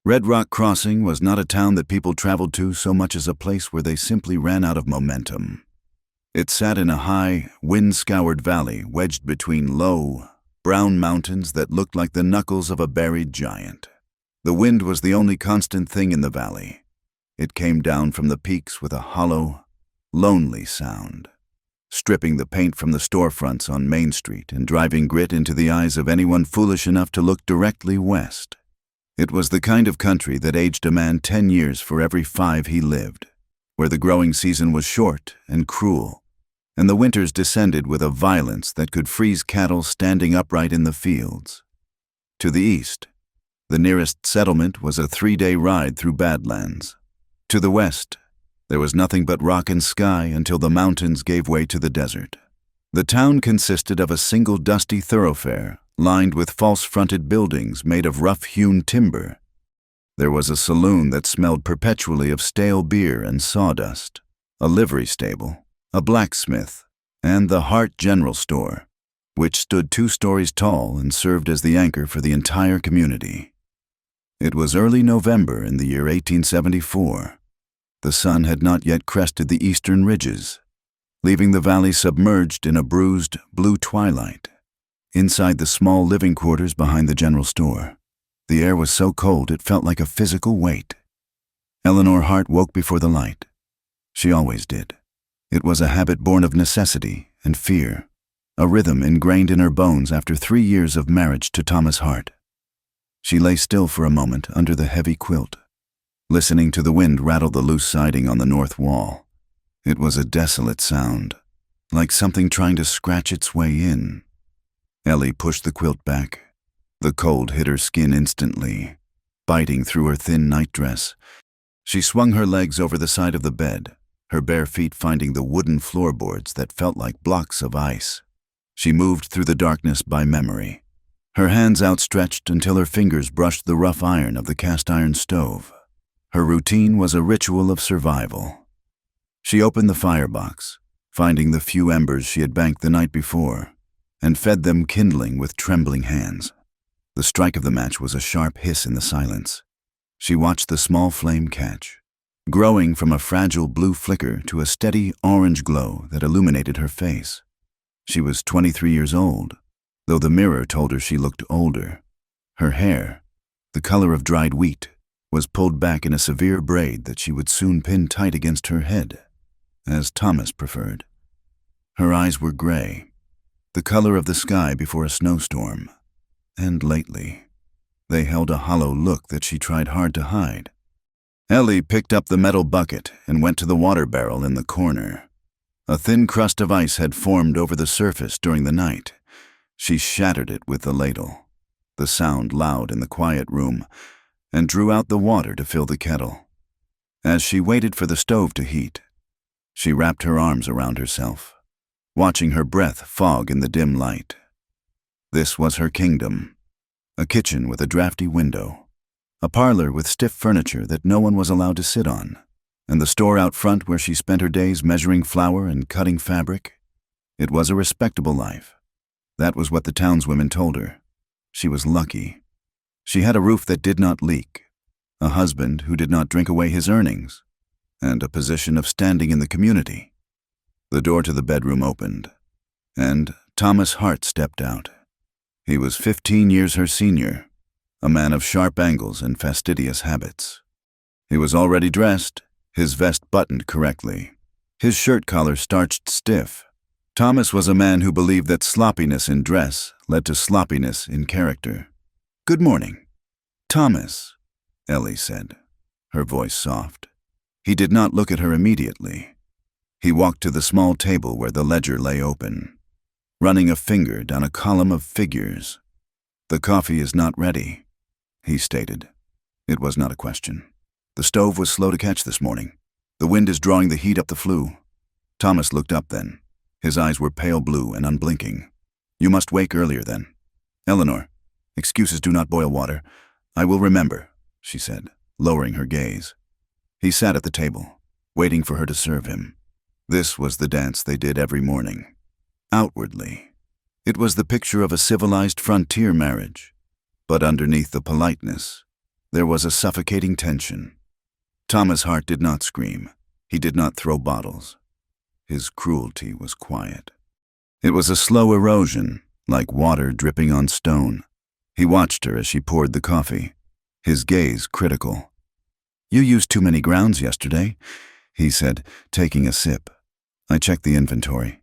Red Rock Crossing was not a town that people traveled to so much as a place where they simply ran out of momentum. It sat in a high, wind-scoured valley wedged between low, brown mountains that looked like the knuckles of a buried giant. The wind was the only constant thing in the valley. It came down from the peaks with a hollow, lonely sound, stripping the paint from the storefronts on Main Street and driving grit into the eyes of anyone foolish enough to look directly west. It was the kind of country that aged a man 10 years for every 5 he lived, where the growing season was short and cruel, and the winters descended with a violence that could freeze cattle standing upright in the fields. To the east, the nearest settlement was a 3-day ride through Badlands. To the west, there was nothing but rock and sky until the mountains gave way to the desert. The town consisted of a single dusty thoroughfare lined with false-fronted buildings made of rough-hewn timber. There was a saloon that smelled perpetually of stale beer and sawdust, a livery stable, a blacksmith, and the Hart General Store, which stood 2 stories tall and served as the anchor for the entire community. It was early November in the year 1874. The sun had not yet crested the eastern ridges, leaving the valley submerged in a bruised, blue twilight. Inside the small living quarters behind the general store, the air was so cold it felt like a physical weight. Eleanor Hart woke before the light. She always did. It was a habit born of necessity and fear, a rhythm ingrained in her bones after 3 years of marriage to Thomas Hart. She lay still for a moment under the heavy quilt, listening to the wind rattle the loose siding on the north wall. It was a desolate sound, like something trying to scratch its way in. Ellie pushed the quilt back. The cold hit her skin instantly, biting through her thin nightdress. She swung her legs over the side of the bed, her bare feet finding the wooden floorboards that felt like blocks of ice. She moved through the darkness by memory, her hands outstretched until her fingers brushed the rough iron of the cast-iron stove. Her routine was a ritual of survival. She opened the firebox, finding the few embers she had banked the night before, and fed them kindling with trembling hands. The strike of the match was a sharp hiss in the silence. She watched the small flame catch, growing from a fragile blue flicker to a steady orange glow that illuminated her face. She was 23 years old, though the mirror told her she looked older. Her hair, the color of dried wheat, was pulled back in a severe braid that she would soon pin tight against her head, as Thomas preferred. Her eyes were gray, the color of the sky before a snowstorm, and lately, they held a hollow look that she tried hard to hide. Ellie picked up the metal bucket and went to the water barrel in the corner. A thin crust of ice had formed over the surface during the night. She shattered it with the ladle, the sound loud in the quiet room, and drew out the water to fill the kettle. As she waited for the stove to heat, she wrapped her arms around herself, watching her breath fog in the dim light. This was her kingdom, a kitchen with a drafty window, a parlor with stiff furniture that no one was allowed to sit on, and the store out front where she spent her days measuring flour and cutting fabric. It was a respectable life. That was what the townswomen told her. She was lucky. She had a roof that did not leak, a husband who did not drink away his earnings, and a position of standing in the community. The door to the bedroom opened, and Thomas Hart stepped out. He was 15 years her senior, a man of sharp angles and fastidious habits. He was already dressed, his vest buttoned correctly, his shirt collar starched stiff. Thomas was a man who believed that sloppiness in dress led to sloppiness in character. "Good morning." "Thomas," Ellie said, her voice soft. He did not look at her immediately. He walked to the small table where the ledger lay open, running a finger down a column of figures. "The coffee is not ready," he stated. It was not a question. "The stove was slow to catch this morning. The wind is drawing the heat up the flue." Thomas looked up then. His eyes were pale blue and unblinking. "You must wake earlier then. Eleanor, excuses do not boil water. I will remember," she said, lowering her gaze. He sat at the table, waiting for her to serve him. This was the dance they did every morning. Outwardly, it was the picture of a civilized frontier marriage, but underneath the politeness, There was a suffocating tension. Thomas' heart did not scream. He did not throw bottles. His cruelty was quiet. It was a slow erosion, like water dripping on stone. He watched her as she poured the coffee, his gaze critical. "You used too many grounds yesterday," he said, taking a sip. "I checked the inventory.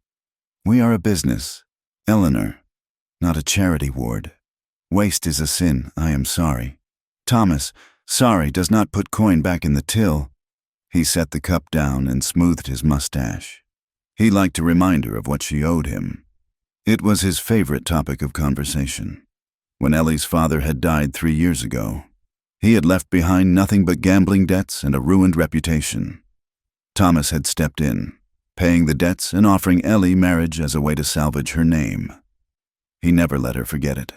We are a business, Eleanor, not a charity ward. Waste is a sin, I am sorry. Thomas, sorry does not put coin back in the till." He set the cup down and smoothed his mustache. He liked to remind her of what she owed him. It was his favorite topic of conversation. When Ellie's father had died 3 years ago, he had left behind nothing but gambling debts and a ruined reputation. Thomas had stepped in, paying the debts and offering Ellie marriage as a way to salvage her name. He never let her forget it.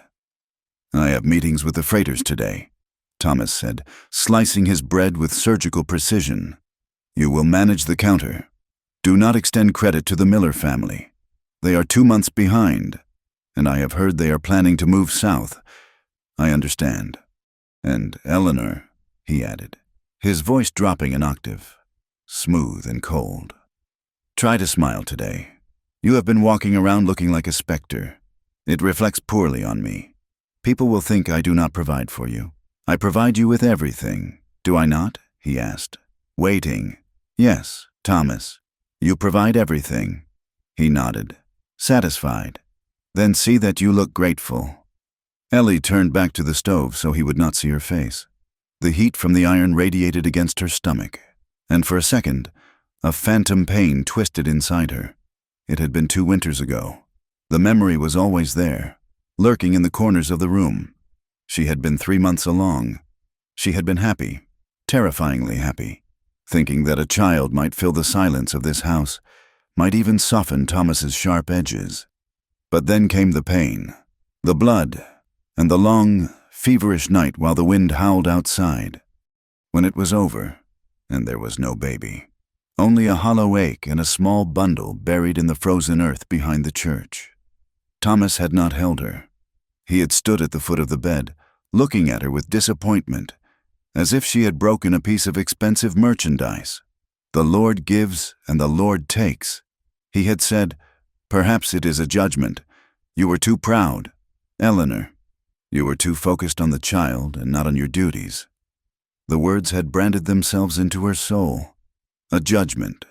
"I have meetings with the freighters today," Thomas said, slicing his bread with surgical precision. "You will manage the counter. Do not extend credit to the Miller family. They are 2 months behind, and I have heard they are planning to move south. I understand. And Eleanor," he added, his voice dropping an octave, smooth and cold. "Try to smile today. You have been walking around looking like a specter. It reflects poorly on me. People will think I do not provide for you. I provide you with everything, do I not?" he asked, waiting. "Yes, Thomas, you provide everything." He nodded, satisfied. "Then see that you look grateful." Ellie turned back to the stove so he would not see her face. The heat from the iron radiated against her stomach, and for a second, a phantom pain twisted inside her. It had been 2 winters ago. The memory was always there, lurking in the corners of the room. She had been 3 months along. She had been happy, terrifyingly happy, thinking that a child might fill the silence of this house, might even soften Thomas's sharp edges. But then came the pain, the blood, and the long, feverish night while the wind howled outside. When it was over, and there was no baby, only a hollow ache and a small bundle buried in the frozen earth behind the church. Thomas had not held her. He had stood at the foot of the bed, looking at her with disappointment, as if she had broken a piece of expensive merchandise. "The Lord gives and the Lord takes." He had said, "Perhaps it is a judgment. You were too proud. Eleanor, you were too focused on the child and not on your duties." The words had branded themselves into her soul. A judgment.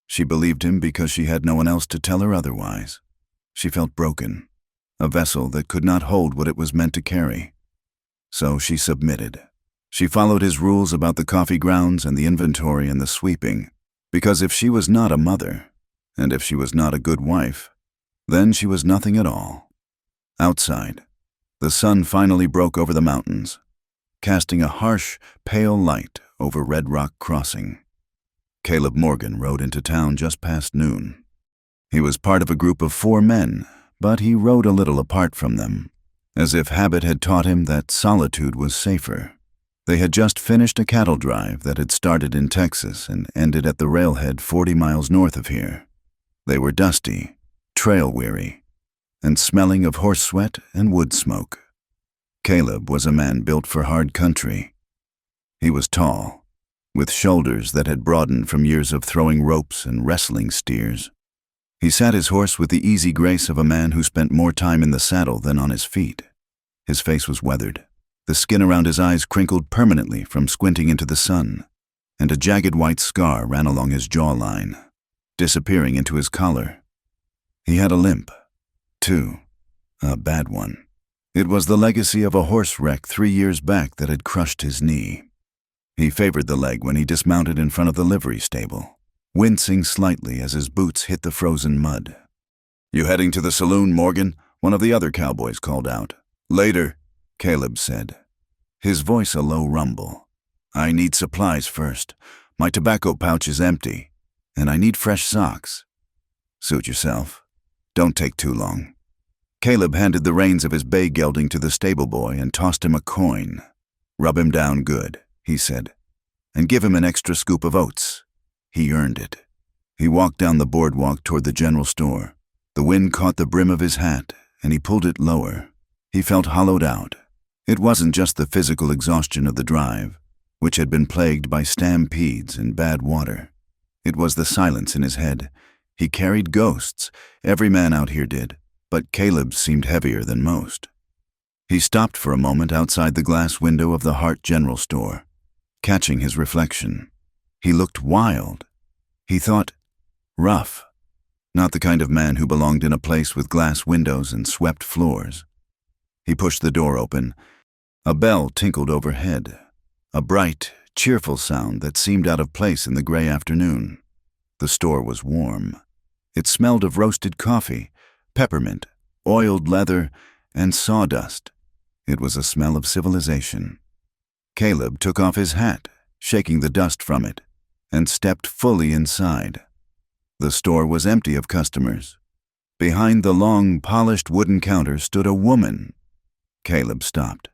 She believed him because she had no one else to tell her otherwise. She felt broken, a vessel that could not hold what it was meant to carry. So she submitted. She followed his rules about the coffee grounds and the inventory and the sweeping, because if she was not a mother, and if she was not a good wife, then she was nothing at all. Outside, the sun finally broke over the mountains, casting a harsh, pale light over Red Rock Crossing. Caleb Morgan rode into town just past noon. He was part of a group of 4 men, but he rode a little apart from them, as if habit had taught him that solitude was safer. They had just finished a cattle drive that had started in Texas and ended at the railhead 40 miles north of here. They were dusty, trail-weary, and smelling of horse sweat and wood smoke. Caleb was a man built for hard country. He was tall, with shoulders that had broadened from years of throwing ropes and wrestling steers. He sat his horse with the easy grace of a man who spent more time in the saddle than on his feet. His face was weathered. The skin around his eyes crinkled permanently from squinting into the sun, and a jagged white scar ran along his jawline, disappearing into his collar. He had a limp, too, a bad one. It was the legacy of a horse wreck 3 years back that had crushed his knee. He favored the leg when he dismounted in front of the livery stable, wincing slightly as his boots hit the frozen mud. "You heading to the saloon, Morgan?" one of the other cowboys called out. "Later," Caleb said, his voice a low rumble. "I need supplies first. My tobacco pouch is empty, and I need fresh socks." "Suit yourself. Don't take too long." Caleb handed the reins of his bay gelding to the stable boy and tossed him a coin. "Rub him down good," he said, "and give him an extra scoop of oats. He earned it." He walked down the boardwalk toward the general store. The wind caught the brim of his hat, and he pulled it lower. He felt hollowed out, It wasn't just the physical exhaustion of the drive, which had been plagued by stampedes and bad water. It was the silence in his head. He carried ghosts, every man out here did, but Caleb's seemed heavier than most. He stopped for a moment outside the glass window of the Hart General Store, catching his reflection. He looked wild. He thought, rough. Not the kind of man who belonged in a place with glass windows and swept floors. He pushed the door open. A bell tinkled overhead, a bright, cheerful sound that seemed out of place in the gray afternoon. The store was warm. It smelled of roasted coffee, peppermint, oiled leather, and sawdust. It was a smell of civilization. Caleb took off his hat, shaking the dust from it, and stepped fully inside. The store was empty of customers. Behind the long, polished wooden counter stood a woman. Caleb stopped.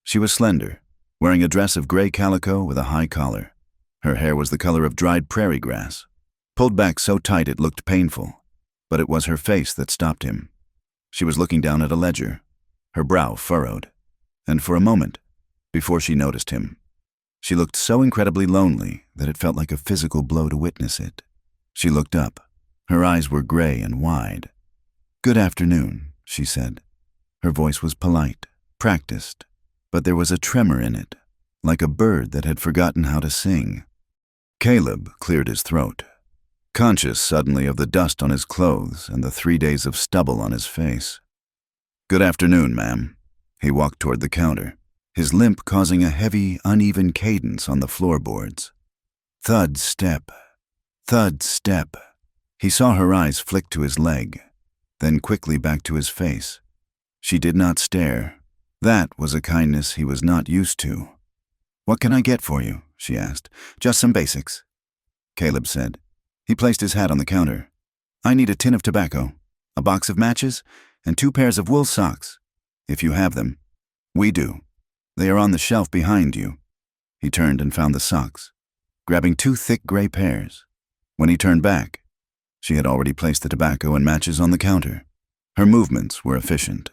She was slender, wearing a dress of gray calico with a high collar. Her hair was the color of dried prairie grass, pulled back so tight it looked painful, but it was her face that stopped him. She was looking down at a ledger, her brow furrowed, and for a moment, before she noticed him, she looked so incredibly lonely that it felt like a physical blow to witness it. She looked up. Her eyes were gray and wide. "Good afternoon," she said. Her voice was polite, practiced, but there was a tremor in it, like a bird that had forgotten how to sing. Caleb cleared his throat, conscious suddenly of the dust on his clothes and the 3 days of stubble on his face. "Good afternoon, ma'am." He walked toward the counter, his limp causing a heavy, uneven cadence on the floorboards. Thud step, thud step. He saw her eyes flick to his leg, then quickly back to his face. She did not stare. That was a kindness he was not used to. "What can I get for you?" she asked. "Just some basics," Caleb said. He placed his hat on the counter. "I need a tin of tobacco, a box of matches, and 2 pairs of wool socks, if you have them." "We do. They are on the shelf behind you." He turned and found the socks, grabbing 2 thick gray pairs. When he turned back, she had already placed the tobacco and matches on the counter. Her movements were efficient,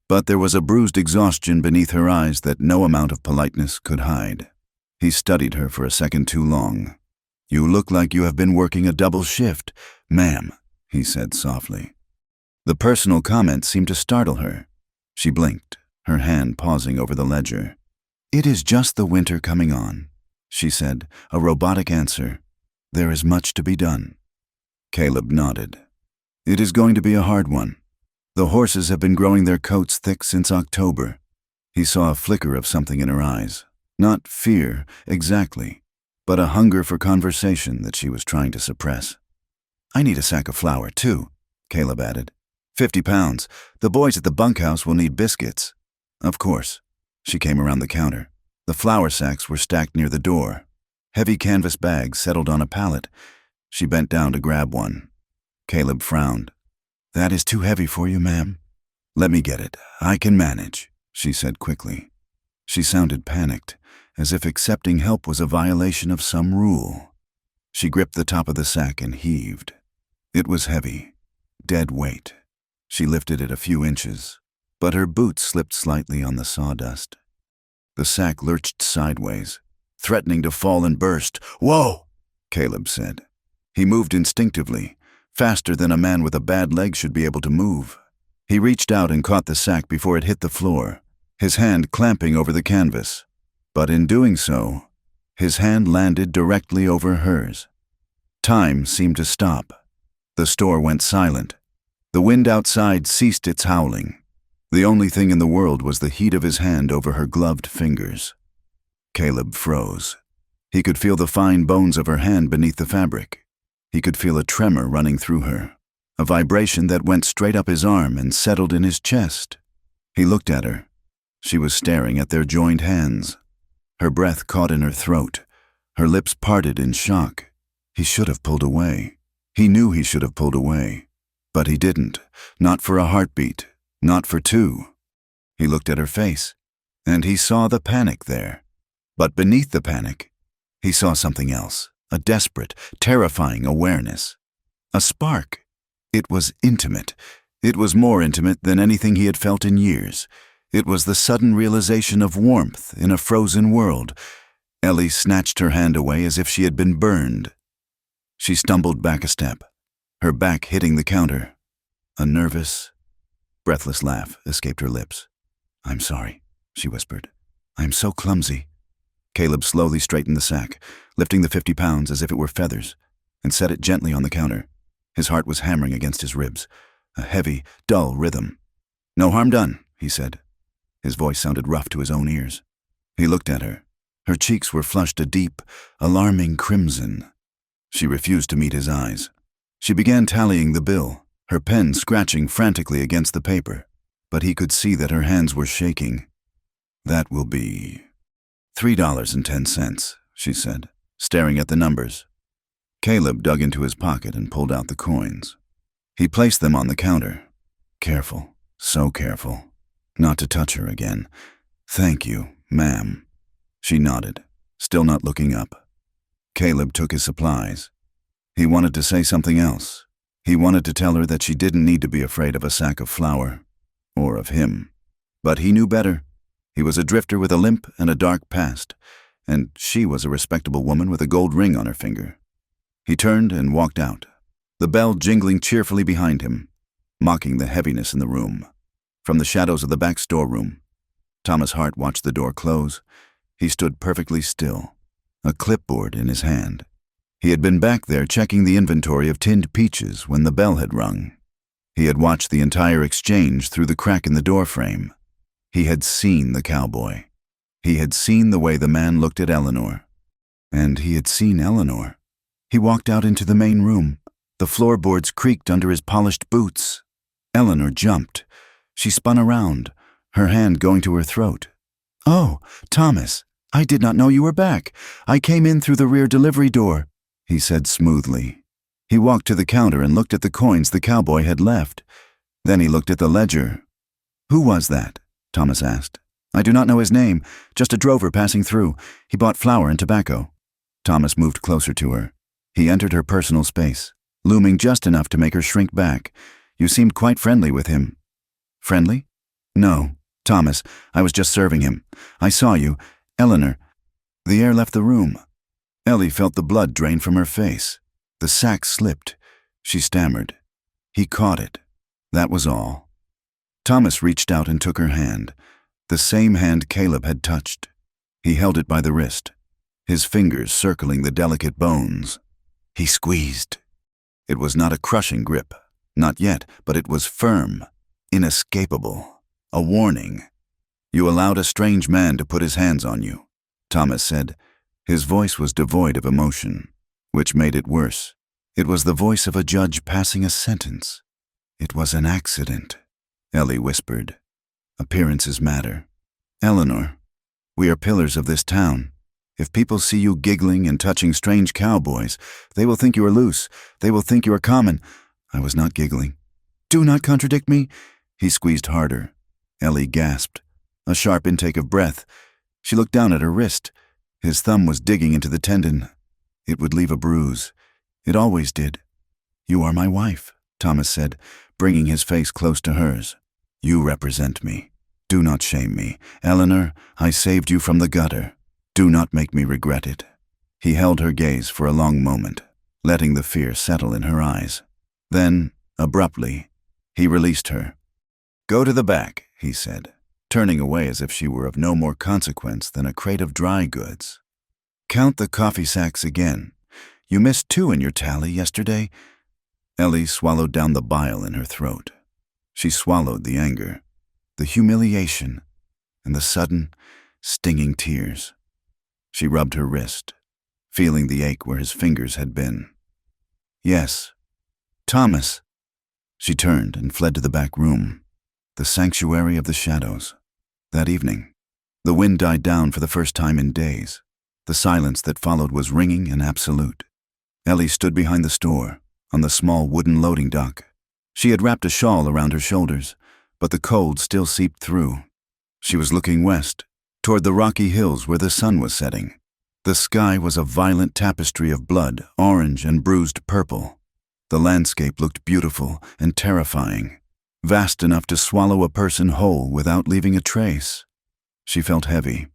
but there was a bruised exhaustion beneath her eyes that no amount of politeness could hide. He studied her for a second too long. "You look like you have been working a double shift, ma'am," he said softly. The personal comment seemed to startle her. She blinked, her hand pausing over the ledger. "It is just the winter coming on," she said, a robotic answer. "There is much to be done." Caleb nodded. "It is going to be a hard one. The horses have been growing their coats thick since October." He saw a flicker of something in her eyes. Not fear, exactly, but a hunger for conversation that she was trying to suppress. "I need a sack of flour, too," Caleb added. 50 pounds. The boys at the bunkhouse will need biscuits." "Of course." She came around the counter. The flour sacks were stacked near the door. Heavy canvas bags settled on a pallet. She bent down to grab one. Caleb frowned. "That is too heavy for you, ma'am." "Let me get it. I can manage," she said quickly. She sounded panicked, as if accepting help was a violation of some rule. She gripped the top of the sack and heaved. It was heavy, dead weight. She lifted it a few inches, but her boots slipped slightly on the sawdust. The sack lurched sideways, threatening to fall and burst. "Whoa!" Caleb said. He moved instinctively, faster than a man with a bad leg should be able to move. He reached out and caught the sack before it hit the floor, his hand clamping over the canvas. But in doing so, his hand landed directly over hers. Time seemed to stop. The store went silent. The wind outside ceased its howling. The only thing in the world was the heat of his hand over her gloved fingers. Caleb froze. He could feel the fine bones of her hand beneath the fabric. He could feel a tremor running through her, a vibration that went straight up his arm and settled in his chest. He looked at her. She was staring at their joined hands. Her breath caught in her throat. Her lips parted in shock. He should have pulled away. He knew he should have pulled away. But he didn't. Not for a heartbeat. Not for 2. He looked at her face, and he saw the panic there. But beneath the panic, he saw something else, a desperate, terrifying awareness. A spark. It was intimate. It was more intimate than anything he had felt in years. It was the sudden realization of warmth in a frozen world. Ellie snatched her hand away as if she had been burned. She stumbled back a step, her back hitting the counter. A nervous, breathless laugh escaped her lips. "I'm sorry," she whispered. "I'm so clumsy." Caleb slowly straightened the sack, lifting the 50 pounds as if it were feathers, and set it gently on the counter. His heart was hammering against his ribs, a heavy, dull rhythm. "No harm done," he said. His voice sounded rough to his own ears. He looked at her. Her cheeks were flushed a deep, alarming crimson. She refused to meet his eyes. She began tallying the bill, her pen scratching frantically against the paper, but he could see that her hands were shaking. "That will be $3.10, she said, staring at the numbers. Caleb dug into his pocket and pulled out the coins. He placed them on the counter. Careful, so careful, not to touch her again. "Thank you, ma'am." She nodded, still not looking up. Caleb took his supplies. He wanted to say something else. He wanted to tell her that she didn't need to be afraid of a sack of flour, or of him. But he knew better. He was a drifter with a limp and a dark past, and she was a respectable woman with a gold ring on her finger. He turned and walked out, the bell jingling cheerfully behind him, mocking the heaviness in the room. From the shadows of the back storeroom, Thomas Hart watched the door close. He stood perfectly still, a clipboard in his hand. He had been back there checking the inventory of tinned peaches when the bell had rung. He had watched the entire exchange through the crack in the doorframe. He had seen the cowboy. He had seen the way the man looked at Eleanor. And he had seen Eleanor. He walked out into the main room. The floorboards creaked under his polished boots. Eleanor jumped. She spun around, her hand going to her throat. "Oh, Thomas, I did not know you were back. I came in through the rear delivery door," he said smoothly. He walked to the counter and looked at the coins the cowboy had left. Then he looked at the ledger. "Who was that?" Thomas asked. "I do not know his name, just a drover passing through. He bought flour and tobacco." Thomas moved closer to her. He entered her personal space, looming just enough to make her shrink back. "You seemed quite friendly with him." "Friendly? No, Thomas, I was just serving him. I saw you. Eleanor." The air left the room. Ellie felt the blood drain from her face. The sack slipped. She stammered. He caught it. That was all. Thomas reached out and took her hand, the same hand Caleb had touched. He held it by the wrist, his fingers circling the delicate bones. He squeezed. It was not a crushing grip, not yet, but it was firm, inescapable, a warning. "You allowed a strange man to put his hands on you," Thomas said. His voice was devoid of emotion, which made it worse. It was the voice of a judge passing a sentence. "It was an accident," Ellie whispered. "Appearances matter. Eleanor, we are pillars of this town. If people see you giggling and touching strange cowboys, they will think you are loose. They will think you are common." "I was not giggling." "Do not contradict me." He squeezed harder. Ellie gasped, a sharp intake of breath. She looked down at her wrist. His thumb was digging into the tendon. It would leave a bruise. It always did. "You are my wife," Thomas said, bringing his face close to hers. "You represent me. Do not shame me. Eleanor, I saved you from the gutter. Do not make me regret it." He held her gaze for a long moment, letting the fear settle in her eyes. Then, abruptly, he released her. "Go to the back," he said, turning away as if she were of no more consequence than a crate of dry goods. "Count the coffee sacks again. You missed 2 in your tally yesterday." Ellie swallowed down the bile in her throat. She swallowed the anger, the humiliation, and the sudden, stinging tears. She rubbed her wrist, feeling the ache where his fingers had been. "Yes, Thomas." She turned and fled to the back room, the sanctuary of the shadows. That evening, the wind died down for the first time in days. The silence that followed was ringing and absolute. Ellie stood behind the store, on the small wooden loading dock. She had wrapped a shawl around her shoulders, but the cold still seeped through. She was looking west, toward the rocky hills where the sun was setting. The sky was a violent tapestry of blood, orange and bruised purple. The landscape looked beautiful and terrifying, vast enough to swallow a person whole without leaving a trace. She felt heavy.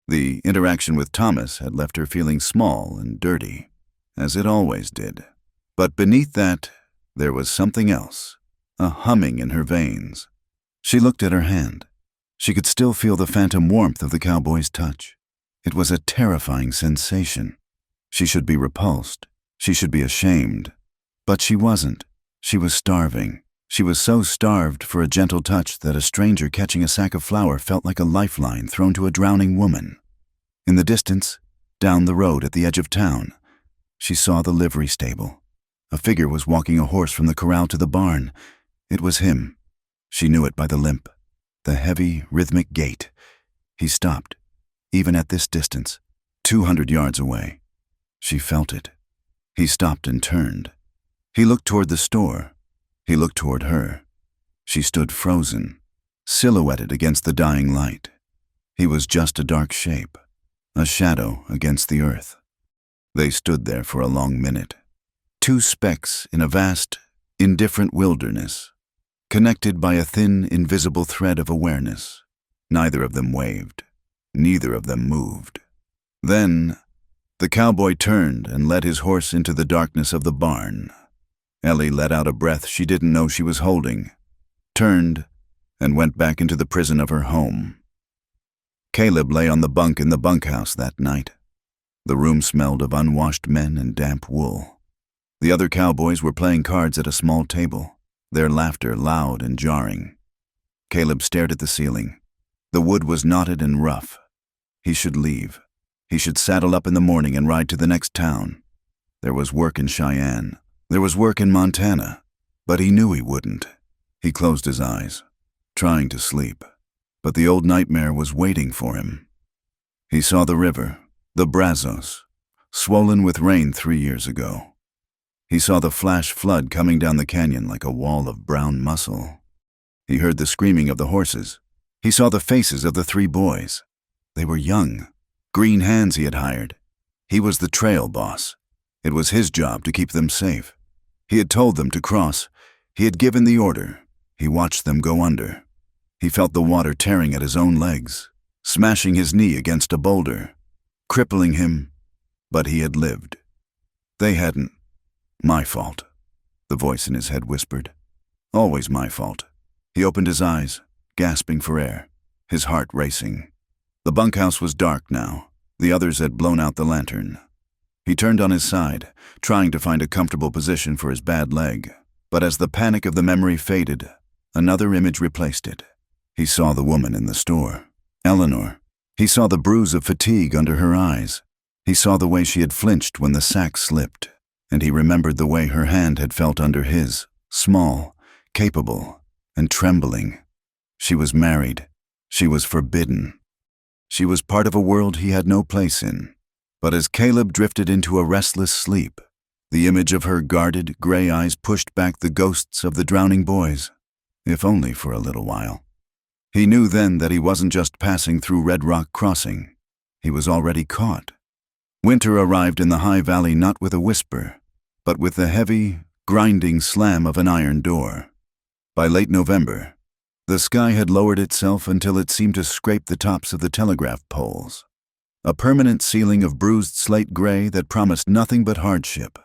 The interaction with Thomas had left her feeling small and dirty, as it always did. But beneath that, there was something else, a humming in her veins. She looked at her hand. She could still feel the phantom warmth of the cowboy's touch. It was a terrifying sensation. She should be repulsed. She should be ashamed. But she wasn't. She was starving. She was so starved for a gentle touch that a stranger catching a sack of flour felt like a lifeline thrown to a drowning woman. In the distance, down the road at the edge of town, she saw the livery stable. A figure was walking a horse from the corral to the barn. It was him. She knew it by the limp, the heavy, rhythmic gait. He stopped, even at this distance, 200 yards away. She felt it. He stopped and turned. He looked toward the store. He looked toward her. She stood frozen, silhouetted against the dying light. He was just a dark shape, a shadow against the earth. They stood there for a long minute, two specks in a vast, indifferent wilderness, connected by a thin, invisible thread of awareness. Neither of them waved. Neither of them moved. Then, the cowboy turned and led his horse into the darkness of the barn. Ellie let out a breath she didn't know she was holding, turned, and went back into the prison of her home. Caleb lay on the bunk in the bunkhouse that night. The room smelled of unwashed men and damp wool. The other cowboys were playing cards at a small table, their laughter loud and jarring. Caleb stared at the ceiling. The wood was knotted and rough. He should leave. He should saddle up in the morning and ride to the next town. There was work in Cheyenne. There was work in Montana. But he knew he wouldn't. He closed his eyes, trying to sleep. But the old nightmare was waiting for him. He saw the river, the Brazos, swollen with rain 3 years ago. He saw the flash flood coming down the canyon like a wall of brown muscle. He heard the screaming of the horses. He saw the faces of the 3 boys. They were young. Green hands he had hired. He was the trail boss. It was his job to keep them safe. He had told them to cross. He had given the order. He watched them go under. He felt the water tearing at his own legs, smashing his knee against a boulder, crippling him, but he had lived. They hadn't. My fault, the voice in his head whispered. Always my fault. He opened his eyes, gasping for air, his heart racing. The bunkhouse was dark now. The others had blown out the lantern. He turned on his side, trying to find a comfortable position for his bad leg. But as the panic of the memory faded, another image replaced it. He saw the woman in the store, Eleanor. He saw the bruise of fatigue under her eyes. He saw the way she had flinched when the sack slipped, and he remembered the way her hand had felt under his, small, capable, and trembling. She was married. She was forbidden. She was part of a world he had no place in. But as Caleb drifted into a restless sleep, the image of her guarded, gray eyes pushed back the ghosts of the drowning boys, if only for a little while. He knew then that he wasn't just passing through Red Rock Crossing. He was already caught. Winter arrived in the high valley not with a whisper, but with the heavy, grinding slam of an iron door. By late November, the sky had lowered itself until it seemed to scrape the tops of the telegraph poles. A permanent ceiling of bruised slate gray that promised nothing but hardship.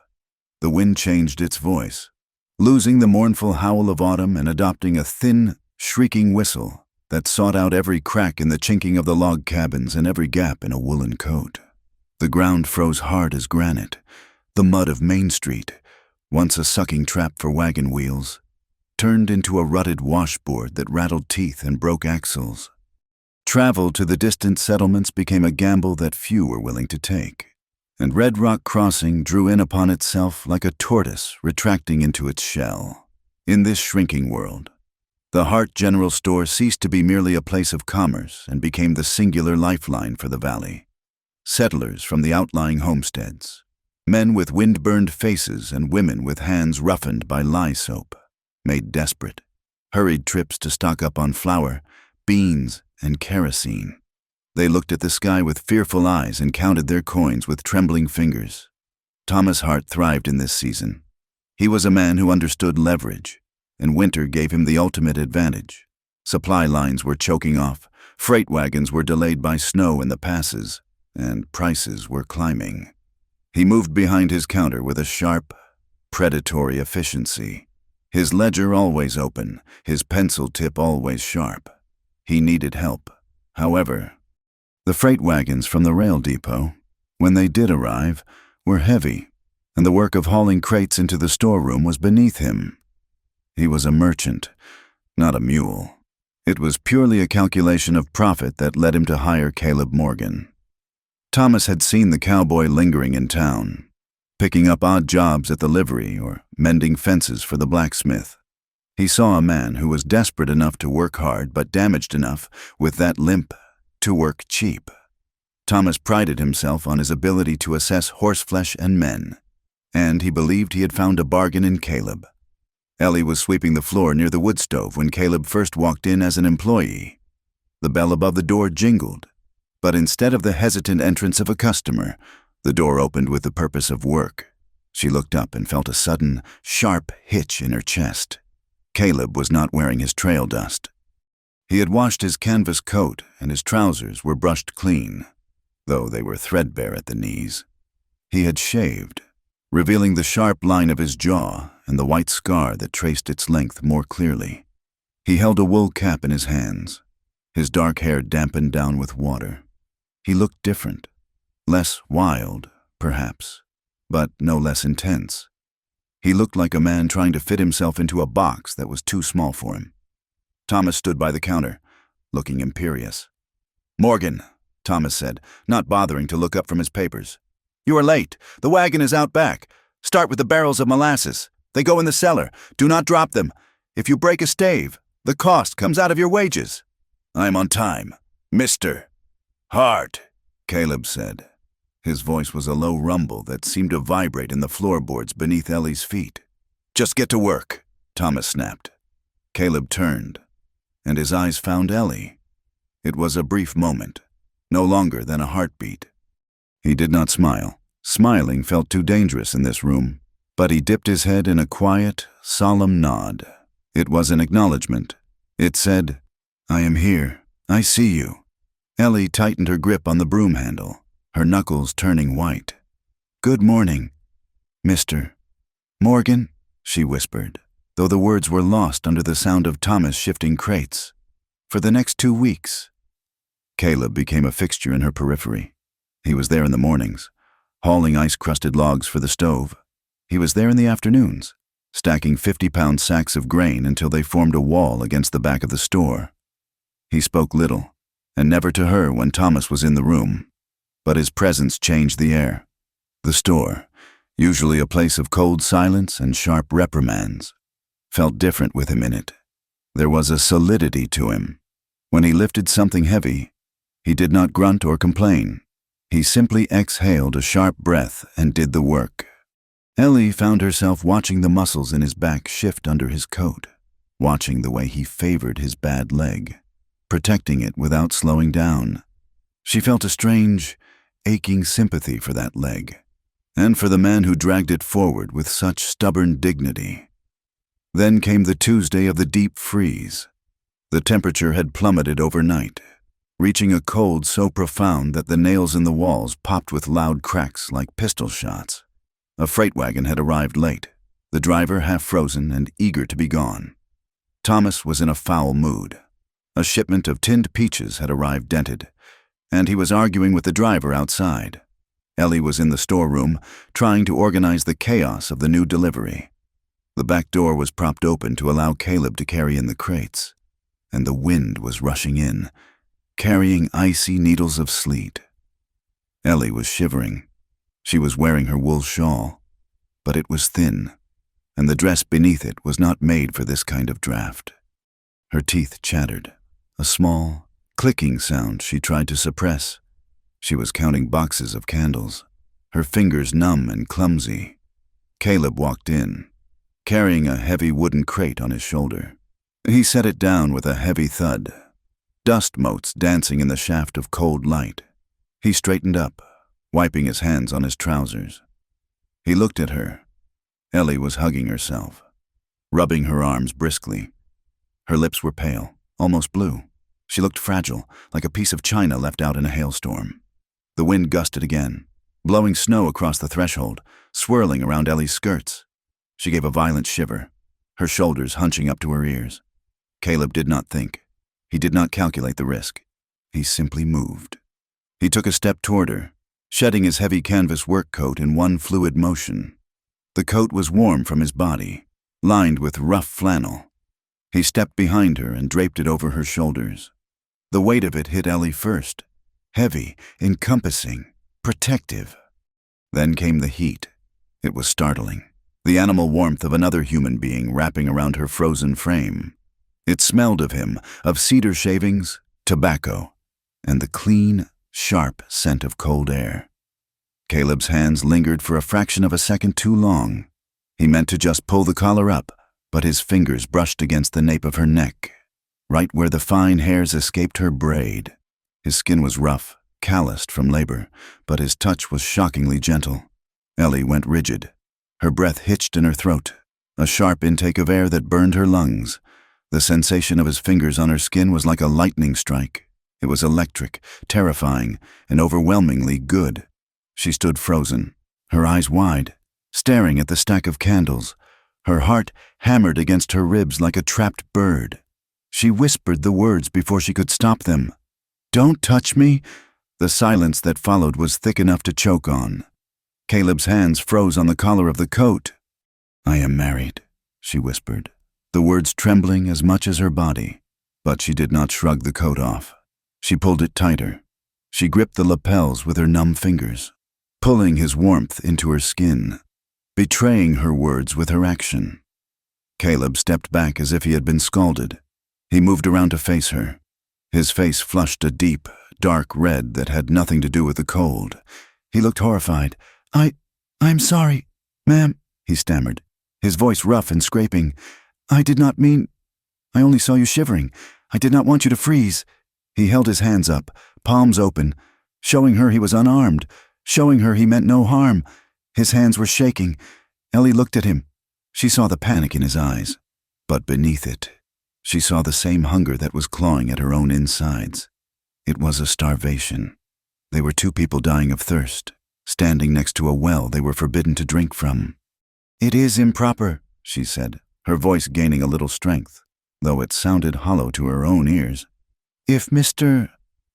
The wind changed its voice, losing the mournful howl of autumn and adopting a thin, shrieking whistle that sought out every crack in the chinking of the log cabins and every gap in a woolen coat. The ground froze hard as granite. The mud of Main Street, once a sucking trap for wagon wheels, turned into a rutted washboard that rattled teeth and broke axles. Travel to the distant settlements became a gamble that few were willing to take, and Red Rock Crossing drew in upon itself like a tortoise retracting into its shell. In this shrinking world, the Hart General Store ceased to be merely a place of commerce and became the singular lifeline for the valley. Settlers from the outlying homesteads, men with wind-burned faces and women with hands roughened by lye soap, made desperate, hurried trips to stock up on flour, beans, and kerosene. They looked at the sky with fearful eyes and counted their coins with trembling fingers. Thomas Hart thrived in this season. He was a man who understood leverage. and winter gave him the ultimate advantage. Supply lines were choking off, freight wagons were delayed by snow in the passes, and prices were climbing. He moved behind his counter with a sharp, predatory efficiency. His ledger always open, his pencil tip always sharp. He needed help. However, the freight wagons from the rail depot, when they did arrive, were heavy, and the work of hauling crates into the storeroom was beneath him. He was a merchant, not a mule. It was purely a calculation of profit that led him to hire Caleb Morgan. Thomas had seen the cowboy lingering in town, picking up odd jobs at the livery or mending fences for the blacksmith. He saw a man who was desperate enough to work hard but damaged enough, with that limp, to work cheap. Thomas prided himself on his ability to assess horseflesh and men, and he believed he had found a bargain in Caleb. Ellie was sweeping the floor near the wood stove when Caleb first walked in as an employee. The bell above the door jingled, but instead of the hesitant entrance of a customer, the door opened with the purpose of work. She looked up and felt a sudden, sharp hitch in her chest. Caleb was not wearing his trail dust. He had washed his canvas coat and his trousers were brushed clean, though they were threadbare at the knees. He had shaved, revealing the sharp line of his jaw and the white scar that traced its length more clearly. He held a wool cap in his hands, his dark hair dampened down with water. He looked different, less wild, perhaps, but no less intense. He looked like a man trying to fit himself into a box that was too small for him. Thomas stood by the counter, looking imperious. "Morgan," Thomas said, not bothering to look up from his papers. "You are late. The wagon is out back. Start with the barrels of molasses. They go in the cellar. Do not drop them. If you break a stave, the cost comes out of your wages." "I am on time, Mr. Hart," Caleb said. His voice was a low rumble that seemed to vibrate in the floorboards beneath Ellie's feet. "Just get to work," Thomas snapped. Caleb turned, and his eyes found Ellie. It was a brief moment, no longer than a heartbeat. He did not smile. Smiling felt too dangerous in this room, but he dipped his head in a quiet, solemn nod. It was an acknowledgement. It said, "I am here. I see you." Ellie tightened her grip on the broom handle, her knuckles turning white. "Good morning, Mr. Morgan," she whispered, though the words were lost under the sound of Thomas shifting crates. "For the next 2 weeks." Caleb became a fixture in her periphery. He was there in the mornings, hauling ice-crusted logs for the stove. He was there in the afternoons, stacking 50-pound sacks of grain until they formed a wall against the back of the store. He spoke little, and never to her when Thomas was in the room, but his presence changed the air. The store, usually a place of cold silence and sharp reprimands, felt different with him in it. There was a solidity to him. When he lifted something heavy, he did not grunt or complain. He simply exhaled a sharp breath and did the work. Ellie found herself watching the muscles in his back shift under his coat, watching the way he favored his bad leg, protecting it without slowing down. She felt a strange, aching sympathy for that leg, and for the man who dragged it forward with such stubborn dignity. Then came the Tuesday of the deep freeze. The temperature had plummeted overnight, reaching a cold so profound that the nails in the walls popped with loud cracks like pistol shots. A freight wagon had arrived late, the driver half frozen and eager to be gone. Thomas was in a foul mood. A shipment of tinned peaches had arrived dented, and he was arguing with the driver outside. Ellie was in the storeroom, trying to organize the chaos of the new delivery. The back door was propped open to allow Caleb to carry in the crates, and the wind was rushing in, carrying icy needles of sleet. Ellie was shivering. She was wearing her wool shawl, but it was thin, and the dress beneath it was not made for this kind of draft. Her teeth chattered, a small, clicking sound she tried to suppress. She was counting boxes of candles, her fingers numb and clumsy. Caleb walked in, carrying a heavy wooden crate on his shoulder. He set it down with a heavy thud, dust motes dancing in the shaft of cold light. He straightened up, wiping his hands on his trousers. He looked at her. Ellie was hugging herself. rubbing her arms briskly. Her lips were pale, almost blue. She looked fragile, like a piece of china left out in a hailstorm. The wind gusted again, blowing snow across the threshold, swirling around Ellie's skirts. She gave a violent shiver, her shoulders hunching up to her ears. Caleb did not think. He did not calculate the risk. He simply moved. He took a step toward her, shedding his heavy canvas work coat in one fluid motion. The coat was warm from his body, lined with rough flannel. He stepped behind her and draped it over her shoulders. The weight of it hit Ellie first, heavy, encompassing, protective. Then came the heat. It was startling, the animal warmth of another human being wrapping around her frozen frame. It smelled of him, of cedar shavings, tobacco, and the clean, sharp scent of cold air. Caleb's hands lingered for a fraction of a second too long. He meant to just pull the collar up, but his fingers brushed against the nape of her neck, right where the fine hairs escaped her braid. His skin was rough, calloused from labor, but his touch was shockingly gentle. Ellie went rigid. Her breath hitched in her throat, a sharp intake of air that burned her lungs. The sensation of his fingers on her skin was like a lightning strike. It was electric, terrifying, and overwhelmingly good. She stood frozen, her eyes wide, staring at the stack of candles, her heart hammered against her ribs like a trapped bird. She whispered the words before she could stop them. "Don't touch me." The silence that followed was thick enough to choke on. Caleb's hands froze on the collar of the coat. "I am married," she whispered, the words trembling as much as her body. But she did not shrug the coat off. She pulled it tighter. She gripped the lapels with her numb fingers, pulling his warmth into her skin, betraying her words with her action. Caleb stepped back as if he had been scalded. He moved around to face her. His face flushed a deep, dark red that had nothing to do with the cold. He looked horrified. I'm sorry, ma'am," he stammered, his voice rough and scraping. "I did not mean. I only saw you shivering. I did not want you to freeze." He held his hands up, palms open, showing her he was unarmed, showing her he meant no harm. His hands were shaking. Ellie looked at him. She saw the panic in his eyes, but beneath it, she saw the same hunger that was clawing at her own insides. It was a starvation. They were two people dying of thirst, standing next to a well they were forbidden to drink from. "It is improper," she said, her voice gaining a little strength, though it sounded hollow to her own ears. "If Mr.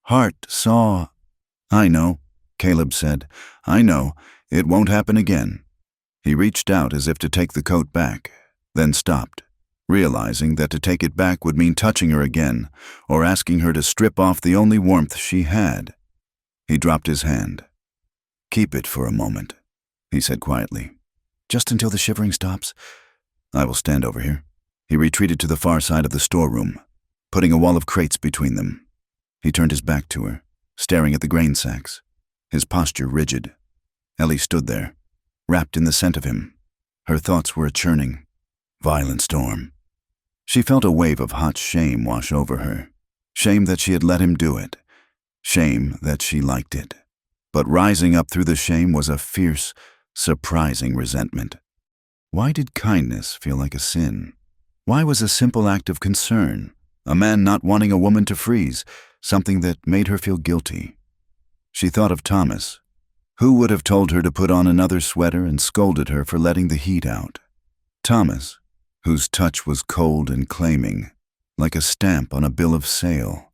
Hart saw—" "I know," Caleb said. "I know. It won't happen again." He reached out as if to take the coat back, then stopped, realizing that to take it back would mean touching her again, or asking her to strip off the only warmth she had. He dropped his hand. "Keep it for a moment," he said quietly. "Just until the shivering stops. I will stand over here." He retreated to the far side of the storeroom, putting a wall of crates between them. He turned his back to her, staring at the grain sacks, his posture rigid. Ellie stood there, wrapped in the scent of him. Her thoughts were a churning, violent storm. She felt a wave of hot shame wash over her. Shame that she had let him do it. Shame that she liked it. But rising up through the shame was a fierce, surprising resentment. Why did kindness feel like a sin? Why was a simple act of concern, a man not wanting a woman to freeze, something that made her feel guilty? She thought of Thomas. Who would have told her to put on another sweater and scolded her for letting the heat out? Thomas, whose touch was cold and claiming, like a stamp on a bill of sale.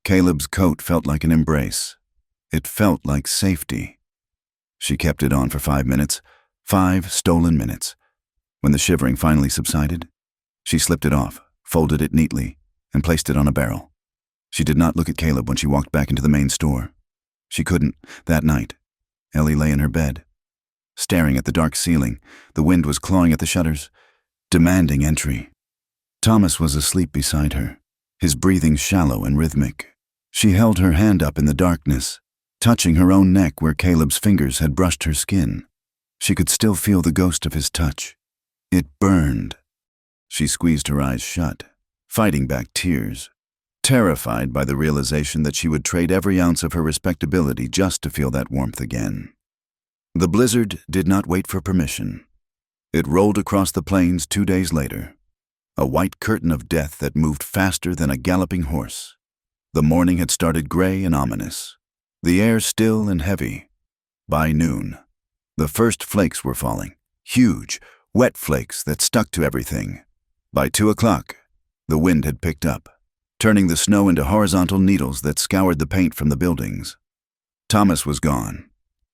Caleb's coat felt like an embrace. It felt like safety. She kept it on for 5 minutes, 5 stolen minutes. When the shivering finally subsided, she slipped it off, folded it neatly, and placed it on a barrel. She did not look at Caleb when she walked back into the main store. She couldn't, that night. Ellie lay in her bed, staring at the dark ceiling. The wind was clawing at the shutters, demanding entry. Thomas was asleep beside her, his breathing shallow and rhythmic. She held her hand up in the darkness, touching her own neck where Caleb's fingers had brushed her skin. She could still feel the ghost of his touch. It burned. She squeezed her eyes shut, fighting back tears, terrified by the realization that she would trade every ounce of her respectability just to feel that warmth again. The blizzard did not wait for permission. It rolled across the plains 2 days later, a white curtain of death that moved faster than a galloping horse. The morning had started gray and ominous, the air still and heavy. By noon, the first flakes were falling, huge, wet flakes that stuck to everything. By 2 o'clock, the wind had picked up, turning the snow into horizontal needles that scoured the paint from the buildings. Thomas was gone.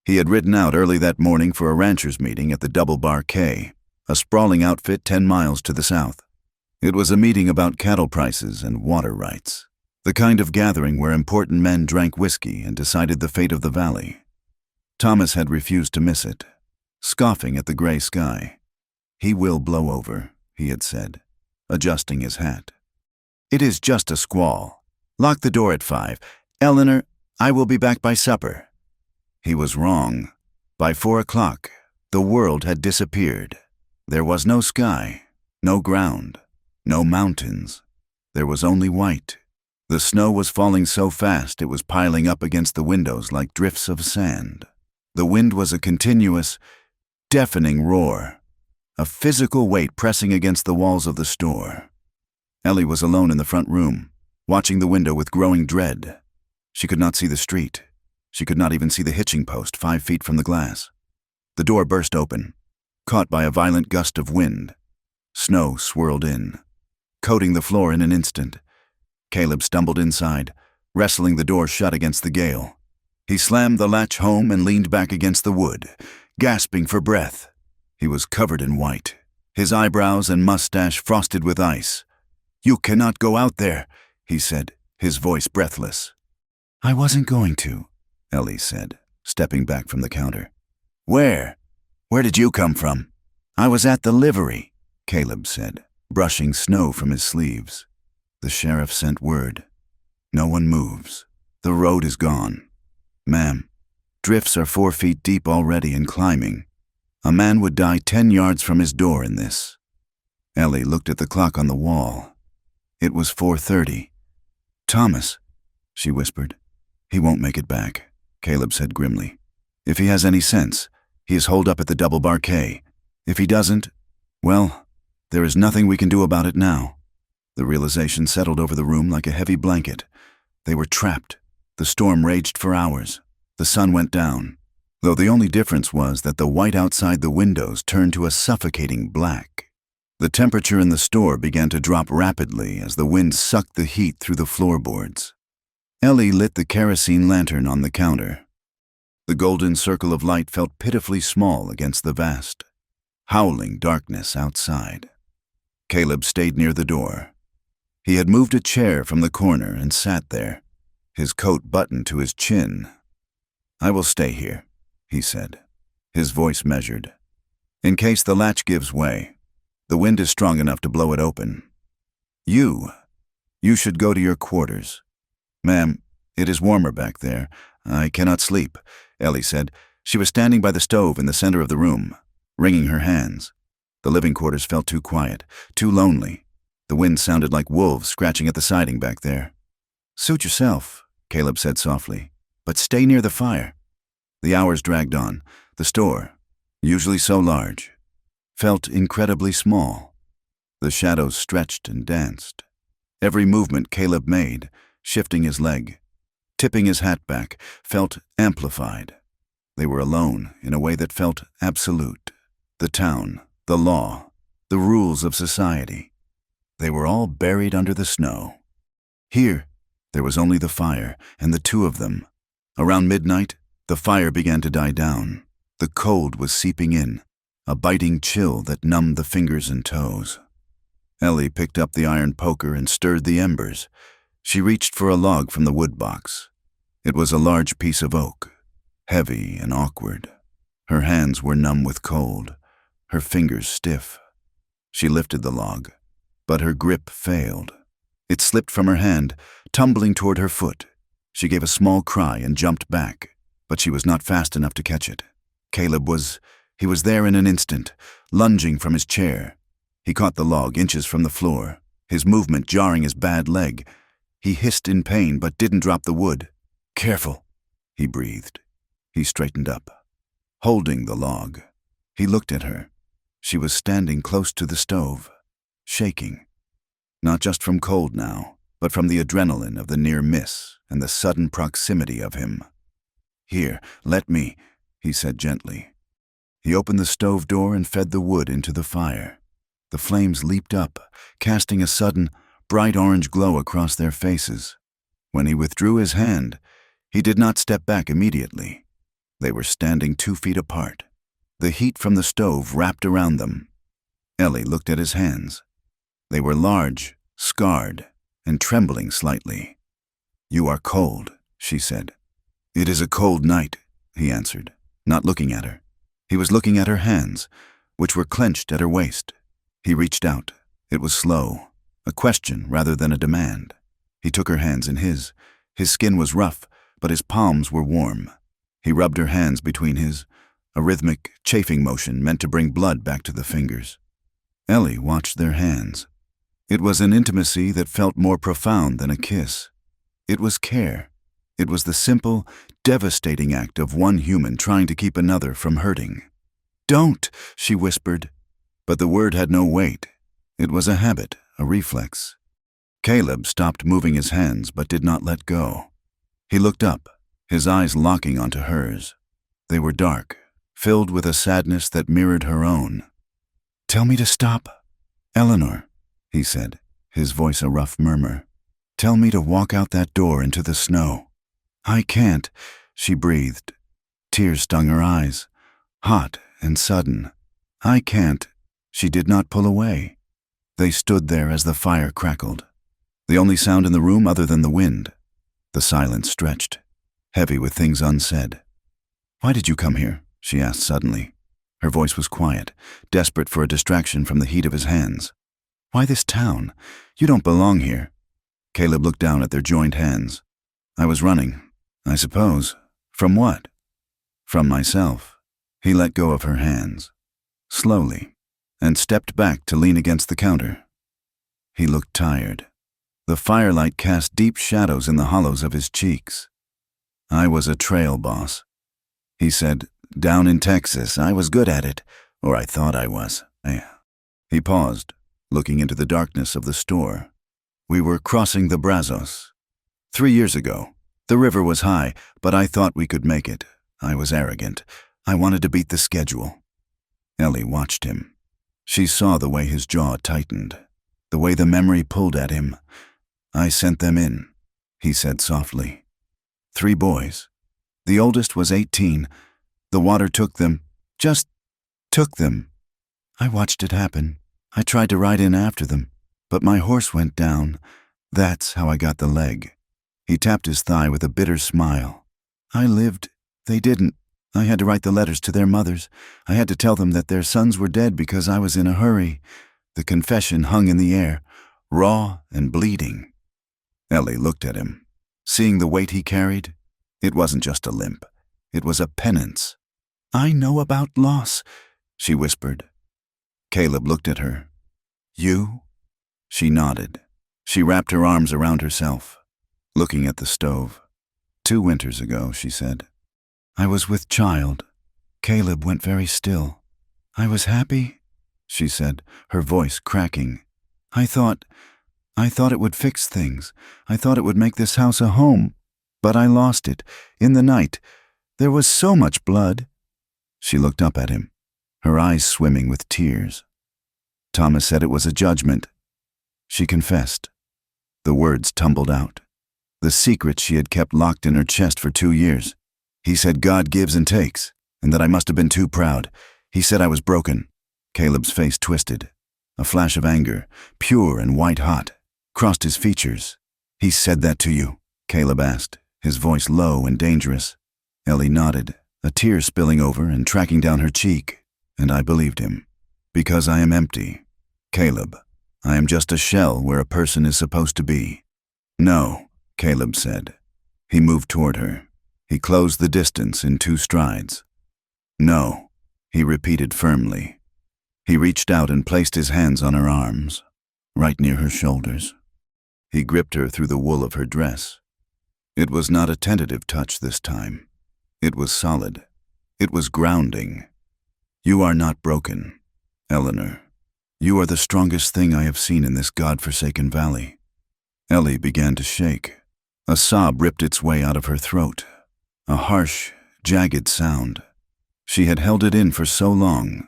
He had ridden out early that morning for a ranchers' meeting at the Double Bar K, a sprawling outfit 10 miles to the south. It was a meeting about cattle prices and water rights, the kind of gathering where important men drank whiskey and decided the fate of the valley. Thomas had refused to miss it, scoffing at the gray sky. "He will blow over," he had said, adjusting his hat. "It is just a squall. Lock the door at 5. Eleanor, I will be back by supper." He was wrong. By 4 o'clock, the world had disappeared. There was no sky, no ground, no mountains. There was only white. The snow was falling so fast it was piling up against the windows like drifts of sand. The wind was a continuous, deafening roar, a physical weight pressing against the walls of the store. Ellie was alone in the front room, watching the window with growing dread. She could not see the street. She could not even see the hitching post 5 feet from the glass. The door burst open, caught by a violent gust of wind. Snow swirled in, coating the floor in an instant. Caleb stumbled inside, wrestling the door shut against the gale. He slammed the latch home and leaned back against the wood, gasping for breath. He was covered in white, his eyebrows and mustache frosted with ice. "You cannot go out there," he said, his voice breathless. "I wasn't going to," Ellie said, stepping back from the counter. "Where? Where did you come from?" "I was at the livery," Caleb said, brushing snow from his sleeves. The sheriff sent word. "No one moves. The road is gone. Ma'am, drifts are 4 feet deep already and climbing. A man would die 10 yards from his door in this." Ellie looked at the clock on the wall. It was 4:30. "Thomas," she whispered. "He won't make it back," Caleb said grimly. "If he has any sense, he is holed up at the Double Bar K. If he doesn't, well, there is nothing we can do about it now." The realization settled over the room like a heavy blanket. They were trapped. The storm raged for hours. The sun went down, though the only difference was that the white outside the windows turned to a suffocating black. The temperature in the store began to drop rapidly as the wind sucked the heat through the floorboards. Ellie lit the kerosene lantern on the counter. The golden circle of light felt pitifully small against the vast, howling darkness outside. Caleb stayed near the door. He had moved a chair from the corner and sat there, his coat buttoned to his chin. "I will stay here," he said, his voice measured. "In case the latch gives way, the wind is strong enough to blow it open. You should go to your quarters." "Ma'am, it is warmer back there. I cannot sleep," Ellie said. She was standing by the stove in the center of the room, wringing her hands. The living quarters felt too quiet, too lonely. The wind sounded like wolves scratching at the siding back there. "Suit yourself," Caleb said softly, "but stay near the fire." The hours dragged on. The store, usually so large, felt incredibly small. The shadows stretched and danced. Every movement Caleb made, shifting his leg, tipping his hat back, felt amplified. They were alone in a way that felt absolute. The town, the law, the rules of society. They were all buried under the snow. Here, there was only the fire and the two of them. Around midnight, the fire began to die down. The cold was seeping in, a biting chill that numbed the fingers and toes. Ellie picked up the iron poker and stirred the embers. She reached for a log from the wood box. It was a large piece of oak, heavy and awkward. Her hands were numb with cold, her fingers stiff. She lifted the log, but her grip failed. It slipped from her hand, tumbling toward her foot. She gave a small cry and jumped back, but she was not fast enough to catch it. Caleb was there in an instant, lunging from his chair. He caught the log inches from the floor, his movement jarring his bad leg. He hissed in pain but didn't drop the wood. "Careful," he breathed. He straightened up, holding the log. He looked at her. She was standing close to the stove, shaking, not just from cold now, but from the adrenaline of the near miss and the sudden proximity of him. "Here, let me," he said gently. He opened the stove door and fed the wood into the fire. The flames leaped up, casting a sudden, bright orange glow across their faces. When he withdrew his hand, he did not step back immediately. They were standing 2 feet apart. The heat from the stove wrapped around them. Ellie looked at his hands. They were large, scarred, and trembling slightly. "You are cold," she said. "It is a cold night," he answered, not looking at her. He was looking at her hands, which were clenched at her waist. He reached out. It was slow, a question rather than a demand. He took her hands in his. His skin was rough, but his palms were warm. He rubbed her hands between his, a rhythmic, chafing motion meant to bring blood back to the fingers. Ellie watched their hands. It was an intimacy that felt more profound than a kiss. It was care. It was the simple, devastating act of one human trying to keep another from hurting. "Don't," she whispered. But the word had no weight. It was a habit, a reflex. Caleb stopped moving his hands but did not let go. He looked up, his eyes locking onto hers. They were dark, filled with a sadness that mirrored her own. "Tell me to stop, Eleanor," he said, his voice a rough murmur. "Tell me to walk out that door into the snow." "I can't," she breathed. Tears stung her eyes, hot and sudden. "I can't." She did not pull away. They stood there as the fire crackled. The only sound in the room other than the wind. The silence stretched, heavy with things unsaid. "Why did you come here?" she asked suddenly. Her voice was quiet, desperate for a distraction from the heat of his hands. "Why this town? You don't belong here." Caleb looked down at their joined hands. "I was running, I suppose. From what?" "From myself." He let go of her hands, slowly, and stepped back to lean against the counter. He looked tired. The firelight cast deep shadows in the hollows of his cheeks. "I was a trail boss," he said. "Down in Texas. I was good at it, or I thought I was." He paused, looking into the darkness of the store. "We were crossing the Brazos. 3 years ago. The river was high, but I thought we could make it. I was arrogant. I wanted to beat the schedule." Ellie watched him. She saw the way his jaw tightened, the way the memory pulled at him. "I sent them in," he said softly. 3 boys. The oldest was 18. The water took them, just took them. I watched it happen. I tried to ride in after them, but my horse went down. That's how I got the leg. He tapped his thigh with a bitter smile. I lived. They didn't. I had to write the letters to their mothers. I had to tell them that their sons were dead because I was in a hurry. The confession hung in the air, raw and bleeding. Ellie looked at him, seeing the weight he carried. It wasn't just a limp. It was a penance. "I know about loss," she whispered. Caleb looked at her. "You?" She nodded. She wrapped her arms around herself, looking at the stove. 2 winters ago, she said. "I was with child." Caleb went very still. "I was happy," she said, her voice cracking. I thought it would fix things. I thought it would make this house a home. But I lost it, in the night. There was so much blood." She looked up at him, her eyes swimming with tears. Thomas said it was a judgment. She confessed. The words tumbled out. The secret she had kept locked in her chest for 2 years. He said God gives and takes, and that I must have been too proud. He said I was broken. Caleb's face twisted. A flash of anger, pure and white-hot, crossed his features. "He said that to you?" Caleb asked, his voice low and dangerous. Ellie nodded, a tear spilling over and tracking down her cheek, and I believed him. "Because I am empty. Caleb, I am just a shell where a person is supposed to be." "No," Caleb said. He moved toward her. He closed the distance in 2 strides. "No," he repeated firmly. He reached out and placed his hands on her arms, right near her shoulders. He gripped her through the wool of her dress. It was not a tentative touch this time. It was solid. It was grounding. "You are not broken. Eleanor, you are the strongest thing I have seen in this God-forsaken valley. Ellie began to shake. A sob ripped its way out of her throat. A harsh, jagged sound. She had held it in for so long.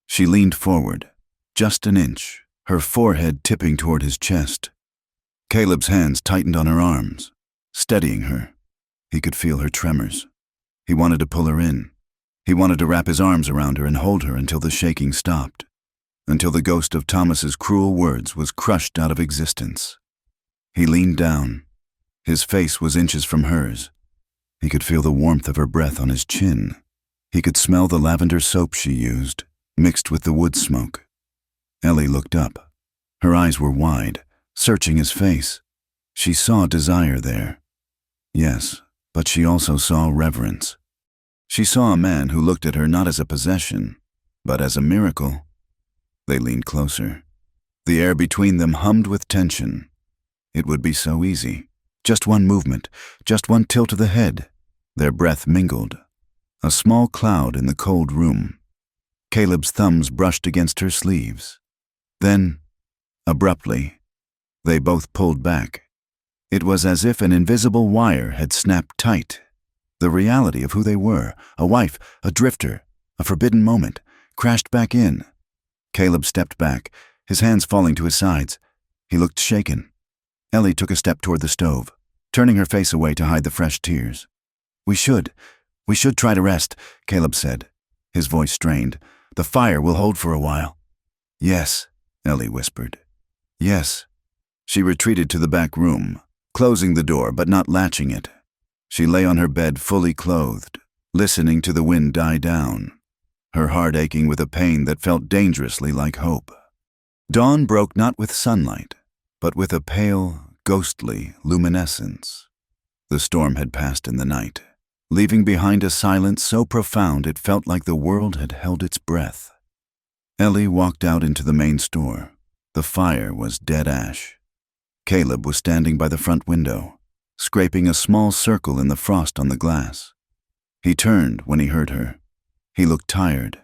She leaned forward, just an inch, her forehead tipping toward his chest. Caleb's hands tightened on her arms, steadying her. He could feel her tremors. He wanted to pull her in. He wanted to wrap his arms around her and hold her until the shaking stopped, until the ghost of Thomas's cruel words was crushed out of existence. He leaned down. His face was inches from hers. He could feel the warmth of her breath on his chin. He could smell the lavender soap she used, mixed with the wood smoke. Ellie looked up. Her eyes were wide, searching his face. She saw desire there. Yes, but she also saw reverence. She saw a man who looked at her not as a possession, but as a miracle. They leaned closer. The air between them hummed with tension. It would be so easy. Just one movement, just one tilt of the head. Their breath mingled. A small cloud in the cold room. Caleb's thumbs brushed against her sleeves. Then, abruptly, they both pulled back. It was as if an invisible wire had snapped tight. The reality of who they were, a wife, a drifter, a forbidden moment, crashed back in. Caleb stepped back, his hands falling to his sides. He looked shaken. Ellie took a step toward the stove, turning her face away to hide the fresh tears. We should try to rest," Caleb said, his voice strained. "The fire will hold for a while." "Yes," Ellie whispered. "Yes." She retreated to the back room, closing the door but not latching it. She lay on her bed fully clothed, listening to the wind die down, her heart aching with a pain that felt dangerously like hope. Dawn broke not with sunlight, but with a pale, ghostly luminescence. The storm had passed in the night, leaving behind a silence so profound it felt like the world had held its breath. Ellie walked out into the main store. The fire was dead ash. Caleb was standing by the front window, scraping a small circle in the frost on the glass. He turned when he heard her. He looked tired,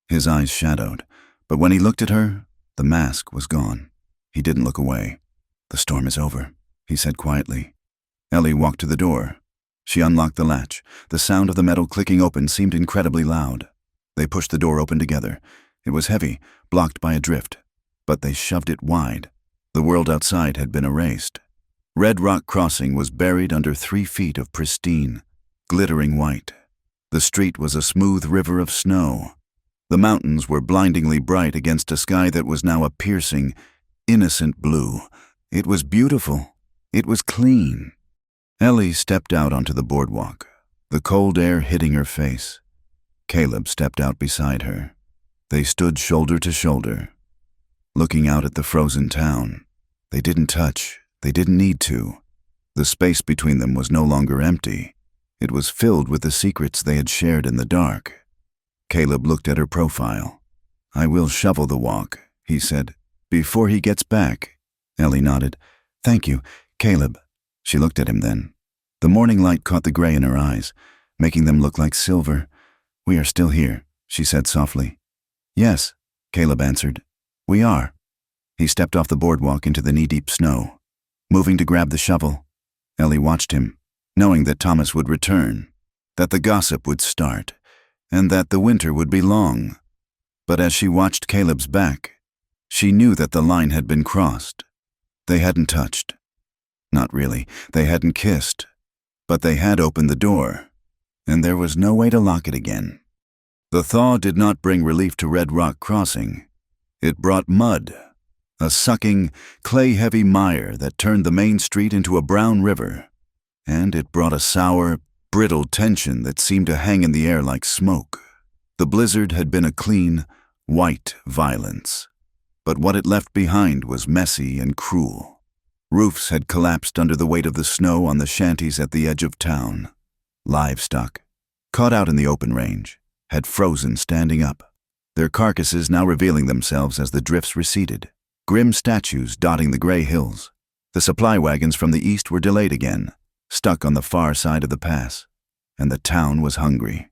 his eyes shadowed, but when he looked at her, the mask was gone. He didn't look away. "The storm is over," he said quietly. Ellie walked to the door. She unlocked the latch. The sound of the metal clicking open seemed incredibly loud. They pushed the door open together. It was heavy, blocked by a drift, but they shoved it wide. The world outside had been erased. Red Rock Crossing was buried under 3 feet of pristine, glittering white. The street was a smooth river of snow. The mountains were blindingly bright against a sky that was now a piercing, innocent blue. It was beautiful. It was clean. Ellie stepped out onto the boardwalk, the cold air hitting her face. Caleb stepped out beside her. They stood shoulder to shoulder, looking out at the frozen town. They didn't touch. They didn't need to. The space between them was no longer empty. It was filled with the secrets they had shared in the dark. Caleb looked at her profile. "I will shovel the walk," he said, "before he gets back." Ellie nodded. "Thank you, Caleb." She looked at him then. The morning light caught the gray in her eyes, making them look like silver. "We are still here," she said softly. "Yes," Caleb answered. "We are." He stepped off the boardwalk into the knee-deep snow. Moving to grab the shovel, Ellie watched him, knowing that Thomas would return, that the gossip would start, and that the winter would be long. But as she watched Caleb's back, she knew that the line had been crossed. They hadn't touched. Not really. They hadn't kissed. But they had opened the door, and there was no way to lock it again. The thaw did not bring relief to Red Rock Crossing. It brought mud, a sucking, clay-heavy mire that turned the main street into a brown river. And it brought a sour, brittle tension that seemed to hang in the air like smoke. The blizzard had been a clean, white violence. But what it left behind was messy and cruel. Roofs had collapsed under the weight of the snow on the shanties at the edge of town. Livestock, caught out in the open range, had frozen standing up, their carcasses now revealing themselves as the drifts receded, grim statues dotting the gray hills. The supply wagons from the east were delayed again, stuck on the far side of the pass, and the town was hungry.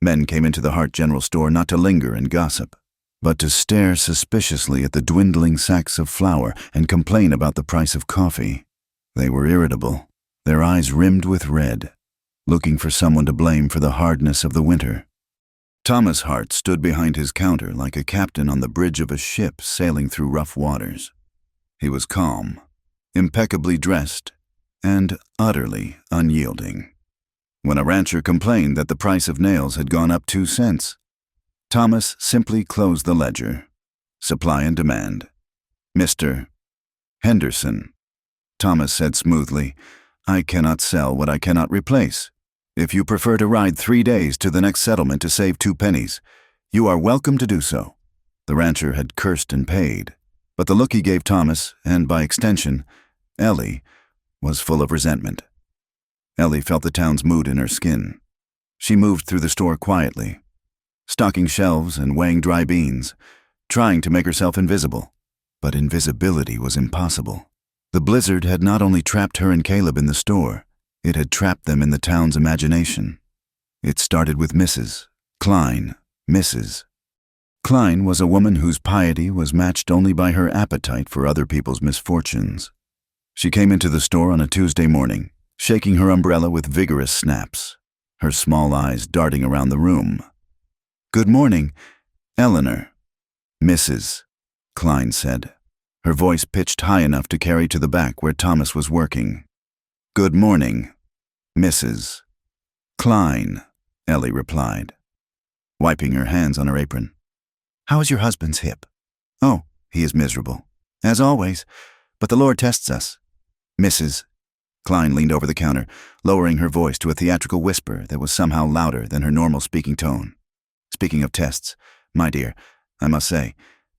Men came into the Hart General Store not to linger and gossip, but to stare suspiciously at the dwindling sacks of flour and complain about the price of coffee. They were irritable, their eyes rimmed with red, looking for someone to blame for the hardness of the winter. Thomas Hart stood behind his counter like a captain on the bridge of a ship sailing through rough waters. He was calm, impeccably dressed, and utterly unyielding. When a rancher complained that the price of nails had gone up 2 cents, Thomas simply closed the ledger. Supply and demand. "Mr. Henderson," Thomas said smoothly, "I cannot sell what I cannot replace. If you prefer to ride 3 days to the next settlement to save 2 pennies, you are welcome to do so." The rancher had cursed and paid, but the look he gave Thomas, and by extension, Ellie, was full of resentment. Ellie felt the town's mood in her skin. She moved through the store quietly, stocking shelves and weighing dry beans, trying to make herself invisible. But invisibility was impossible. The blizzard had not only trapped her and Caleb in the store, it had trapped them in the town's imagination. It started with Mrs. Klein. Mrs. Klein was a woman whose piety was matched only by her appetite for other people's misfortunes. She came into the store on a Tuesday morning, shaking her umbrella with vigorous snaps, her small eyes darting around the room. "Good morning, Eleanor," Mrs. Klein said, her voice pitched high enough to carry to the back where Thomas was working. "Good morning, Mrs. Klein," Ellie replied, wiping her hands on her apron. "How is your husband's hip?" "Oh, he is miserable, as always, but the Lord tests us." Mrs. Klein leaned over the counter, lowering her voice to a theatrical whisper that was somehow louder than her normal speaking tone. "Speaking of tests, my dear, I must say,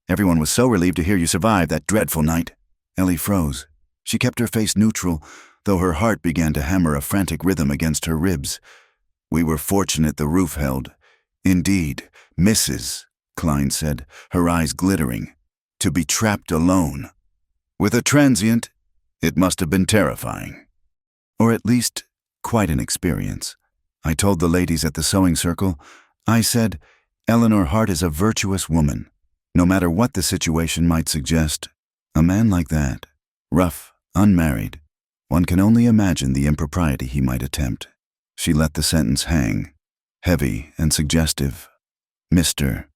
everyone was so relieved to hear you survive that dreadful night." Ellie froze. She kept her face neutral, though her heart began to hammer a frantic rhythm against her ribs. "We were fortunate the roof held." "Indeed, Mrs. Klein said, her eyes glittering. "To be trapped alone with a transient, it must have been terrifying. Or at least, quite an experience. I told the ladies at the sewing circle, I said, Eleanor Hart is a virtuous woman. No matter what the situation might suggest, a man like that, rough, unmarried, one can only imagine the impropriety he might attempt." She let the sentence hang, heavy and suggestive. "Mr.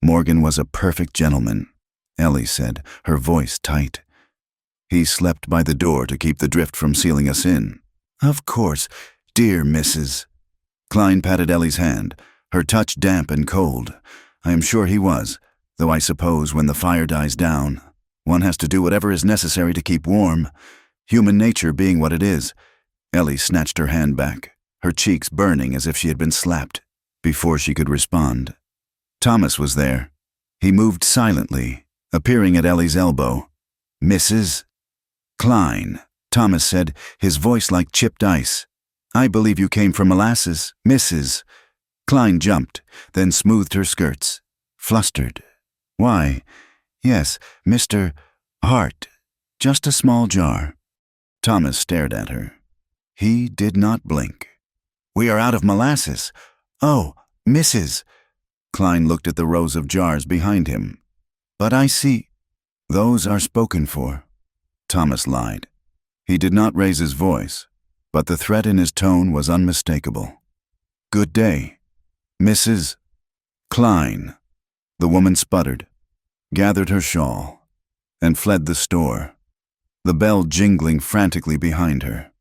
Morgan was a perfect gentleman," Ellie said, her voice tight. "He slept by the door to keep the drift from sealing us in." "Of course, dear Mrs. Klein patted Ellie's hand, her touch damp and cold. "I am sure he was, though I suppose when the fire dies down, one has to do whatever is necessary to keep warm, human nature being what it is." Ellie snatched her hand back, her cheeks burning as if she had been slapped, before she could respond. Thomas was there. He moved silently, appearing at Ellie's elbow. "Mrs. Klein," Thomas said, his voice like chipped ice. "I believe you came from molasses, Mrs. Klein jumped, then smoothed her skirts, flustered. "Why, yes, Mr. Hart, just a small jar." Thomas stared at her. He did not blink. "We are out of molasses." "Oh, Mrs. Klein looked at the rows of jars behind him. "But I see." "Those are spoken for," Thomas lied. He did not raise his voice, but the threat in his tone was unmistakable. "Good day, Mrs. Klein." The woman sputtered, gathered her shawl, and fled the store, the bell jingling frantically behind her.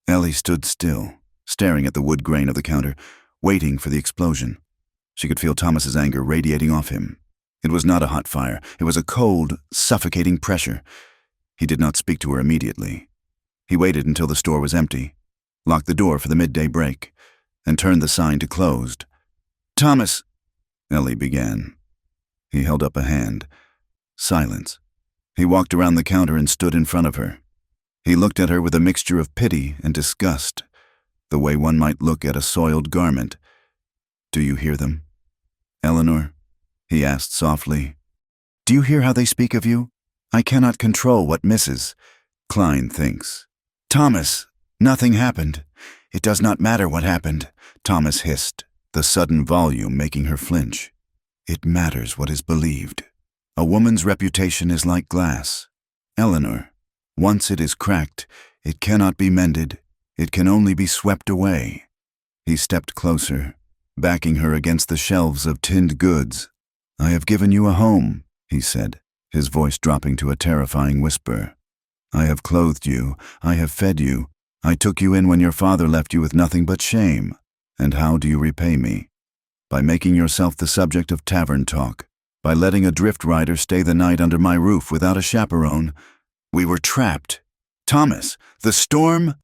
Ellie stood still, staring at the wood grain of the counter, waiting for the explosion. She could feel Thomas's anger radiating off him. It was not a hot fire. It was a cold, suffocating pressure. He did not speak to her immediately. He waited until the store was empty, locked the door for the midday break, and turned the sign to closed. "Thomas," Ellie began. He held up a hand. Silence. He walked around the counter and stood in front of her. He looked at her with a mixture of pity and disgust, the way one might look at a soiled garment. "Do you hear them, Eleanor?" he asked softly. "Do you hear how they speak of you? I cannot control what Mrs. Klein thinks." "Thomas, nothing happened. It does not matter what happened," Thomas hissed, the sudden volume making her flinch. It matters what is believed. A woman's reputation is like glass. Eleanor, once it is cracked, it cannot be mended. It can only be swept away. He stepped closer, backing her against the shelves of tinned goods. I have given you a home, he said, his voice dropping to a terrifying whisper. I have clothed you. I have fed you. I took you in when your father left you with nothing but shame. And how do you repay me? By making yourself the subject of tavern talk. By letting a drift rider stay the night under my roof without a chaperone. We were trapped. Thomas, the storm?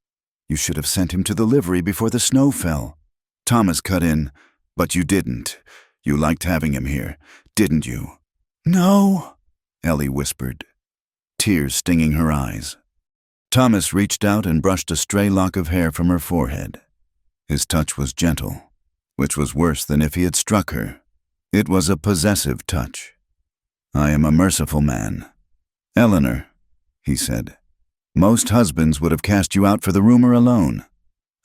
You should have sent him to the livery before the snow fell. Thomas cut in, but you didn't. You liked having him here, didn't you? No, Ellie whispered, tears stinging her eyes. Thomas reached out and brushed a stray lock of hair from her forehead. His touch was gentle, which was worse than if he had struck her. It was a possessive touch. I am a merciful man. Eleanor, he said, most husbands would have cast you out for the rumor alone.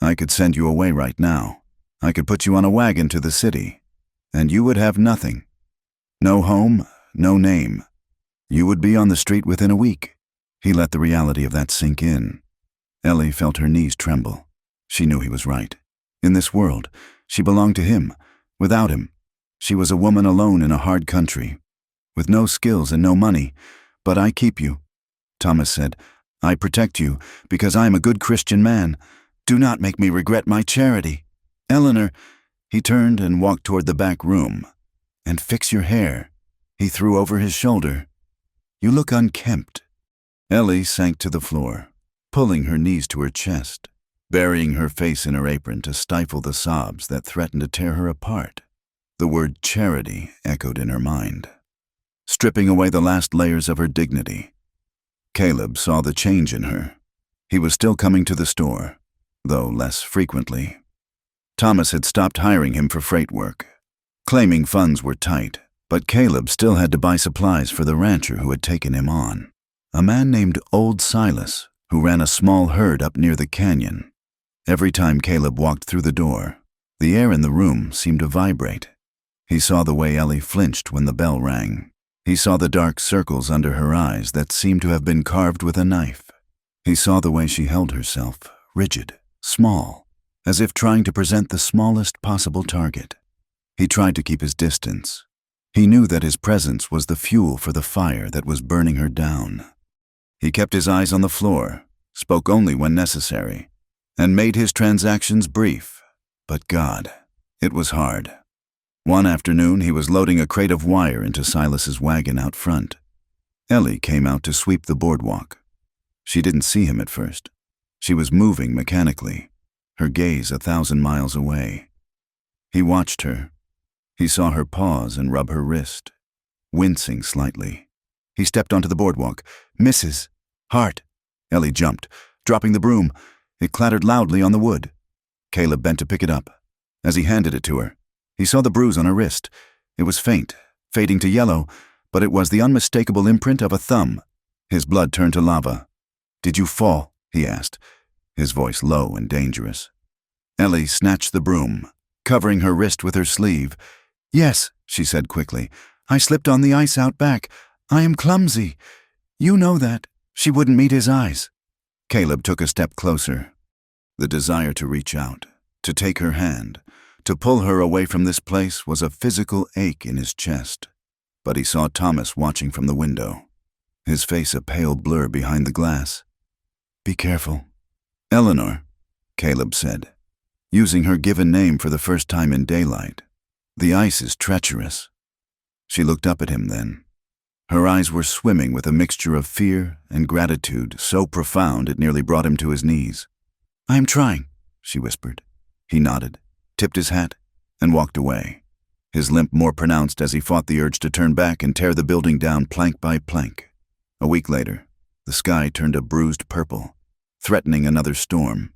I could send you away right now. I could put you on a wagon to the city, and you would have nothing. No home, no name. You would be on the street within a week. He let the reality of that sink in. Ellie felt her knees tremble. She knew he was right. In this world, she belonged to him. Without him, she was a woman alone in a hard country, with no skills and no money. But I keep you, Thomas said. I protect you because I am a good Christian man. Do not make me regret my charity. Eleanor, he turned and walked toward the back room. And fix your hair, he threw over his shoulder. You look unkempt. Ellie sank to the floor, pulling her knees to her chest, burying her face in her apron to stifle the sobs that threatened to tear her apart. The word charity echoed in her mind, stripping away the last layers of her dignity. Caleb saw the change in her. He was still coming to the store, though less frequently. Thomas had stopped hiring him for freight work, claiming funds were tight, but Caleb still had to buy supplies for the rancher who had taken him on, a man named Old Silas, who ran a small herd up near the canyon. Every time Caleb walked through the door, the air in the room seemed to vibrate. He saw the way Ellie flinched when the bell rang. He saw the dark circles under her eyes that seemed to have been carved with a knife. He saw the way she held herself, rigid, small, as if trying to present the smallest possible target. He tried to keep his distance. He knew that his presence was the fuel for the fire that was burning her down. He kept his eyes on the floor, spoke only when necessary, and made his transactions brief. But God, it was hard. One afternoon, he was loading a crate of wire into Silas's wagon out front. Ellie came out to sweep the boardwalk. She didn't see him at first. She was moving mechanically, her gaze 1,000 miles away. He watched her. He saw her pause and rub her wrist, wincing slightly. He stepped onto the boardwalk. Mrs. Hart. Ellie jumped, dropping the broom. It clattered loudly on the wood. Caleb bent to pick it up. As he handed it to her, he saw the bruise on her wrist. It was faint, fading to yellow, but it was the unmistakable imprint of a thumb. His blood turned to lava. Did you fall? He asked, his voice low and dangerous. Ellie snatched the broom, covering her wrist with her sleeve. Yes, she said quickly. I slipped on the ice out back. I am clumsy. You know that. She wouldn't meet his eyes. Caleb took a step closer. The desire to reach out, to take her hand, to pull her away from this place was a physical ache in his chest. But he saw Thomas watching from the window, his face a pale blur behind the glass. Be careful. Eleanor, Caleb said, using her given name for the first time in daylight. The ice is treacherous. She looked up at him then. Her eyes were swimming with a mixture of fear and gratitude so profound it nearly brought him to his knees. I am trying, she whispered. He nodded, tipped his hat, and walked away, his limp more pronounced as he fought the urge to turn back and tear the building down plank by plank. A week later, the sky turned a bruised purple, threatening another storm.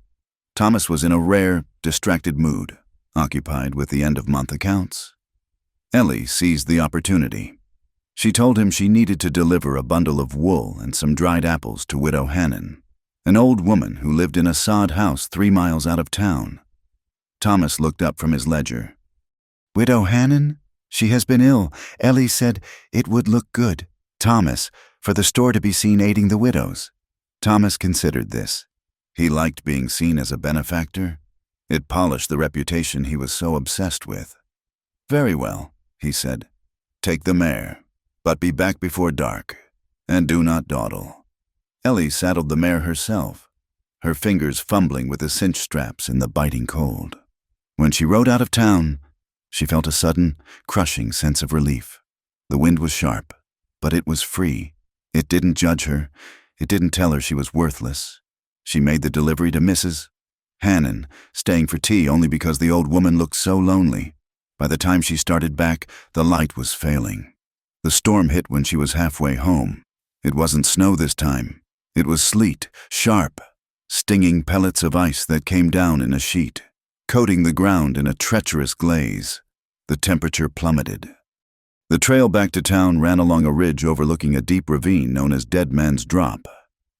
Thomas was in a rare, distracted mood, occupied with the end-of-month accounts. Ellie seized the opportunity. She told him she needed to deliver a bundle of wool and some dried apples to Widow Hannon, an old woman who lived in a sod house 3 miles out of town. Thomas looked up from his ledger. Widow Hannon? She has been ill. Ellie said it would look good. Thomas, for the store to be seen aiding the widows. Thomas considered this. He liked being seen as a benefactor. It polished the reputation he was so obsessed with. Very well, he said. Take the mare, but be back before dark, and do not dawdle. Ellie saddled the mare herself, her fingers fumbling with the cinch straps in the biting cold. When she rode out of town, she felt a sudden, crushing sense of relief. The wind was sharp, but it was free. It didn't judge her. It didn't tell her she was worthless. She made the delivery to Mrs. Hannon, staying for tea only because the old woman looked so lonely. By the time she started back, the light was failing. The storm hit when she was halfway home. It wasn't snow this time. It was sleet, sharp, stinging pellets of ice that came down in a sheet, coating the ground in a treacherous glaze. The temperature plummeted. The trail back to town ran along a ridge overlooking a deep ravine known as Dead Man's Drop.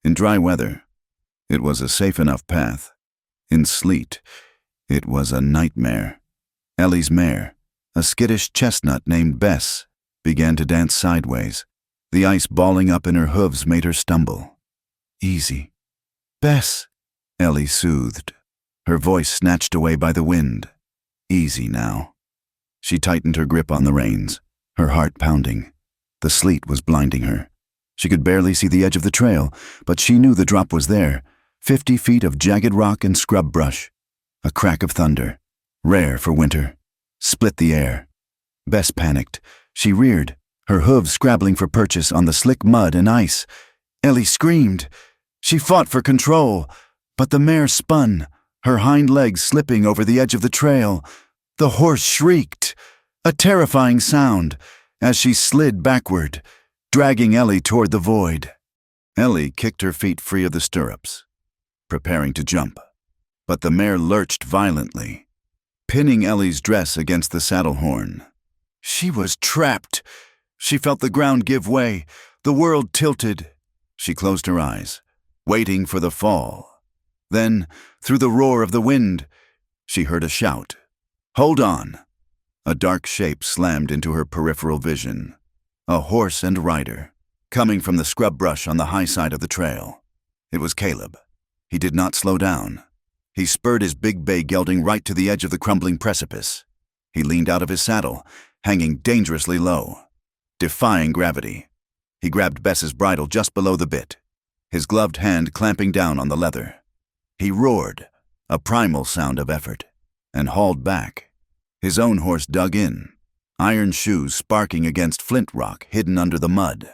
In dry weather, it was a safe enough path. In sleet, it was a nightmare. Ellie's mare, a skittish chestnut named Bess, began to dance sideways. The ice balling up in her hooves made her stumble. Easy. Bess, Ellie soothed, her voice snatched away by the wind. Easy now. She tightened her grip on the reins, her heart pounding. The sleet was blinding her. She could barely see the edge of the trail, but she knew the drop was there, 50 feet of jagged rock and scrub brush. A crack of thunder, rare for winter, split the air. Bess panicked. She reared, her hooves scrabbling for purchase on the slick mud and ice. Ellie screamed. She fought for control, but the mare spun, her hind legs slipping over the edge of the trail. The horse shrieked, a terrifying sound, as she slid backward, dragging Ellie toward the void. Ellie kicked her feet free of the stirrups, preparing to jump, but the mare lurched violently, pinning Ellie's dress against the saddle horn. She was trapped. She felt the ground give way, the world tilted. She closed her eyes, waiting for the fall. Then, through the roar of the wind, she heard a shout. "Hold on!" A dark shape slammed into her peripheral vision. A horse and rider, coming from the scrub brush on the high side of the trail. It was Caleb. He did not slow down. He spurred his big bay gelding right to the edge of the crumbling precipice. He leaned out of his saddle, hanging dangerously low, defying gravity. He grabbed Bess's bridle just below the bit, his gloved hand clamping down on the leather. He roared, a primal sound of effort, and hauled back. His own horse dug in, iron shoes sparking against flint rock hidden under the mud.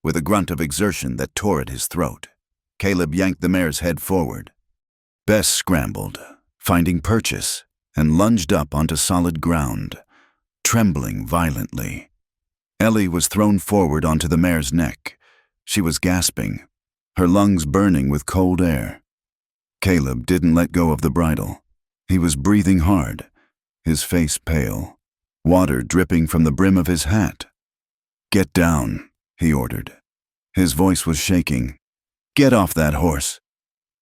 With a grunt of exertion that tore at his throat, Caleb yanked the mare's head forward. Bess scrambled, finding purchase, and lunged up onto solid ground, trembling violently. Ellie was thrown forward onto the mare's neck. She was gasping, her lungs burning with cold air. Caleb didn't let go of the bridle. He was breathing hard, his face pale, water dripping from the brim of his hat. "Get down," he ordered. His voice was shaking. "Get off that horse."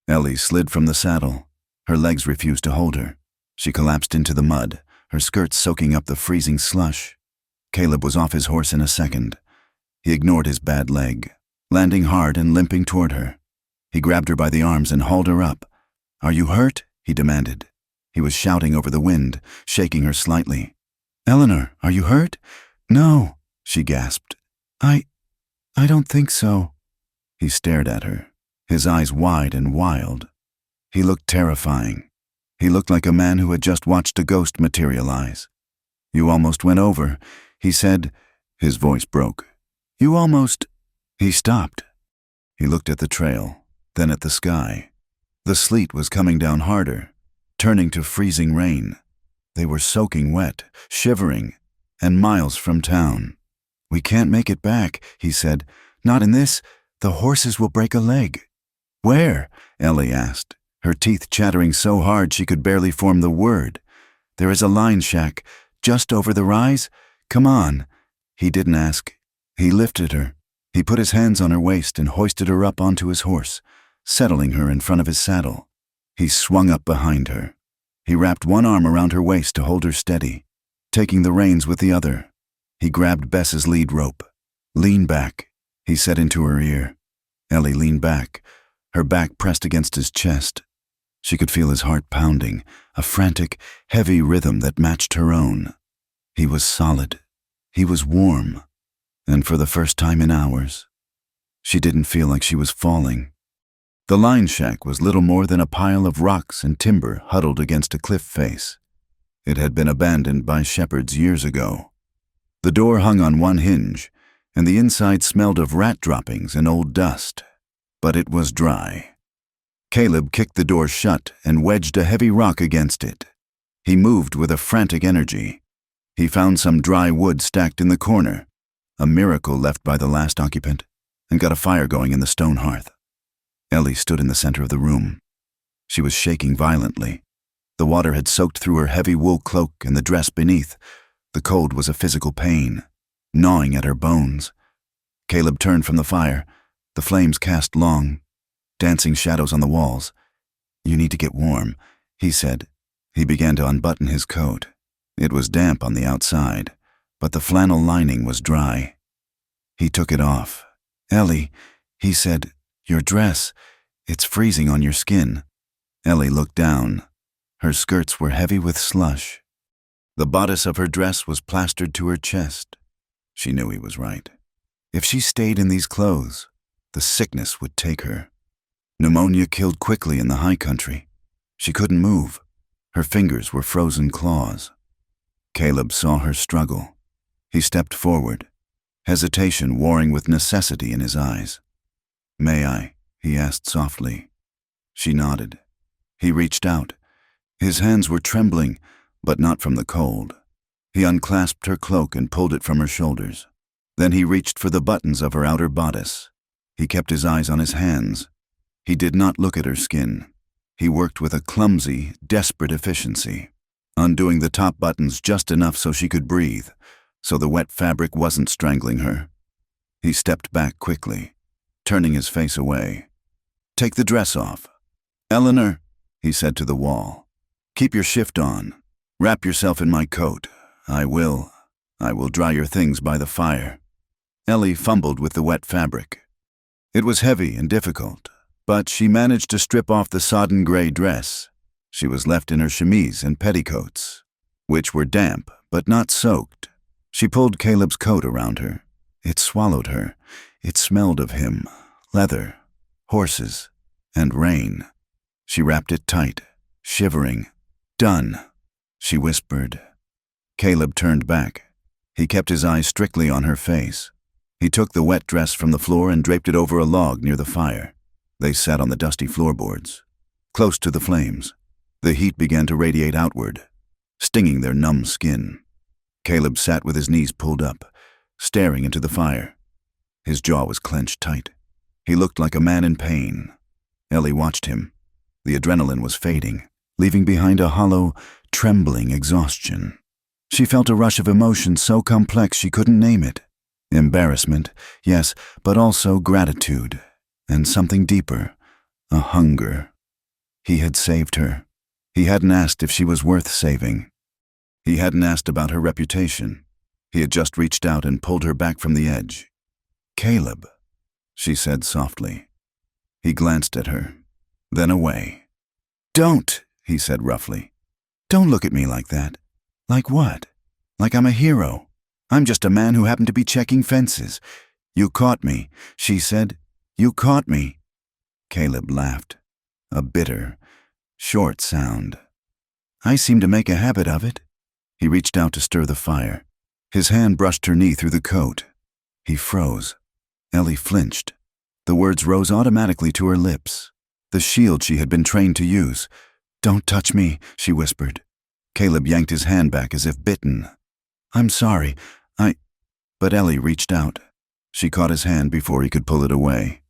Ellie slid from the saddle. Her legs refused to hold her. She collapsed into the mud, her skirts soaking up the freezing slush. Caleb was off his horse in a second. He ignored his bad leg, landing hard and limping toward her. He grabbed her by the arms and hauled her up. "Are you hurt?" he demanded. He was shouting over the wind, shaking her slightly. "Eleanor, are you hurt?" "No," she gasped. I don't think so." He stared at her, his eyes wide and wild. He looked terrifying. He looked like a man who had just watched a ghost materialize. "You almost went over," he said. His voice broke. "You almost—" He stopped. He looked at the trail, then at the sky. The sleet was coming down harder, turning to freezing rain. They were soaking wet, shivering, and miles from town. "We can't make it back," he said. "Not in this. The horses will break a leg." "Where?" Ellie asked, her teeth chattering so hard she could barely form the word. "There is a line shack, just over the rise. Come on." He didn't ask. He lifted her. He put his hands on her waist and hoisted her up onto his horse, settling her in front of his saddle. He swung up behind her. He wrapped one arm around her waist to hold her steady. taking the reins with the other. He grabbed Bess's lead rope. "Lean back," he said into her ear. Ellie leaned back, her back pressed against his chest. She could feel his heart pounding, a frantic, heavy rhythm that matched her own. He was solid. He was warm. And for the first time in hours, she didn't feel like she was falling. The line shack was little more than a pile of rocks and timber huddled against a cliff face. It had been abandoned by shepherds years ago. The door hung on one hinge, and the inside smelled of rat droppings and old dust, but it was dry. Caleb kicked the door shut and wedged a heavy rock against it. He moved with a frantic energy. He found some dry wood stacked in the corner, a miracle left by the last occupant, and got a fire going in the stone hearth. Ellie stood in the center of the room. She was shaking violently. The water had soaked through her heavy wool cloak and the dress beneath. The cold was a physical pain, gnawing at her bones. Caleb turned from the fire. The flames cast long, dancing shadows on the walls. "You need to get warm," he said. He began to unbutton his coat. It was damp on the outside, but the flannel lining was dry. He took it off. "Ellie," he said, "your dress, it's freezing on your skin." Ellie looked down. Her skirts were heavy with slush. The bodice of her dress was plastered to her chest. She knew he was right. If she stayed in these clothes, the sickness would take her. Pneumonia killed quickly in the high country. She couldn't move. Her fingers were frozen claws. Caleb saw her struggle. He stepped forward, hesitation warring with necessity in his eyes. "May I?" he asked softly. She nodded. He reached out. His hands were trembling, but not from the cold. He unclasped her cloak and pulled it from her shoulders. Then he reached for the buttons of her outer bodice. He kept his eyes on his hands. He did not look at her skin. He worked with a clumsy, desperate efficiency, undoing the top buttons just enough so she could breathe, so the wet fabric wasn't strangling her. He stepped back quickly, turning his face away. "Take the dress off." "Eleanor," he said to the wall, "keep your shift on. Wrap yourself in my coat. I will dry your things by the fire." Ellie fumbled with the wet fabric. It was heavy and difficult, but she managed to strip off the sodden gray dress. She was left in her chemise and petticoats, which were damp but not soaked. She pulled Caleb's coat around her. It swallowed her. It smelled of him, leather, horses, and rain. She wrapped it tight, shivering. "Done," she whispered. Caleb turned back. He kept his eyes strictly on her face. He took the wet dress from the floor and draped it over a log near the fire. They sat on the dusty floorboards, close to the flames. The heat began to radiate outward, stinging their numb skin. Caleb sat with his knees pulled up, staring into the fire. His jaw was clenched tight. He looked like a man in pain. Ellie watched him. The adrenaline was fading, leaving behind a hollow, trembling exhaustion. She felt a rush of emotion so complex she couldn't name it. Embarrassment, yes, but also gratitude, and something deeper, a hunger. He had saved her. He hadn't asked if she was worth saving. He hadn't asked about her reputation. He had just reached out and pulled her back from the edge. "Caleb," she said softly. He glanced at her, then away. "Don't," he said roughly. "Don't look at me like that." "Like what?" "Like I'm a hero. I'm just a man who happened to be checking fences." "You caught me," she said. "You caught me." Caleb laughed, a bitter, short sound. "I seem to make a habit of it." He reached out to stir the fire. His hand brushed her knee through the coat. He froze. Ellie flinched. The words rose automatically to her lips, the shield she had been trained to use. "Don't touch me," she whispered. Caleb yanked his hand back as if bitten. "I'm sorry, But Ellie reached out. She caught his hand before he could pull it away.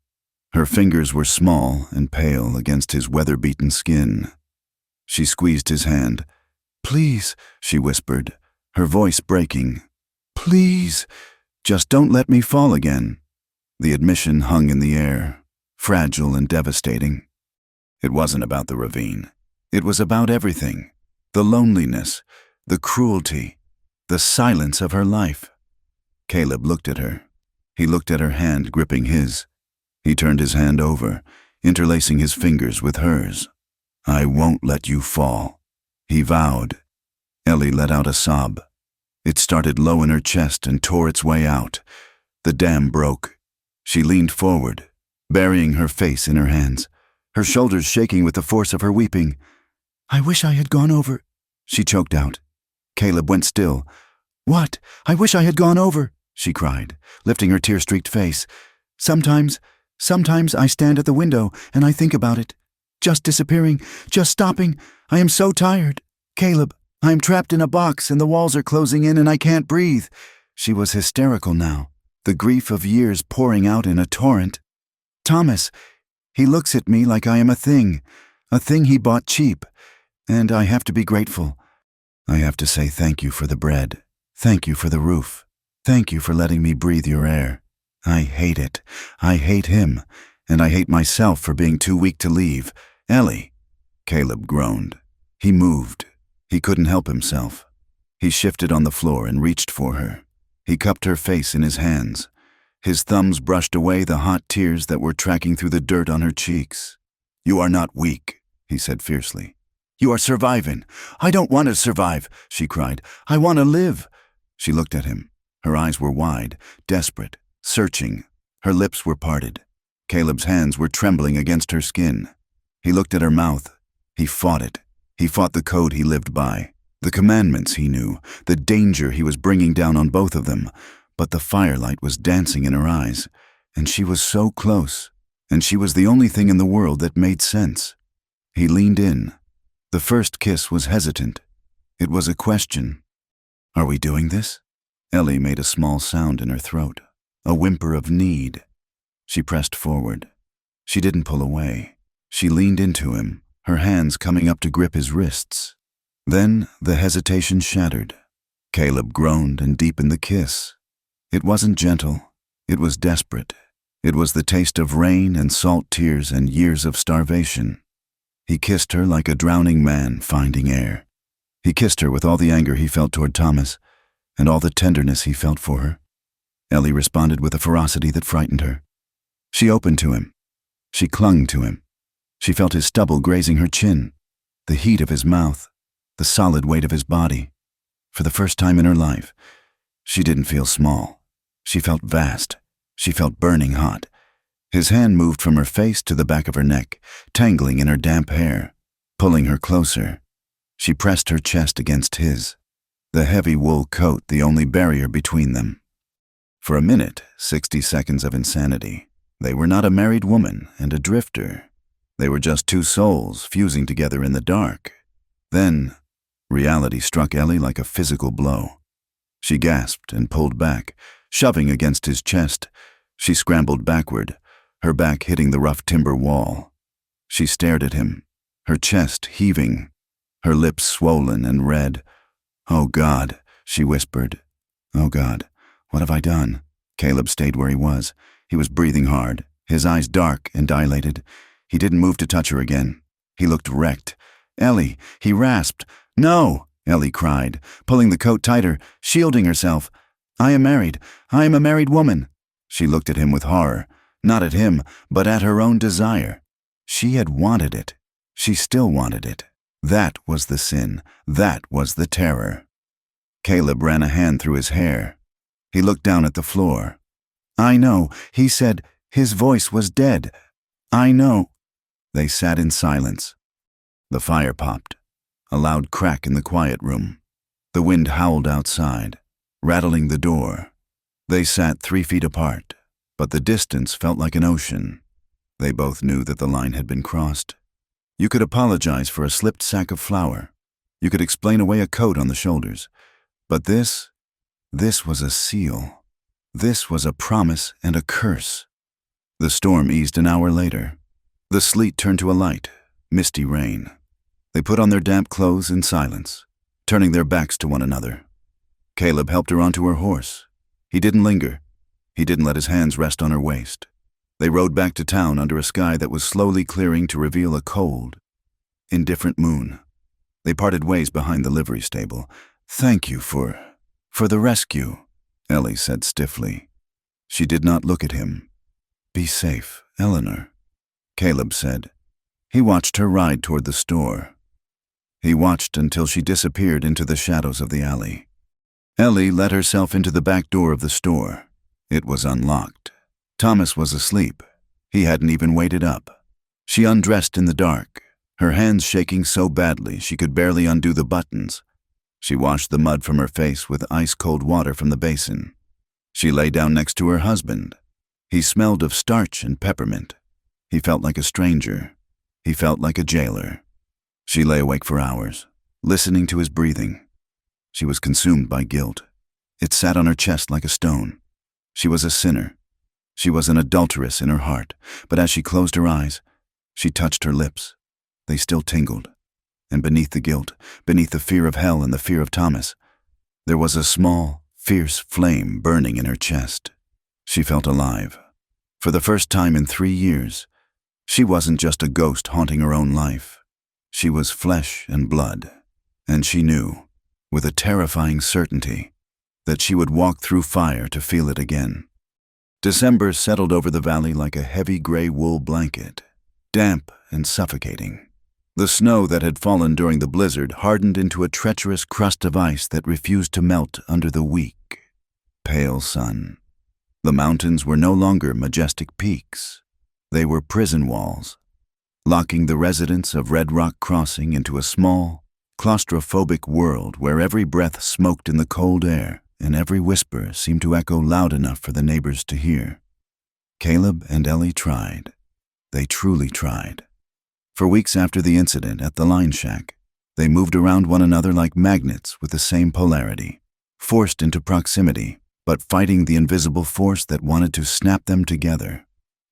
Her fingers were small and pale against his weather-beaten skin. She squeezed his hand. "Please," she whispered, her voice breaking. "Please, just don't let me fall again." The admission hung in the air, fragile and devastating. It wasn't about the ravine. It was about everything. The loneliness, the cruelty, The silence of her life. Caleb looked at her. He looked at her hand gripping his. He turned his hand over, interlacing his fingers with hers. "I won't let you fall," he vowed. Ellie let out a sob. It started low in her chest and tore its way out. The dam broke. She leaned forward, burying her face in her hands, her shoulders shaking with the force of her weeping. "I wish I had gone over," she choked out. Caleb went still. "What? I wish I had gone over," she cried, lifting her tear-streaked face. Sometimes I stand at the window and I think about it. Just disappearing, just stopping. I am so tired. Caleb, I am trapped in a box and the walls are closing in and I can't breathe." She was hysterical now, the grief of years pouring out in a torrent. "Thomas, he looks at me like I am a thing he bought cheap, and I have to be grateful. I have to say thank you for the bread, thank you for the roof, thank you for letting me breathe your air. I hate it. I hate him, and I hate myself for being too weak to leave. Ellie." Caleb groaned. He moved. He couldn't help himself. He shifted on the floor and reached for her. He cupped her face in his hands. His thumbs brushed away the hot tears that were tracking through the dirt on her cheeks. "You are not weak," he said fiercely. "You are surviving." "I don't want to survive," she cried. "I want to live." She looked at him. Her eyes were wide, desperate, searching. Her lips were parted. Caleb's hands were trembling against her skin. He looked at her mouth. He fought it. He fought the code he lived by, the commandments he knew, the danger he was bringing down on both of them. But the firelight was dancing in her eyes, and she was so close, and she was the only thing in the world that made sense. He leaned in. The first kiss was hesitant. It was a question. "Are we doing this?" Ellie made a small sound in her throat, a whimper of need. She pressed forward. She didn't pull away. She leaned into him, her hands coming up to grip his wrists. Then the hesitation shattered. Caleb groaned and deepened the kiss. It wasn't gentle. It was desperate. It was the taste of rain and salt tears and years of starvation. He kissed her like a drowning man finding air. He kissed her with all the anger he felt toward Thomas and all the tenderness he felt for her. Ellie responded with a ferocity that frightened her. She opened to him. She clung to him. She felt his stubble grazing her chin, the heat of his mouth, the solid weight of his body. For the first time in her life, she didn't feel small. She felt vast. She felt burning hot. His hand moved from her face to the back of her neck, tangling in her damp hair, pulling her closer. She pressed her chest against his, the heavy wool coat the only barrier between them. For a minute, 60 seconds of insanity. They were not a married woman and a drifter. They were just two souls fusing together in the dark. Then, reality struck Ellie like a physical blow. She gasped and pulled back, shoving against his chest. She scrambled backward, her back hitting the rough timber wall. She stared at him, her chest heaving, her lips swollen and red. "Oh God," she whispered. "Oh God, what have I done?" Caleb stayed where he was. He was breathing hard, his eyes dark and dilated. He didn't move to touch her again. He looked wrecked. "Ellie," he rasped. "No," Ellie cried, pulling the coat tighter, shielding herself. "I am married. I am a married woman." She looked at him with horror, not at him, but at her own desire. She had wanted it. She still wanted it. That was the sin. That was the terror. Caleb ran a hand through his hair. He looked down at the floor. "I know," he said. His voice was dead. "I know." They sat in silence. The fire popped, a loud crack in the quiet room. The wind howled outside, rattling the door. They sat 3 feet apart, but the distance felt like an ocean. They both knew that the line had been crossed. You could apologize for a slipped sack of flour. You could explain away a coat on the shoulders. But this was a seal. This was a promise and a curse. The storm eased an hour later. The sleet turned to a light, misty rain. They put on their damp clothes in silence, turning their backs to one another. Caleb helped her onto her horse. He didn't linger. He didn't let his hands rest on her waist. They rode back to town under a sky that was slowly clearing to reveal a cold, indifferent moon. They parted ways behind the livery stable. "Thank you for..." For the rescue, Ellie said stiffly. She did not look at him. Be safe, Eleanor, Caleb said. He watched her ride toward the store. He watched until she disappeared into the shadows of the alley. Ellie let herself into the back door of the store. It was unlocked. Thomas was asleep. He hadn't even waited up. She undressed in the dark, her hands shaking so badly she could barely undo the buttons. She washed the mud from her face with ice-cold water from the basin. She lay down next to her husband. He smelled of starch and peppermint. He felt like a stranger. He felt like a jailer. She lay awake for hours, listening to his breathing. She was consumed by guilt. It sat on her chest like a stone. She was a sinner. She was an adulteress in her heart, but as she closed her eyes, she touched her lips. They still tingled. And beneath the guilt, beneath the fear of hell and the fear of Thomas, there was a small, fierce flame burning in her chest. She felt alive. For the first time in 3 years, she wasn't just a ghost haunting her own life. She was flesh and blood, and she knew, with a terrifying certainty, that she would walk through fire to feel it again. December settled over the valley like a heavy gray wool blanket, damp and suffocating. The snow that had fallen during the blizzard hardened into a treacherous crust of ice that refused to melt under the weak, pale sun. The mountains were no longer majestic peaks. They were prison walls, locking the residents of Red Rock Crossing into a small, claustrophobic world where every breath smoked in the cold air and every whisper seemed to echo loud enough for the neighbors to hear. Caleb and Ellie tried. They truly tried. For weeks after the incident at the line shack, they moved around one another like magnets with the same polarity, forced into proximity, but fighting the invisible force that wanted to snap them together.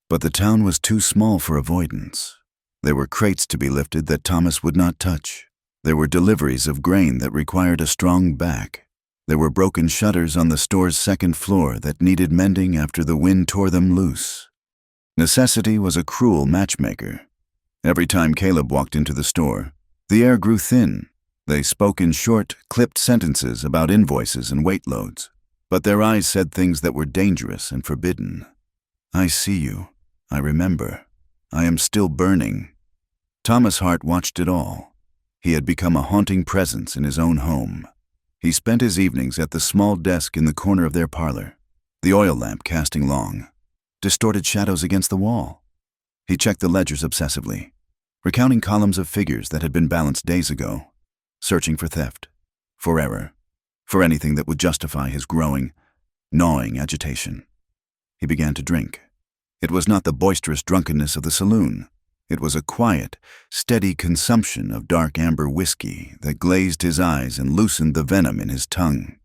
But the town was too small for avoidance. There were crates to be lifted that Thomas would not touch. There were deliveries of grain that required a strong back. There were broken shutters on the store's second floor that needed mending after the wind tore them loose. Necessity was a cruel matchmaker. Every time Caleb walked into the store, the air grew thin. They spoke in short, clipped sentences about invoices and weight loads, but their eyes said things that were dangerous and forbidden. I see you. I remember. I am still burning. Thomas Hart watched it all. He had become a haunting presence in his own home. He spent his evenings at the small desk in the corner of their parlor, the oil lamp casting long, distorted shadows against the wall. He checked the ledgers obsessively, recounting columns of figures that had been balanced days ago, searching for theft, for error, for anything that would justify his growing, gnawing agitation. He began to drink. It was not the boisterous drunkenness of the saloon. It was a quiet, steady consumption of dark amber whiskey that glazed his eyes and loosened the venom in his tongue.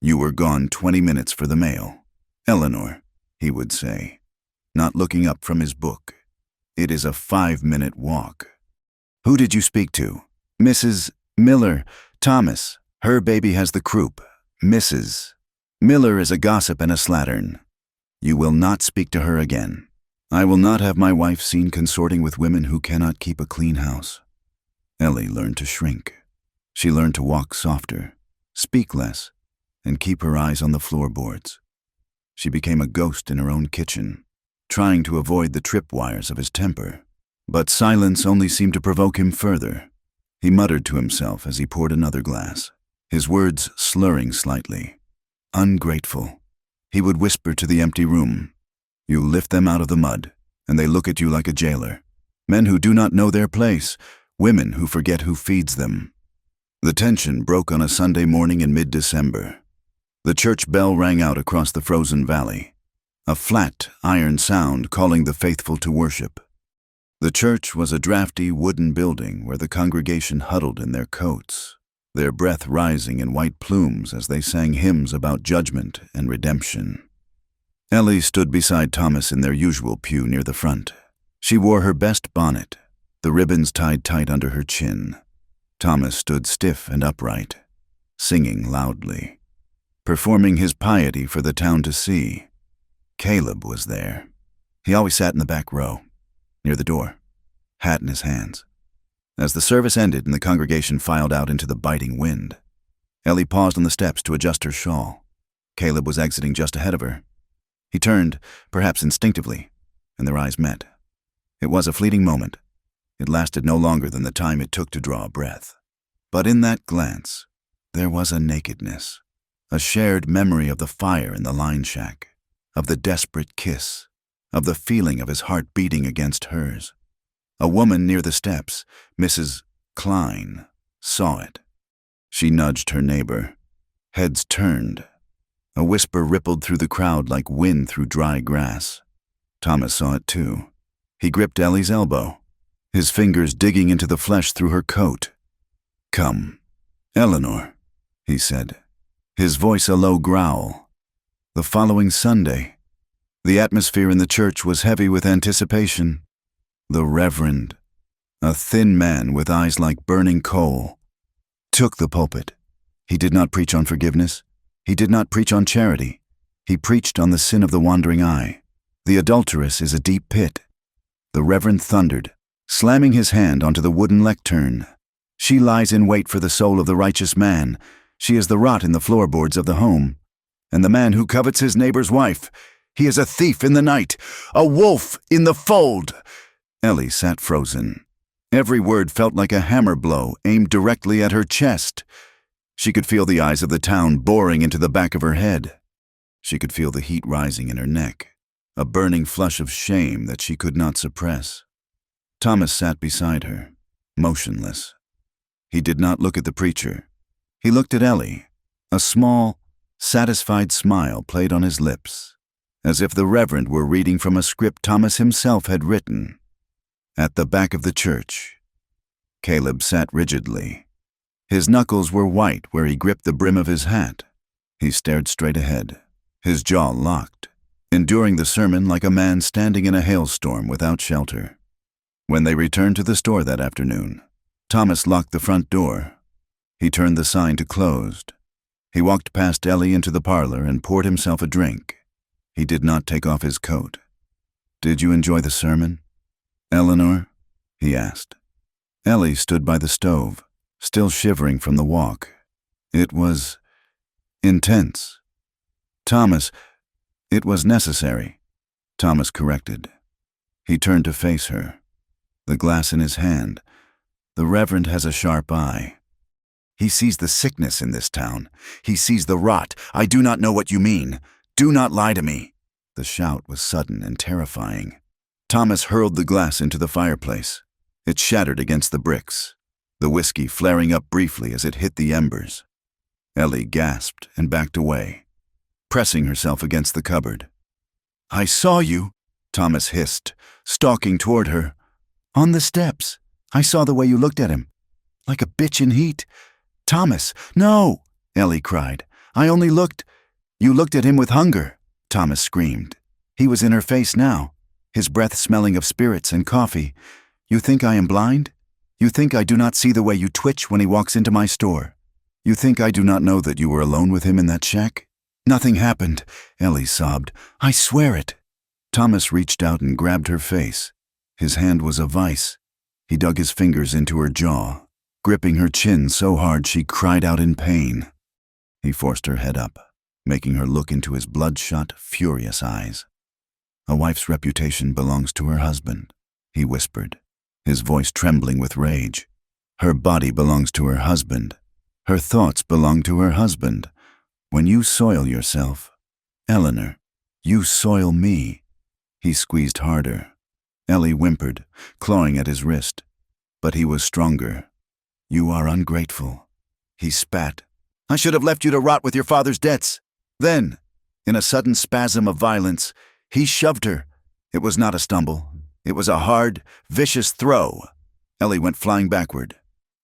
You were gone 20 minutes for the mail, Eleanor, he would say, not looking up from his book. It is a 5-minute walk. Who did you speak to? Mrs. Miller. Thomas. Her baby has the croup. Mrs. Miller is a gossip and a slattern. You will not speak to her again. I will not have my wife seen consorting with women who cannot keep a clean house. Ellie learned to shrink. She learned to walk softer, speak less, and keep her eyes on the floorboards. She became a ghost in her own kitchen, trying to avoid the tripwires of his temper. But silence only seemed to provoke him further. He muttered to himself as he poured another glass, his words slurring slightly. Ungrateful. He would whisper to the empty room. You lift them out of the mud, and they look at you like a jailer. Men who do not know their place, women who forget who feeds them. The tension broke on a Sunday morning in mid-December. The church bell rang out across the frozen valley, a flat, iron sound calling the faithful to worship. The church was a drafty wooden building where the congregation huddled in their coats, their breath rising in white plumes as they sang hymns about judgment and redemption. Ellie stood beside Thomas in their usual pew near the front. She wore her best bonnet, the ribbons tied tight under her chin. Thomas stood stiff and upright, singing loudly, performing his piety for the town to see. Caleb was there. He always sat in the back row, near the door, hat in his hands. As the service ended and the congregation filed out into the biting wind, Ellie paused on the steps to adjust her shawl. Caleb was exiting just ahead of her. He turned, perhaps instinctively, and their eyes met. It was a fleeting moment. It lasted no longer than the time it took to draw a breath. But in that glance, there was a nakedness, a shared memory of the fire in the line shack, of the desperate kiss, of the feeling of his heart beating against hers. A woman near the steps, Mrs. Klein, saw it. She nudged her neighbor. Heads turned. A whisper rippled through the crowd like wind through dry grass. Thomas saw it too. He gripped Ellie's elbow, his fingers digging into the flesh through her coat. "Come, Eleanor," he said, his voice a low growl. The following Sunday, the atmosphere in the church was heavy with anticipation. The Reverend, a thin man with eyes like burning coal, took the pulpit. He did not preach on forgiveness. He did not preach on charity. He preached on the sin of the wandering eye. The adulteress is a deep pit. The Reverend thundered, slamming his hand onto the wooden lectern. She lies in wait for the soul of the righteous man. She is the rot in the floorboards of the home. And the man who covets his neighbor's wife, he is a thief in the night, a wolf in the fold. Ellie sat frozen. Every word felt like a hammer blow aimed directly at her chest. She could feel the eyes of the town boring into the back of her head. She could feel the heat rising in her neck, a burning flush of shame that she could not suppress. Thomas sat beside her, motionless. He did not look at the preacher. He looked at Ellie. A small, satisfied smile played on his lips, as if the Reverend were reading from a script Thomas himself had written. At the back of the church, Caleb sat rigidly. His knuckles were white where he gripped the brim of his hat. He stared straight ahead, his jaw locked, enduring the sermon like a man standing in a hailstorm without shelter. When they returned to the store that afternoon, Thomas locked the front door. He turned the sign to closed. He walked past Ellie into the parlor and poured himself a drink. He did not take off his coat. "Did you enjoy the sermon, Eleanor?" he asked. Ellie stood by the stove, still shivering from the walk. "It was intense." "Thomas, it was necessary," Thomas corrected. He turned to face her, the glass in his hand. "The Reverend has a sharp eye. He sees the sickness in this town. He sees the rot. I do not know what you mean. Do not lie to me." The shout was sudden and terrifying. Thomas hurled the glass into the fireplace. It shattered against the bricks, the whiskey flaring up briefly as it hit the embers. Ellie gasped and backed away, pressing herself against the cupboard. "I saw you," Thomas hissed, stalking toward her. "On the steps. I saw the way you looked at him. Like a bitch in heat." "Thomas, no!" Ellie cried. "I only looked—" "You looked at him with hunger," Thomas screamed. He was in her face now, his breath smelling of spirits and coffee. "You think I am blind? You think I do not see the way you twitch when he walks into my store? You think I do not know that you were alone with him in that shack? Nothing happened," Ellie sobbed. "I swear it." Thomas reached out and grabbed her face. His hand was a vice. He dug his fingers into her jaw, gripping her chin so hard she cried out in pain. He forced her head up, making her look into his bloodshot, furious eyes. "A wife's reputation belongs to her husband," he whispered, his voice trembling with rage. "Her body belongs to her husband. Her thoughts belong to her husband. When you soil yourself, Eleanor, you soil me." He squeezed harder. Ellie whimpered, clawing at his wrist. But he was stronger. "You are ungrateful." He spat. "I should have left you to rot with your father's debts." Then, in a sudden spasm of violence, he shoved her. It was not a stumble. It was a hard, vicious throw. Ellie went flying backward.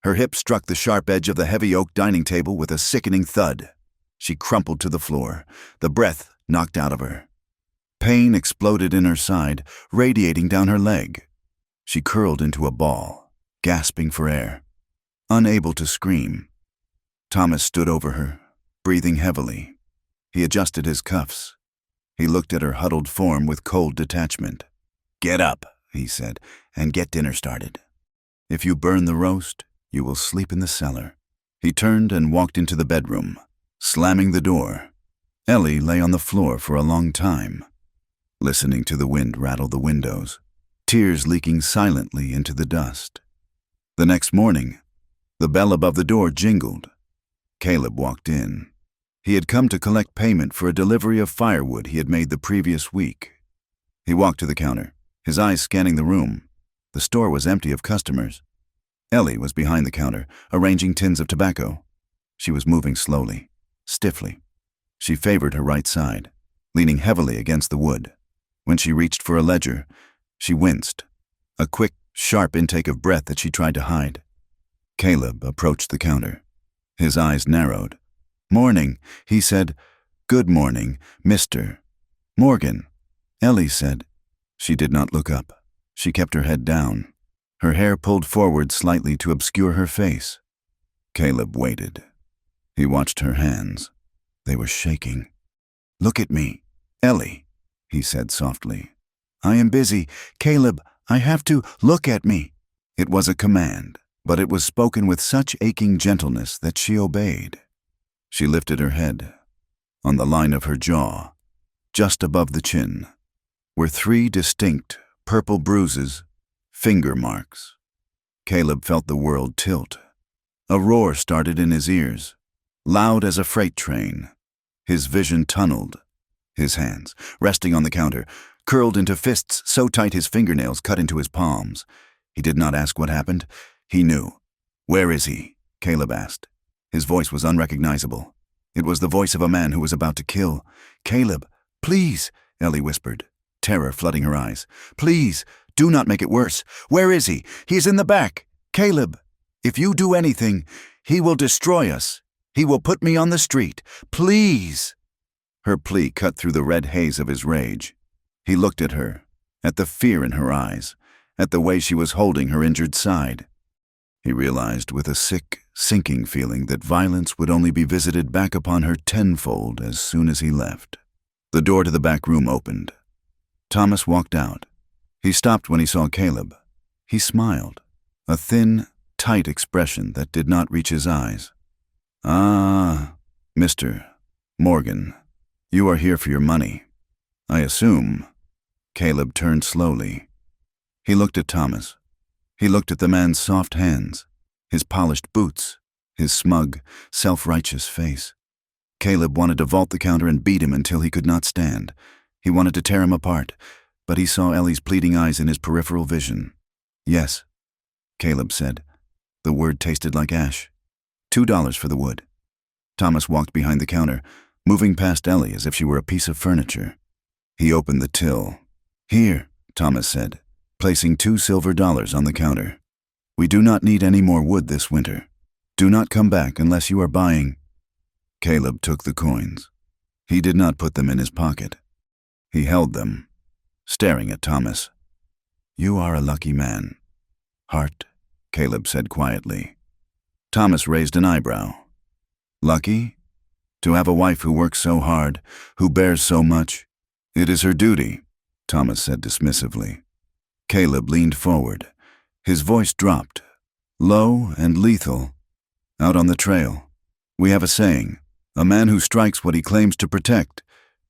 Her hip struck the sharp edge of the heavy oak dining table with a sickening thud. She crumpled to the floor, the breath knocked out of her. Pain exploded in her side, radiating down her leg. She curled into a ball, gasping for air, unable to scream. Thomas stood over her, breathing heavily. He adjusted his cuffs. He looked at her huddled form with cold detachment. "Get up," he said, "and get dinner started. If you burn the roast, you will sleep in the cellar." He turned and walked into the bedroom, slamming the door. Ellie lay on the floor for a long time, listening to the wind rattle the windows, tears leaking silently into the dust. The next morning, the bell above the door jingled. Caleb walked in. He had come to collect payment for a delivery of firewood he had made the previous week. He walked to the counter, his eyes scanning the room. The store was empty of customers. Ellie was behind the counter, arranging tins of tobacco. She was moving slowly, stiffly. She favored her right side, leaning heavily against the wood. When she reached for a ledger, she winced, a quick, sharp intake of breath that she tried to hide. Caleb approached the counter. His eyes narrowed. "Morning," he said. "Good morning, Mr. Morgan," Ellie said. She did not look up. She kept her head down, her hair pulled forward slightly to obscure her face. Caleb waited. He watched her hands. They were shaking. "Look at me, Ellie," he said softly. "I am busy. Caleb, I have to look at me." It was a command, but it was spoken with such aching gentleness that she obeyed. She lifted her head. On the line of her jaw, just above the chin, were 3 distinct purple bruises, finger marks. Caleb felt the world tilt. A roar started in his ears, loud as a freight train. His vision tunneled. His hands, resting on the counter, curled into fists so tight his fingernails cut into his palms. He did not ask what happened. He knew. "Where is he?" Caleb asked. His voice was unrecognizable. It was the voice of a man who was about to kill. "Caleb, please," Ellie whispered, terror flooding her eyes. "Please, do not make it worse. Where is he? He is in the back. Caleb, if you do anything, he will destroy us. He will put me on the street. Please." Her plea cut through the red haze of his rage. He looked at her, at the fear in her eyes, at the way she was holding her injured side. He realized with a sick, sinking feeling that violence would only be visited back upon her tenfold as soon as he left. The door to the back room opened. Thomas walked out. He stopped when he saw Caleb. He smiled, a thin, tight expression that did not reach his eyes. "Ah, Mr. Morgan, you are here for your money, I assume." Caleb turned slowly. He looked at Thomas. He looked at the man's soft hands, his polished boots, his smug, self-righteous face. Caleb wanted to vault the counter and beat him until he could not stand. He wanted to tear him apart, but he saw Ellie's pleading eyes in his peripheral vision. "Yes," Caleb said. The word tasted like ash. $2 for the wood. Thomas walked behind the counter, moving past Ellie as if she were a piece of furniture. He opened the till. "Here," Thomas said, placing $2 silver on the counter. "We do not need any more wood this winter. Do not come back unless you are buying." Caleb took the coins. He did not put them in his pocket. He held them, staring at Thomas. "You are a lucky man, Hart," Caleb said quietly. Thomas raised an eyebrow. "Lucky? To have a wife who works so hard, who bears so much? It is her duty," Thomas said dismissively. Caleb leaned forward. His voice dropped, low and lethal. "Out on the trail, we have a saying, a man who strikes what he claims to protect.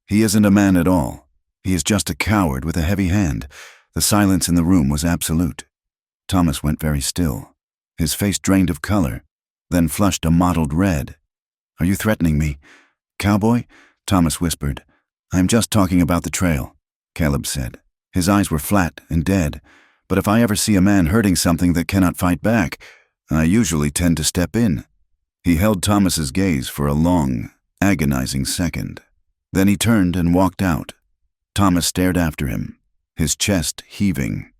He isn't a man at all. He is just a coward with a heavy hand." The silence in the room was absolute. Thomas went very still. His face drained of color, then flushed a mottled red. "Are you threatening me, Cowboy?" Thomas whispered. "I am just talking about the trail," Caleb said. His eyes were flat and dead, but if I ever see a man hurting something that cannot fight back, I usually tend to step in. He held Thomas's gaze for a long, agonizing second. Then he turned and walked out. Thomas stared after him, his chest heaving.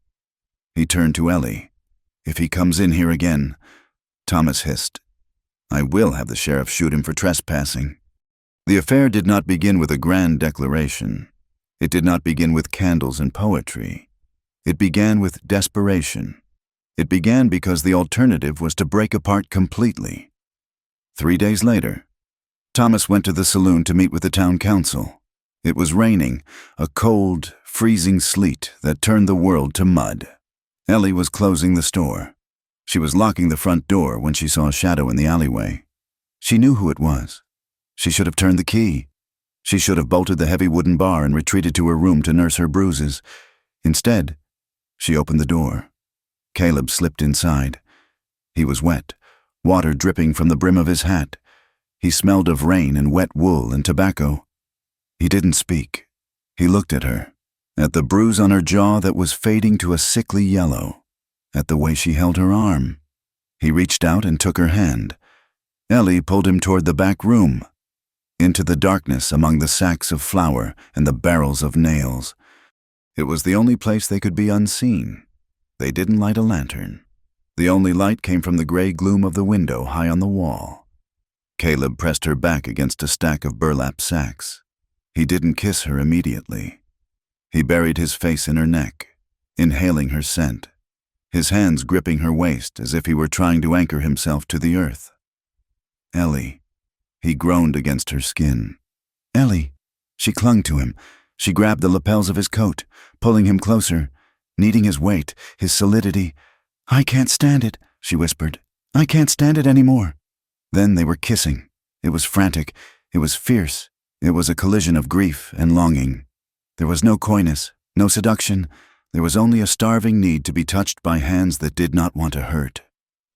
He turned to Ellie. "If he comes in here again," Thomas hissed, "I will have the sheriff shoot him for trespassing." The affair did not begin with a grand declaration. It did not begin with candles and poetry. It began with desperation. It began because the alternative was to break apart completely. 3 days later, Thomas went to the saloon to meet with the town council. It was raining, a cold, freezing sleet that turned the world to mud. Ellie was closing the store. She was locking the front door when she saw a shadow in the alleyway. She knew who it was. She should have turned the key. She should have bolted the heavy wooden bar and retreated to her room to nurse her bruises. Instead, she opened the door. Caleb slipped inside. He was wet, water dripping from the brim of his hat. He smelled of rain and wet wool and tobacco. He didn't speak. He looked at her, at the bruise on her jaw that was fading to a sickly yellow, at the way she held her arm. He reached out and took her hand. Ellie pulled him toward the back room, into the darkness among the sacks of flour and the barrels of nails. It was the only place they could be unseen. They didn't light a lantern. The only light came from the gray gloom of the window high on the wall. Caleb pressed her back against a stack of burlap sacks. He didn't kiss her immediately. He buried his face in her neck, inhaling her scent, his hands gripping her waist as if he were trying to anchor himself to the earth. Ellie. He groaned against her skin. Ellie. She clung to him. She grabbed the lapels of his coat, pulling him closer, needing his weight, his solidity. "I can't stand it," she whispered. "I can't stand it anymore." Then they were kissing. It was frantic. It was fierce. It was a collision of grief and longing. There was no coyness, no seduction. There was only a starving need to be touched by hands that did not want to hurt.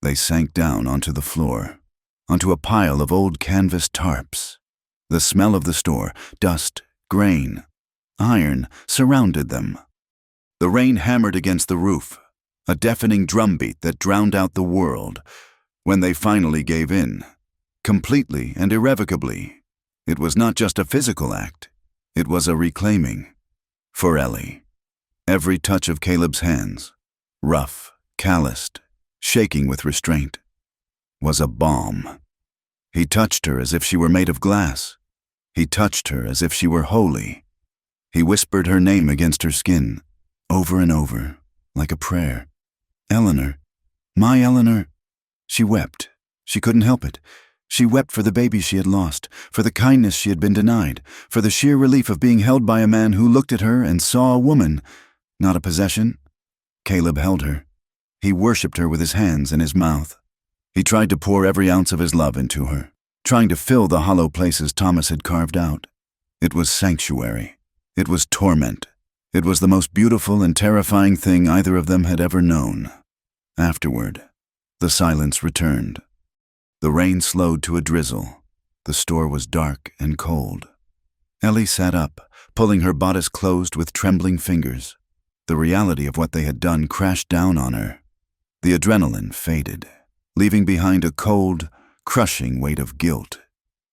They sank down onto the floor, onto a pile of old canvas tarps. The smell of the store, dust, grain, iron, surrounded them. The rain hammered against the roof, a deafening drumbeat that drowned out the world. When they finally gave in, completely and irrevocably, it was not just a physical act. It was a reclaiming. For Ellie, every touch of Caleb's hands, rough, calloused, shaking with restraint, was a balm. He touched her as if she were made of glass. He touched her as if she were holy. He whispered her name against her skin, over and over, like a prayer. Eleanor, my Eleanor. She wept. She couldn't help it. She wept for the baby she had lost, for the kindness she had been denied, for the sheer relief of being held by a man who looked at her and saw a woman, not a possession. Caleb held her. He worshipped her with his hands and his mouth. He tried to pour every ounce of his love into her, trying to fill the hollow places Thomas had carved out. It was sanctuary. It was torment. It was the most beautiful and terrifying thing either of them had ever known. Afterward, the silence returned. The rain slowed to a drizzle. The store was dark and cold. Ellie sat up, pulling her bodice closed with trembling fingers. The reality of what they had done crashed down on her. The adrenaline faded, leaving behind a cold, crushing weight of guilt.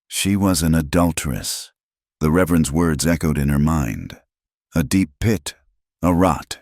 She was an adulteress. The Reverend's words echoed in her mind. A deep pit, a rot.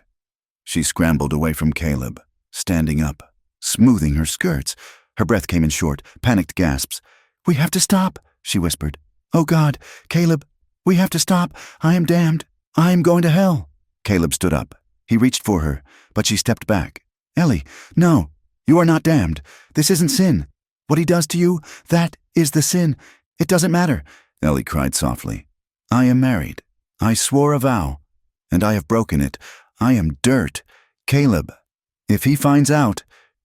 She scrambled away from Caleb, standing up, smoothing her skirts. Her breath came in short, panicked gasps. "We have to stop," she whispered. "Oh God, Caleb, we have to stop. I am damned. I am going to hell." Caleb stood up. He reached for her, but she stepped back. "Ellie, no, you are not damned. This isn't sin. What he does to you, that is the sin. It doesn't matter," Ellie cried softly. "I am married. I swore a vow, and I have broken it. I am dirt. Caleb, if he finds out—"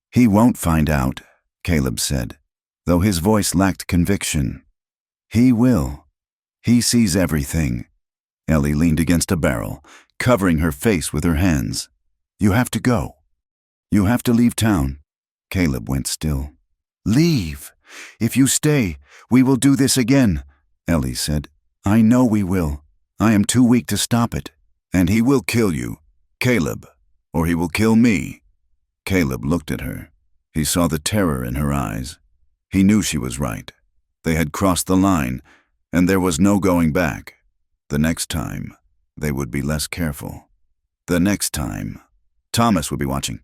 "He won't find out," Caleb said, though his voice lacked conviction. "He will. He sees everything." Ellie leaned against a barrel, covering her face with her hands. "You have to go. You have to leave town." Caleb went still. "Leave. If you stay, we will do this again," Ellie said. "I know we will. I am too weak to stop it." "And he will kill you, Caleb, or he will kill me." Caleb looked at her. He saw the terror in her eyes. He knew she was right. They had crossed the line, and there was no going back. The next time, they would be less careful. The next time, Thomas would be watching.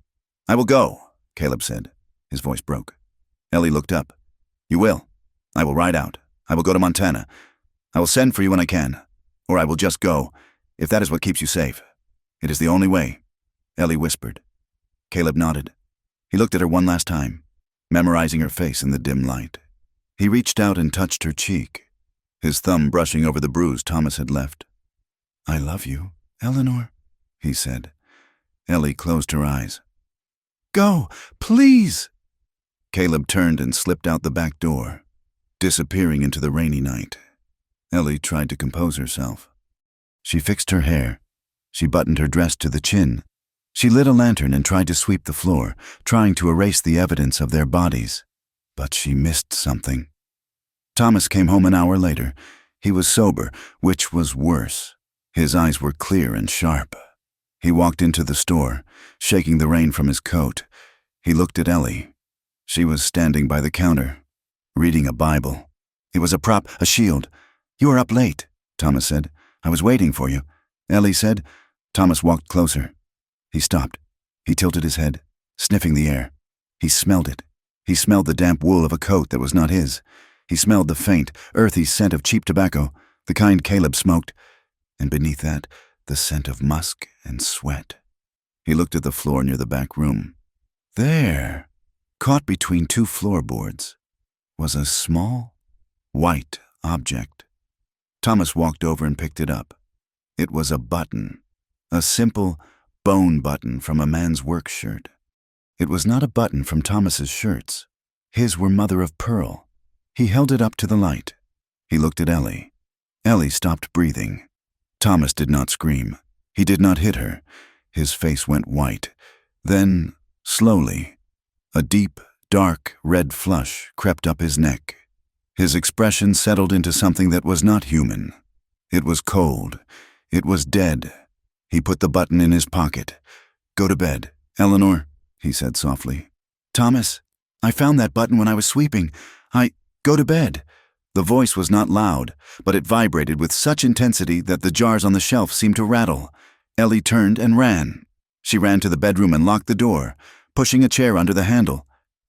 "I will go," Caleb said. His voice broke. Ellie looked up. "You will. I will ride out. I will go to Montana. I will send for you when I can. Or I will just go, if that is what keeps you safe. It is the only way," Ellie whispered. Caleb nodded. He looked at her one last time, memorizing her face in the dim light. He reached out and touched her cheek, his thumb brushing over the bruise Thomas had left. "I love you, Eleanor," he said. Ellie closed her eyes. Go, please! Caleb turned and slipped out the back door, disappearing into the rainy night. Ellie tried to compose herself. She fixed her hair. She buttoned her dress to the chin. She lit a lantern and tried to sweep the floor, trying to erase the evidence of their bodies. But she missed something. Thomas came home an hour later. He was sober, which was worse. His eyes were clear and sharp. He walked into the store, shaking the rain from his coat. He looked at Ellie. She was standing by the counter, reading a Bible. It was a prop, a shield. "You are up late," Thomas said. "I was waiting for you," Ellie said. Thomas walked closer. He stopped. He tilted his head, sniffing the air. He smelled it. He smelled the damp wool of a coat that was not his. He smelled the faint, earthy scent of cheap tobacco, the kind Caleb smoked, and beneath that, the scent of musk and sweat. He looked at the floor near the back room. There, caught between two floorboards, was a small, white object. Thomas walked over and picked it up. It was a button, a simple bone button from a man's work shirt. It was not a button from Thomas's shirts. His were mother of pearl. He held it up to the light. He looked at Ellie. Ellie stopped breathing. Thomas did not scream. He did not hit her. His face went white. Then, slowly, a deep, dark red flush crept up his neck. His expression settled into something that was not human. It was cold. It was dead. He put the button in his pocket. "Go to bed, Eleanor," he said softly. "Thomas, I found that button when I was sweeping. Go to bed." The voice was not loud, but it vibrated with such intensity that the jars on the shelf seemed to rattle. Ellie turned and ran. She ran to the bedroom and locked the door, pushing a chair under the handle.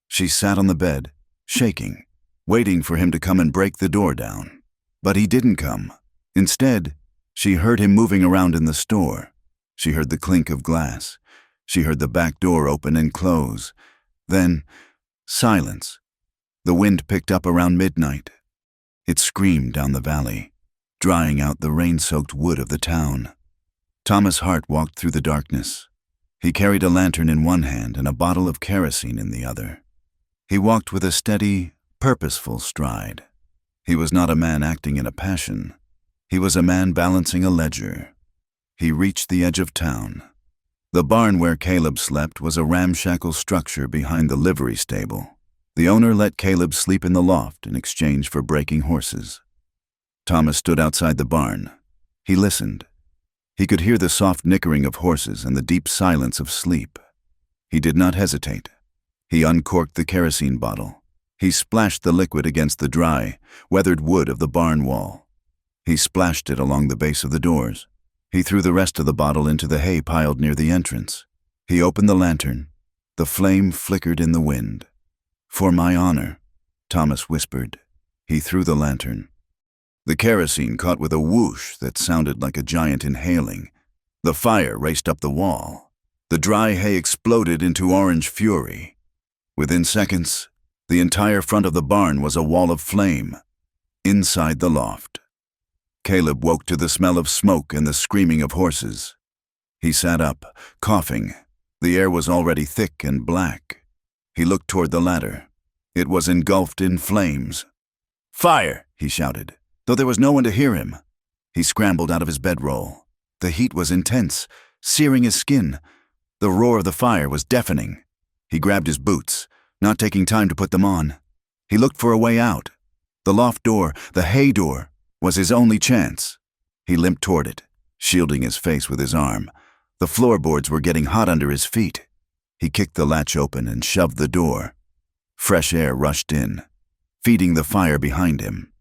She sat on the bed, shaking, waiting for him to come and break the door down. But he didn't come. Instead, she heard him moving around in the store. She heard the clink of glass. She heard the back door open and close. Then, silence. The wind picked up around midnight. It screamed down the valley, drying out the rain-soaked wood of the town. Thomas Hart walked through the darkness. He carried a lantern in one hand and a bottle of kerosene in the other. He walked with a steady, purposeful stride. He was not a man acting in a passion. He was a man balancing a ledger. He reached the edge of town. The barn where Caleb slept was a ramshackle structure behind the livery stable. The owner let Caleb sleep in the loft in exchange for breaking horses. Thomas stood outside the barn. He listened. He could hear the soft nickering of horses and the deep silence of sleep. He did not hesitate. He uncorked the kerosene bottle. He splashed the liquid against the dry, weathered wood of the barn wall. He splashed it along the base of the doors. He threw the rest of the bottle into the hay piled near the entrance. He opened the lantern. The flame flickered in the wind. "For my honor," Thomas whispered. He threw the lantern. The kerosene caught with a whoosh that sounded like a giant inhaling. The fire raced up the wall. The dry hay exploded into orange fury. Within seconds, the entire front of the barn was a wall of flame. Inside the loft, Caleb woke to the smell of smoke and the screaming of horses. He sat up, coughing. The air was already thick and black. He looked toward the ladder. It was engulfed in flames. "Fire!" he shouted, though there was no one to hear him. He scrambled out of his bedroll. The heat was intense, searing his skin. The roar of the fire was deafening. He grabbed his boots, not taking time to put them on. He looked for a way out. The loft door, the hay door, was his only chance. He limped toward it, shielding his face with his arm. The floorboards were getting hot under his feet. He kicked the latch open and shoved the door. Fresh air rushed in, feeding the fire behind him.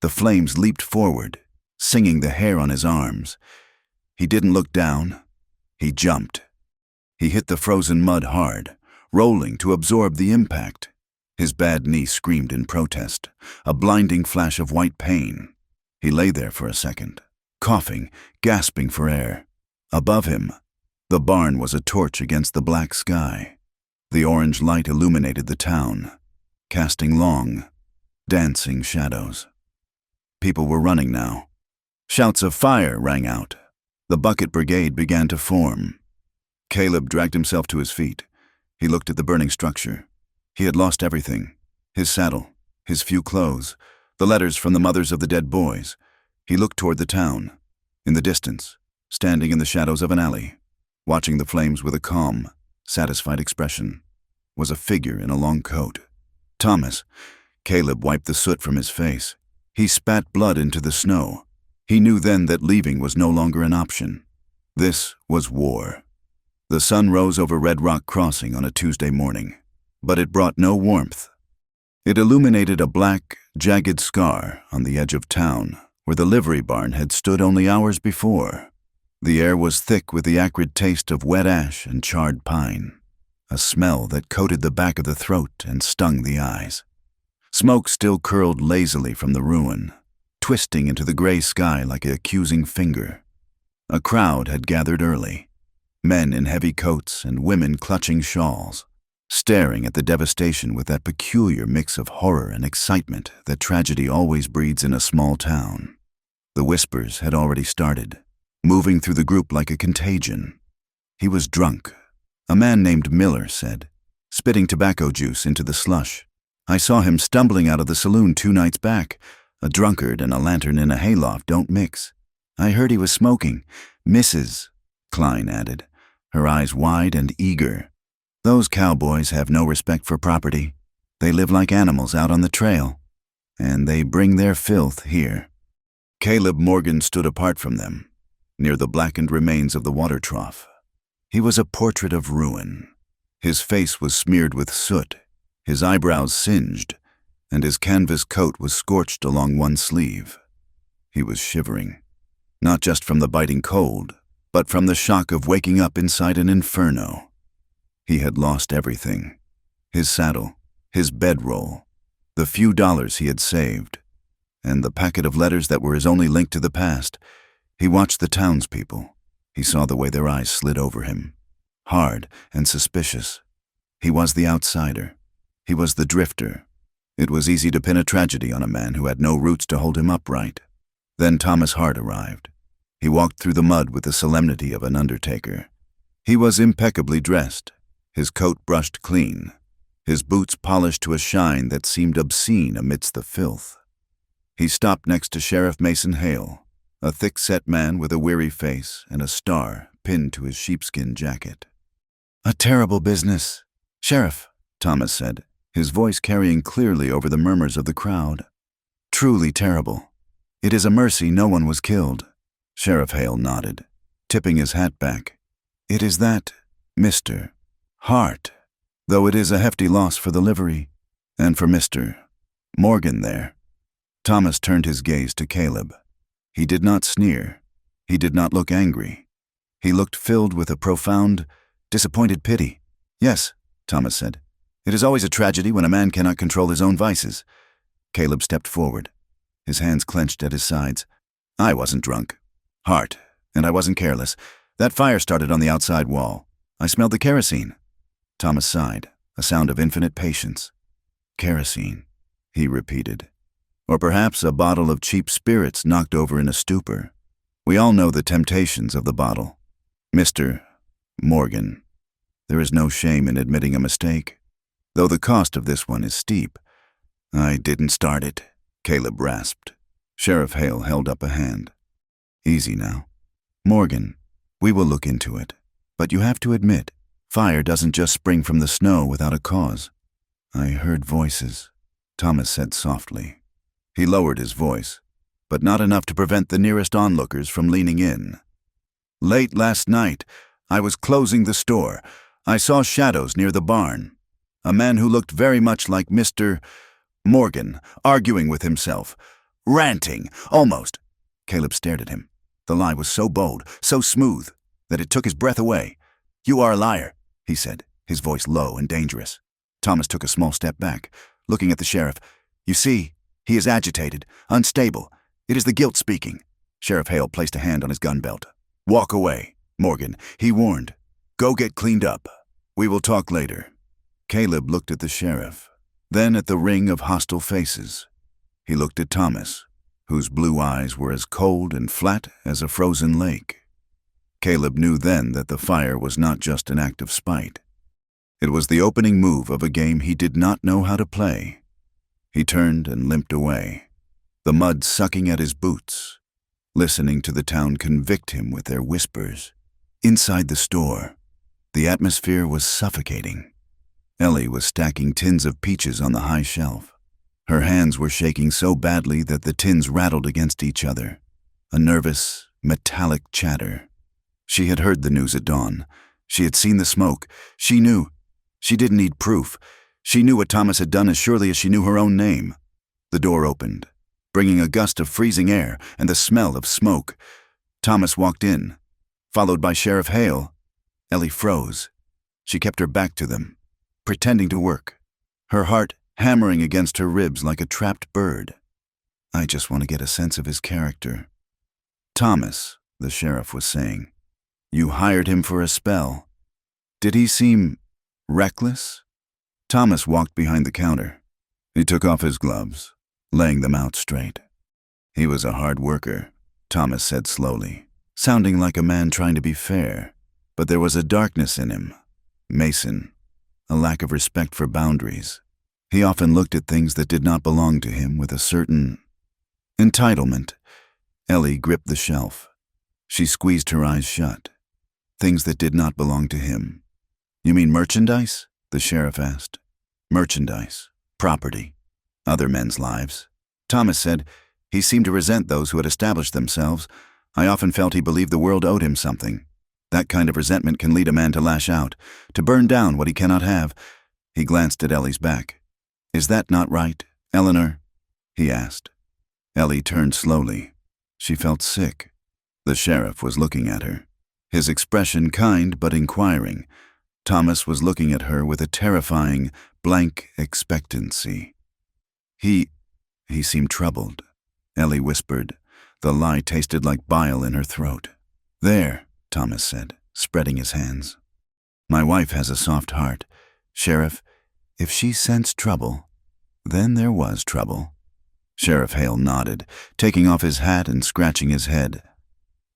The flames leaped forward, singing the hair on his arms. He didn't look down. He jumped. He hit the frozen mud hard, rolling to absorb the impact. His bad knee screamed in protest, a blinding flash of white pain. He lay there for a second, coughing, gasping for air. Above him, the barn was a torch against the black sky. The orange light illuminated the town, casting long, dancing shadows. People were running now. Shouts of fire rang out. The bucket brigade began to form. Caleb dragged himself to his feet. He looked at the burning structure. He had lost everything. His saddle, his few clothes, the letters from the mothers of the dead boys. He looked toward the town. In the distance, standing in the shadows of an alley, watching the flames with a calm, satisfied expression, was a figure in a long coat. Thomas. Caleb wiped the soot from his face. He spat blood into the snow. He knew then that leaving was no longer an option. This was war. The sun rose over Red Rock Crossing on a Tuesday morning, but it brought no warmth. It illuminated a black, jagged scar on the edge of town where the livery barn had stood only hours before. The air was thick with the acrid taste of wet ash and charred pine, a smell that coated the back of the throat and stung the eyes. Smoke still curled lazily from the ruin, twisting into the gray sky like an accusing finger. A crowd had gathered early, men in heavy coats and women clutching shawls, staring at the devastation with that peculiar mix of horror and excitement that tragedy always breeds in a small town. The whispers had already started, moving through the group like a contagion. He was drunk, a man named Miller said, spitting tobacco juice into the slush. I saw him stumbling out of the saloon 2 nights back. A drunkard and a lantern in a hayloft don't mix. I heard he was smoking. Mrs., Klein added, her eyes wide and eager. Those cowboys have no respect for property. They live like animals out on the trail, and they bring their filth here. Caleb Morgan stood apart from them, near the blackened remains of the water trough. He was a portrait of ruin. His face was smeared with soot, his eyebrows singed, and his canvas coat was scorched along one sleeve. He was shivering, not just from the biting cold, but from the shock of waking up inside an inferno. He had lost everything: his saddle, his bedroll, the few dollars he had saved, and the packet of letters that were his only link to the past. He watched the townspeople. He saw the way their eyes slid over him, hard and suspicious. He was the outsider. He was the drifter. It was easy to pin a tragedy on a man who had no roots to hold him upright. Then Thomas Hart arrived. He walked through the mud with the solemnity of an undertaker. He was impeccably dressed, his coat brushed clean, his boots polished to a shine that seemed obscene amidst the filth. He stopped next to Sheriff Mason Hale, a thick-set man with a weary face and a star pinned to his sheepskin jacket. "A terrible business, Sheriff," Thomas said, his voice carrying clearly over the murmurs of the crowd. "Truly terrible. It is a mercy no one was killed." Sheriff Hale nodded, tipping his hat back. "It is that, Mr. Hart, though it is a hefty loss for the livery, and for Mr. Morgan there." Thomas turned his gaze to Caleb. He did not sneer. He did not look angry. He looked filled with a profound, disappointed pity. "Yes," Thomas said. "It is always a tragedy when a man cannot control his own vices." Caleb stepped forward, his hands clenched at his sides. "I wasn't drunk, Hart, and I wasn't careless. That fire started on the outside wall. I smelled the kerosene." Thomas sighed, a sound of infinite patience. "Kerosene," he repeated. "Or perhaps a bottle of cheap spirits knocked over in a stupor. We all know the temptations of the bottle. Mr. Morgan, there is no shame in admitting a mistake, though the cost of this one is steep." "I didn't start it," Caleb rasped. Sheriff Hale held up a hand. "Easy now. Morgan, we will look into it, but you have to admit, fire doesn't just spring from the snow without a cause." "I heard voices," Thomas said softly. He lowered his voice, but not enough to prevent the nearest onlookers from leaning in. "Late last night, I was closing the store. I saw shadows near the barn. A man who looked very much like Mr. Morgan, arguing with himself, ranting, almost." Caleb stared at him. The lie was so bold, so smooth, that it took his breath away. "You are a liar," he said, his voice low and dangerous. Thomas took a small step back, looking at the sheriff. "You see, he is agitated, unstable. It is the guilt speaking." Sheriff Hale placed a hand on his gun belt. "Walk away, Morgan," he warned. "Go get cleaned up. We will talk later." Caleb looked at the sheriff, then at the ring of hostile faces. He looked at Thomas, whose blue eyes were as cold and flat as a frozen lake. Caleb knew then that the fire was not just an act of spite. It was the opening move of a game he did not know how to play. He turned and limped away, the mud sucking at his boots, listening to the town convict him with their whispers. Inside the store, the atmosphere was suffocating. Ellie was stacking tins of peaches on the high shelf. Her hands were shaking so badly that the tins rattled against each other, a nervous, metallic chatter. She had heard the news at dawn. She had seen the smoke. She knew. She didn't need proof. She knew what Thomas had done as surely as she knew her own name. The door opened, bringing a gust of freezing air and the smell of smoke. Thomas walked in, followed by Sheriff Hale. Ellie froze. She kept her back to them, pretending to work, her heart hammering against her ribs like a trapped bird. I just want to get a sense of his character. Thomas, the sheriff was saying. You hired him for a spell. Did he seem reckless? Thomas walked behind the counter. He took off his gloves, laying them out straight. He was a hard worker, Thomas said slowly, sounding like a man trying to be fair. But there was a darkness in him. Mason, a lack of respect for boundaries. He often looked at things that did not belong to him with a certain entitlement. Ellie gripped the shelf. She squeezed her eyes shut. Things that did not belong to him. You mean merchandise? The sheriff asked. Merchandise, property, other men's lives. Thomas said he seemed to resent those who had established themselves. I often felt he believed the world owed him something. That kind of resentment can lead a man to lash out, to burn down what he cannot have. He glanced at Ellie's back. Is that not right, Eleanor? He asked. Ellie turned slowly. She felt sick. The sheriff was looking at her, his expression kind but inquiring. Thomas was looking at her with a terrifying, blank expectancy. He seemed troubled. Ellie whispered. The lie tasted like bile in her throat. There, Thomas said, spreading his hands. My wife has a soft heart. Sheriff, if she sensed trouble, then there was trouble. Sheriff Hale nodded, taking off his hat and scratching his head.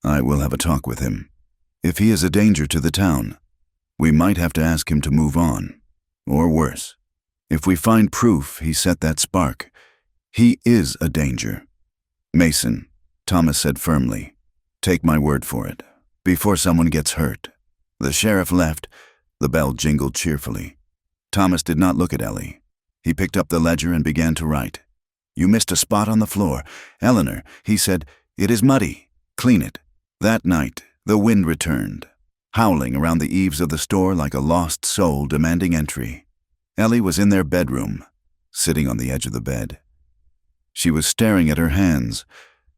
I will have a talk with him. If he is a danger to the town, we might have to ask him to move on. Or worse, if we find proof he set that spark, he is a danger. Mason, Thomas said firmly, take my word for it, before someone gets hurt. The sheriff left. The bell jingled cheerfully. Thomas did not look at Ellie. He picked up the ledger and began to write. You missed a spot on the floor. Eleanor, he said, it is muddy. Clean it. That night, the wind returned, howling around the eaves of the store like a lost soul demanding entry. Ellie was in their bedroom, sitting on the edge of the bed. She was staring at her hands.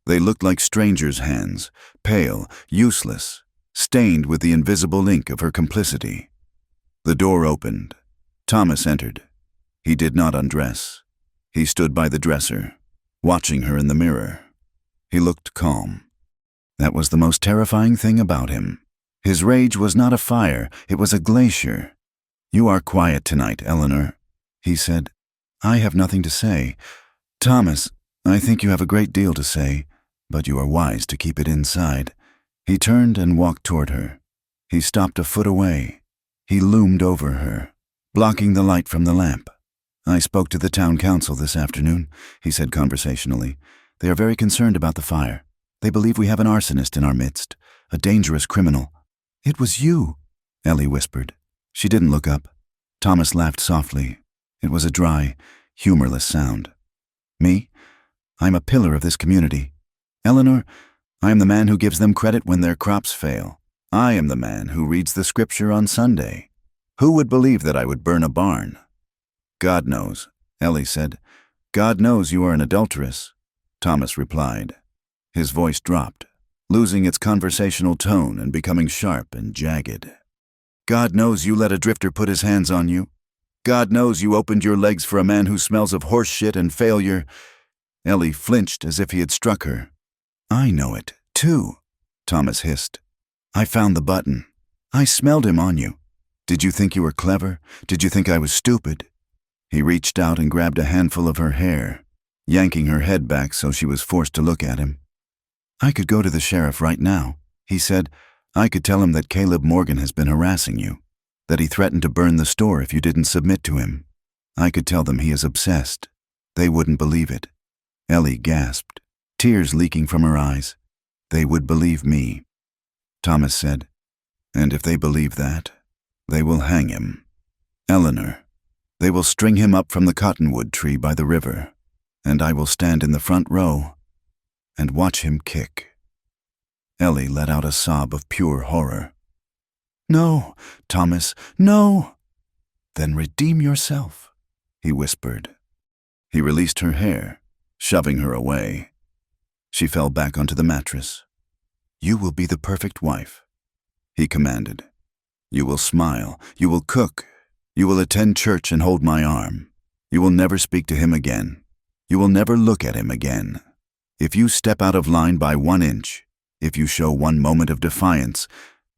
They looked like strangers' hands, pale, useless, stained with the invisible ink of her complicity. The door opened. Thomas entered. He did not undress. He stood by the dresser, watching her in the mirror. He looked calm. That was the most terrifying thing about him. His rage was not a fire, it was a glacier. You are quiet tonight, Eleanor, he said. I have nothing to say. Thomas, I think you have a great deal to say, but you are wise to keep it inside. He turned and walked toward her. He stopped a foot away. He loomed over her, blocking the light from the lamp. I spoke to the town council this afternoon, he said conversationally. They are very concerned about the fire. They believe we have an arsonist in our midst, a dangerous criminal. It was you, Ellie whispered. She didn't look up. Thomas laughed softly. It was a dry, humorless sound. Me? I'm a pillar of this community. Eleanor, I am the man who gives them credit when their crops fail. I am the man who reads the scripture on Sunday. Who would believe that I would burn a barn? God knows, Ellie said. God knows you are an adulteress. Thomas replied. His voice dropped, losing its conversational tone and becoming sharp and jagged. God knows you let a drifter put his hands on you. God knows you opened your legs for a man who smells of horse shit and failure. Ellie flinched as if he had struck her. I know it, too, Thomas hissed. I found the button. I smelled him on you. Did you think you were clever? Did you think I was stupid? He reached out and grabbed a handful of her hair, yanking her head back so she was forced to look at him. I could go to the sheriff right now, he said. I could tell him that Caleb Morgan has been harassing you. that he threatened to burn the store if you didn't submit to him. I could tell them he is obsessed. They wouldn't believe it. Ellie gasped, tears leaking from her eyes. They would believe me. Thomas said, and if they believe that, they will hang him. Eleanor, they will string him up from the cottonwood tree by the river, and I will stand in the front row and watch him kick. Ellie let out a sob of pure horror. No, Thomas, no! Then redeem yourself, he whispered. He released her hair, shoving her away. She fell back onto the mattress. You will be the perfect wife, he commanded. You will smile, you will cook, you will attend church and hold my arm. You will never speak to him again. You will never look at him again. If you step out of line by 1 inch, if you show one moment of defiance,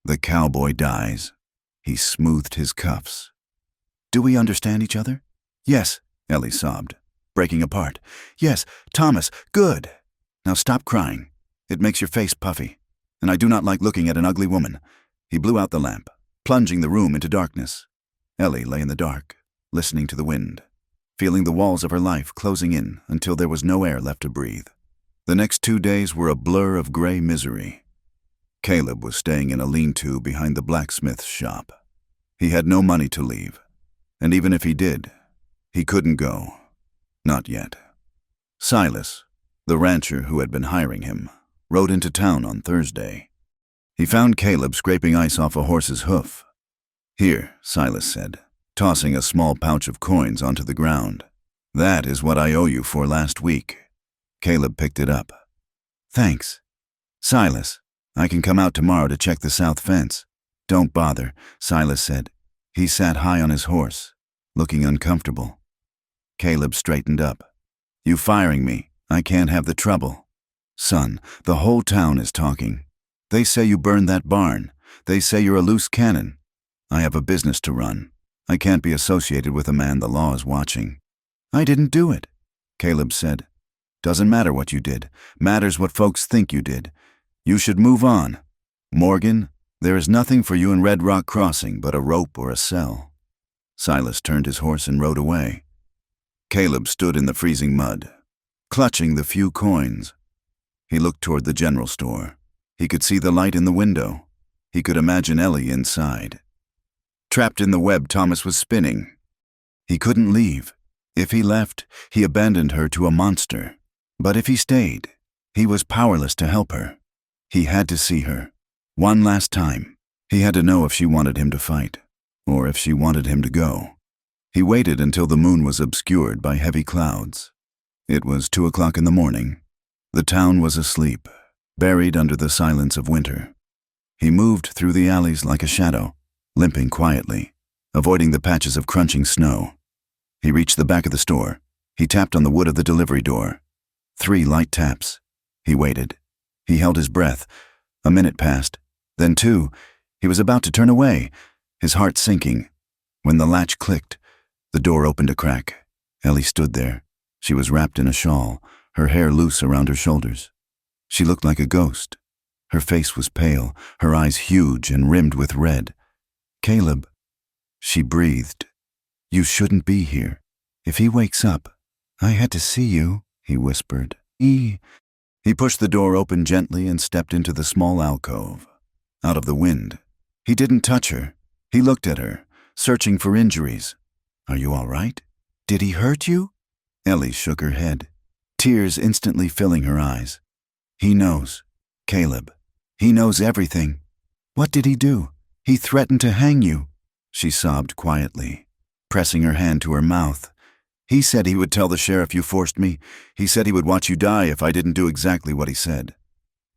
the cowboy dies. He smoothed his cuffs. Do we understand each other? Yes, Ellie sobbed, breaking apart. Yes, Thomas, good. Now stop crying. It makes your face puffy, and I do not like looking at an ugly woman. He blew out the lamp, plunging the room into darkness. Ellie lay in the dark, listening to the wind, feeling the walls of her life closing in until there was no air left to breathe. The next 2 days were a blur of gray misery. Caleb was staying in a lean-to behind the blacksmith's shop. He had no money to leave, and even if he did, he couldn't go. Not yet. Silas, the rancher who had been hiring him, rode into town on Thursday. He found Caleb scraping ice off a horse's hoof. Here, Silas said, tossing a small pouch of coins onto the ground. That is what I owe you for last week. Caleb picked it up. Thanks. Silas, I can come out tomorrow to check the south fence. Don't bother, Silas said. He sat high on his horse, looking uncomfortable. Caleb straightened up. You firing me? I can't have the trouble. Son, the whole town is talking. They say you burned that barn. They say you're a loose cannon. I have a business to run. I can't be associated with a man the law is watching. I didn't do it, Caleb said. Doesn't matter what you did. Matters what folks think you did. You should move on. Morgan, there is nothing for you in Red Rock Crossing but a rope or a cell. Silas turned his horse and rode away. Caleb stood in the freezing mud, clutching the few coins. He looked toward the general store. He could see the light in the window. He could imagine Ellie inside. Trapped in the web Thomas was spinning. He couldn't leave. If he left, he abandoned her to a monster. But if he stayed, he was powerless to help her. He had to see her. One last time. He had to know if she wanted him to fight, or if she wanted him to go. He waited until the moon was obscured by heavy clouds. It was 2 o'clock in the morning. The town was asleep, buried under the silence of winter. He moved through the alleys like a shadow, limping quietly, avoiding the patches of crunching snow. He reached the back of the store. He tapped on the wood of the delivery door. 3 light taps. He waited. He held his breath. A minute passed, then 2. He was about to turn away, his heart sinking. When the latch clicked, the door opened a crack. Ellie stood there. She was wrapped in a shawl, her hair loose around her shoulders. She looked like a ghost. Her face was pale, her eyes huge and rimmed with red. Caleb, she breathed. You shouldn't be here. If he wakes up, I had to see you, he whispered. He pushed the door open gently and stepped into the small alcove. Out of the wind. He didn't touch her. He looked at her, searching for injuries. Are you all right? Did he hurt you? Ellie shook her head, tears instantly filling her eyes. He knows. Caleb. He knows everything. What did he do? He threatened to hang you. She sobbed quietly, pressing her hand to her mouth. He said he would tell the sheriff you forced me. He said he would watch you die if I didn't do exactly what he said.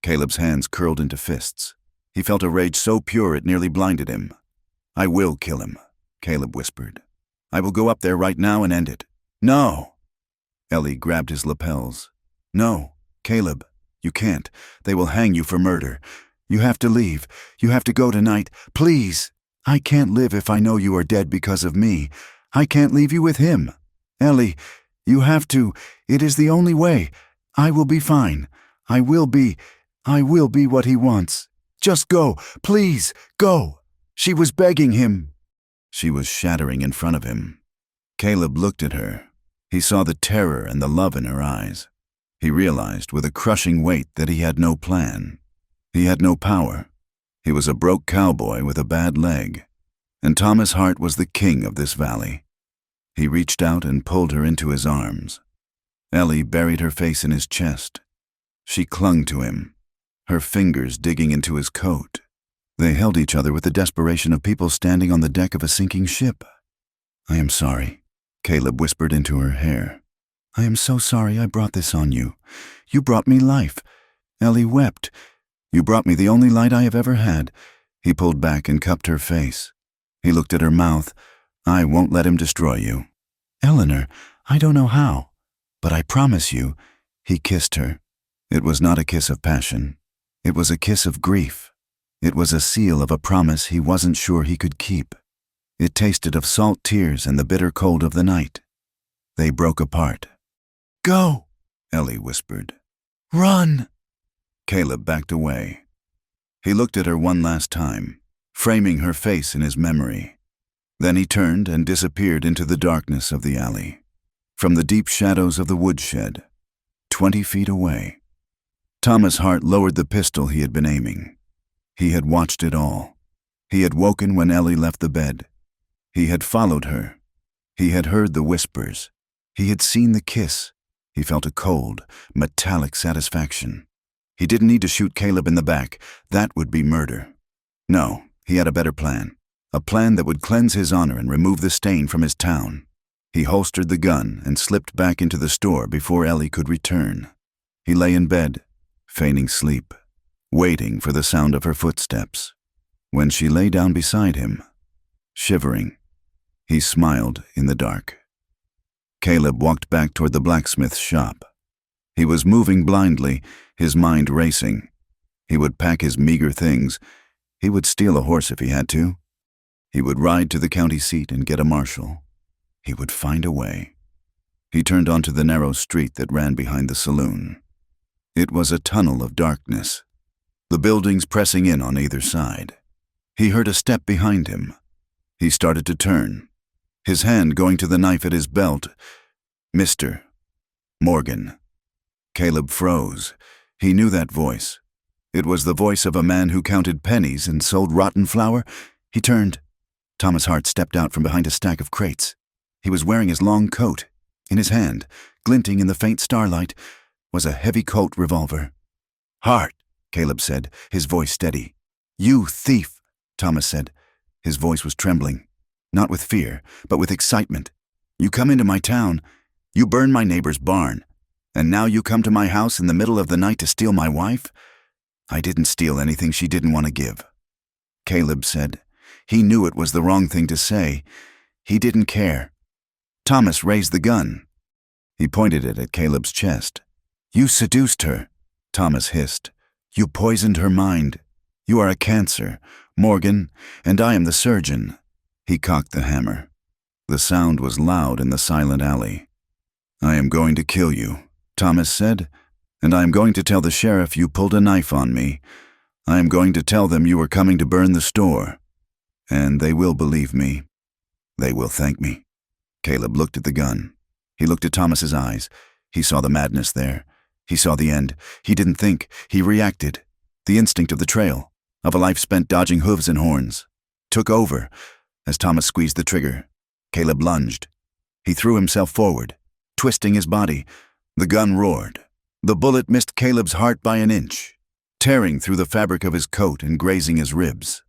Caleb's hands curled into fists. He felt a rage so pure it nearly blinded him. I will kill him, Caleb whispered. I will go up there right now and end it. No! Ellie grabbed his lapels. No, Caleb, you can't. They will hang you for murder. You have to leave. You have to go tonight. Please! I can't live if I know you are dead because of me. I can't leave you with him. Ellie, you have to. It is the only way. I will be fine. I will be what he wants. Just go. Please, go. She was begging him. She was shattering in front of him. Caleb looked at her. He saw the terror and the love in her eyes. He realized with a crushing weight that he had no plan. He had no power. He was a broke cowboy with a bad leg. And Thomas Hart was the king of this valley. He reached out and pulled her into his arms. Ellie buried her face in his chest. She clung to him, her fingers digging into his coat. They held each other with the desperation of people standing on the deck of a sinking ship. "I am sorry," Caleb whispered into her hair. "I am so sorry I brought this on you. You brought me life." Ellie wept. "You brought me the only light I have ever had." He pulled back and cupped her face. He looked at her mouth. "I won't let him destroy you." "Eleanor, I don't know how, but I promise you." He kissed her. It was not a kiss of passion. It was a kiss of grief. It was a seal of a promise he wasn't sure he could keep. It tasted of salt tears and the bitter cold of the night. They broke apart. "Go," Ellie whispered. "Run." Caleb backed away. He looked at her one last time, framing her face in his memory. Then he turned and disappeared into the darkness of the alley, from the deep shadows of the woodshed, 20 feet away. Thomas Hart lowered the pistol he had been aiming. He had watched it all. He had woken when Ellie left the bed. He had followed her. He had heard the whispers. He had seen the kiss. He felt a cold, metallic satisfaction. He didn't need to shoot Caleb in the back. That would be murder. No, he had a better plan. A plan that would cleanse his honor and remove the stain from his town. He holstered the gun and slipped back into the store before Ellie could return. He lay in bed, feigning sleep, waiting for the sound of her footsteps. When she lay down beside him, shivering, he smiled in the dark. Caleb walked back toward the blacksmith's shop. He was moving blindly, his mind racing. He would pack his meager things. He would steal a horse if he had to. He would ride to the county seat and get a marshal. He would find a way. He turned onto the narrow street that ran behind the saloon. It was a tunnel of darkness, the buildings pressing in on either side. He heard a step behind him. He started to turn, his hand going to the knife at his belt. "Mr. Morgan." Caleb froze. He knew that voice. It was the voice of a man who counted pennies and sold rotten flour. He turned. Thomas Hart stepped out from behind a stack of crates. He was wearing his long coat. In his hand, glinting in the faint starlight, was a heavy Colt revolver. "Hart," Caleb said, his voice steady. "You thief," Thomas said. His voice was trembling, not with fear, but with excitement. "You come into my town. You burn my neighbor's barn. And now you come to my house in the middle of the night to steal my wife?" "I didn't steal anything she didn't want to give," Caleb said. He knew it was the wrong thing to say. He didn't care. Thomas raised the gun. He pointed it at Caleb's chest. "You seduced her," Thomas hissed. "You poisoned her mind. You are a cancer, Morgan, and I am the surgeon." He cocked the hammer. The sound was loud in the silent alley. "I am going to kill you," Thomas said, "and I am going to tell the sheriff you pulled a knife on me. I am going to tell them you were coming to burn the store. And they will believe me. They will thank me." Caleb looked at the gun. He looked at Thomas's eyes. He saw the madness there. He saw the end. He didn't think. He reacted. The instinct of the trail, of a life spent dodging hooves and horns, took over. As Thomas squeezed the trigger, Caleb lunged. He threw himself forward, twisting his body. The gun roared. The bullet missed Caleb's heart by an inch, tearing through the fabric of his coat and grazing his ribs.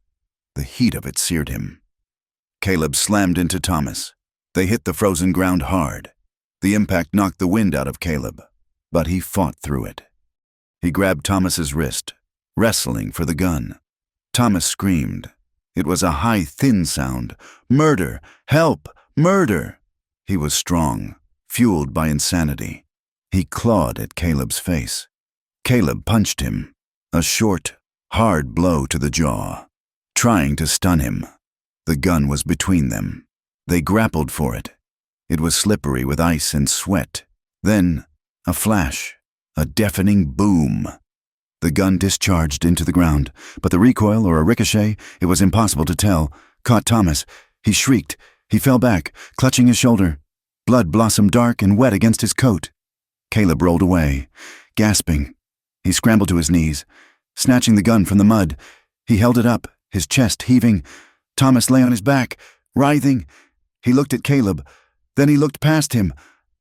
The heat of it seared him. Caleb slammed into Thomas. They hit the frozen ground hard. The impact knocked the wind out of Caleb, but he fought through it. He grabbed Thomas's wrist, wrestling for the gun. Thomas screamed. It was a high, thin sound. "Murder! Help! Murder!" He was strong, fueled by insanity. He clawed at Caleb's face. Caleb punched him, a short, hard blow to the jaw, trying to stun him. The gun was between them. They grappled for it. It was slippery with ice and sweat. Then, a flash, a deafening boom. The gun discharged into the ground, but the recoil or a ricochet, it was impossible to tell, caught Thomas. He shrieked. He fell back, clutching his shoulder. Blood blossomed dark and wet against his coat. Caleb rolled away, gasping. He scrambled to his knees, snatching the gun from the mud. He held it up, his chest heaving. Thomas lay on his back, writhing. He looked at Caleb. Then he looked past him.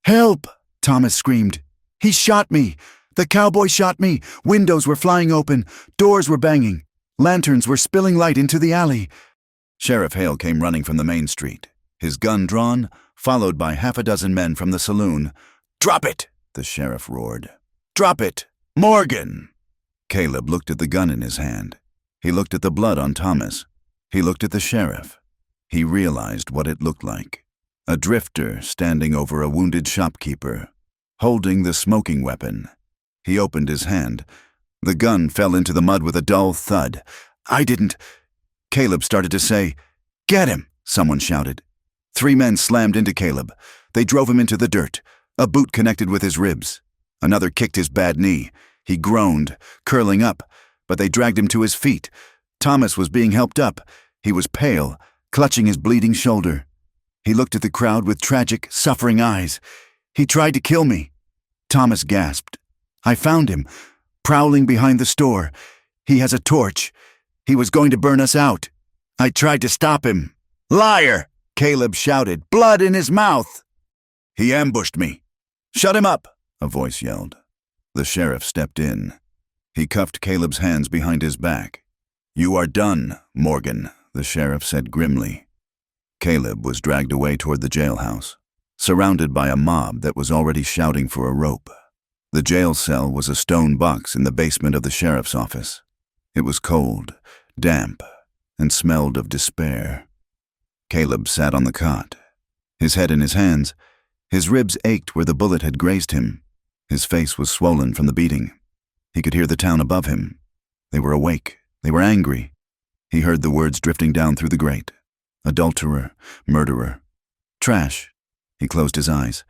"Help!" Thomas screamed. "He shot me! The cowboy shot me! Windows were flying open. Doors were banging. Lanterns were spilling light into the alley." Sheriff Hale came running from the main street, his gun drawn, followed by half a dozen men from the saloon. "Drop it!" the sheriff roared. "Drop it! Morgan!" Caleb looked at the gun in his hand. He looked at the blood on Thomas. He looked at the sheriff. He realized what it looked like. A drifter standing over a wounded shopkeeper, holding the smoking weapon. He opened his hand. The gun fell into the mud with a dull thud. "I didn't—" Caleb started to say. "Get him!" someone shouted. 3 men slammed into Caleb. They drove him into the dirt. A boot connected with his ribs. Another kicked his bad knee. He groaned, curling up, but they dragged him to his feet. Thomas was being helped up. He was pale, clutching his bleeding shoulder. He looked at the crowd with tragic, suffering eyes. "He tried to kill me." Thomas gasped. "I found him, prowling behind the store. He has a torch. He was going to burn us out. I tried to stop him." "Liar!" Caleb shouted, blood in his mouth. "He ambushed me." "Shut him up!" a voice yelled. The sheriff stepped in. He cuffed Caleb's hands behind his back. "You are done, Morgan," the sheriff said grimly. Caleb was dragged away toward the jailhouse, surrounded by a mob that was already shouting for a rope. The jail cell was a stone box in the basement of the sheriff's office. It was cold, damp, and smelled of despair. Caleb sat on the cot, his head in his hands. His ribs ached where the bullet had grazed him. His face was swollen from the beating. He could hear the town above him. They were awake. They were angry. He heard the words drifting down through the grate. Adulterer, murderer, trash. He closed his eyes.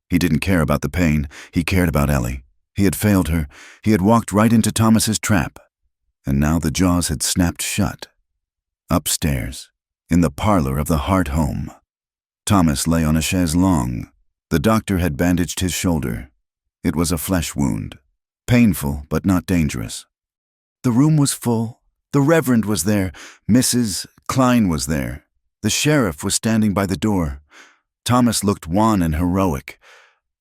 He didn't care about the pain. He cared about Ellie. He had failed her. He had walked right into Thomas's trap. And now the jaws had snapped shut. Upstairs, in the parlor of the Hart home, Thomas lay on a chaise longue. The doctor had bandaged his shoulder. It was a flesh wound, painful but not dangerous. The room was full. The Reverend was there. Mrs. Klein was there. The sheriff was standing by the door. Thomas looked wan and heroic.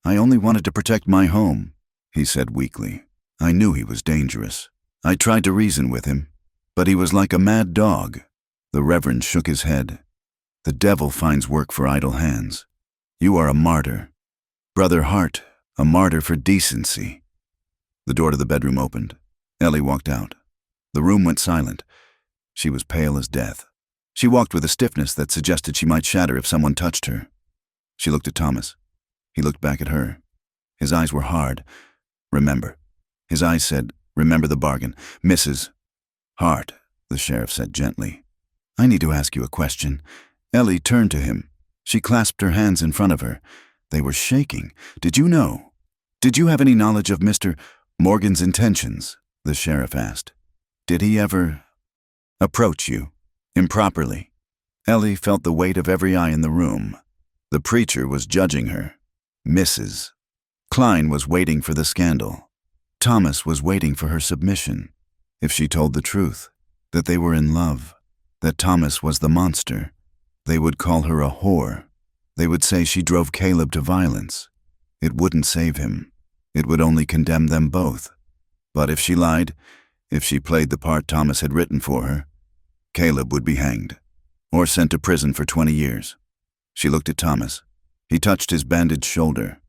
"I only wanted to protect my home," he said weakly. "I knew he was dangerous. I tried to reason with him, but he was like a mad dog." The Reverend shook his head. "The devil finds work for idle hands. You are a martyr. Brother Hart, a martyr for decency." The door to the bedroom opened. Ellie walked out. The room went silent. She was pale as death. She walked with a stiffness that suggested she might shatter if someone touched her. She looked at Thomas. He looked back at her. His eyes were hard. "Remember." His eyes said, "Remember the bargain." "Mrs. Hart," the sheriff said gently, "I need to ask you a question." Ellie turned to him. She clasped her hands in front of her. They were shaking. "Did you know? Did you have any knowledge of Mr. Morgan's intentions?" the sheriff asked. "Did he ever approach you improperly?" Ellie felt the weight of every eye in the room. The preacher was judging her. Mrs. Klein was waiting for the scandal. Thomas was waiting for her submission. If she told the truth, that they were in love, that Thomas was the monster, they would call her a whore. They would say she drove Caleb to violence. It wouldn't save him. It would only condemn them both. But if she lied, if she played the part Thomas had written for her, Caleb would be hanged, or sent to prison for 20 years. She looked at Thomas. He touched his bandaged shoulder,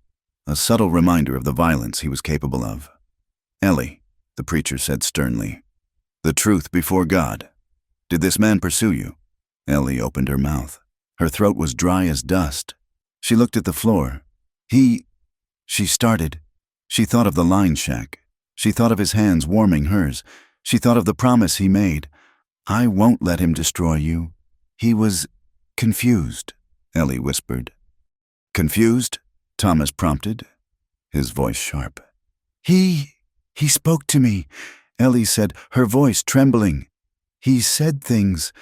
a subtle reminder of the violence he was capable of. "Ellie," the preacher said sternly, "the truth before God. Did this man pursue you?" Ellie opened her mouth. Her throat was dry as dust. She looked at the floor. She started. She thought of the line shack. She thought of his hands warming hers. She thought of the promise he made. "I won't let him destroy you." "He was confused," Ellie whispered. "Confused?" Thomas prompted, his voice sharp. He spoke to me," Ellie said, her voice trembling. "He said things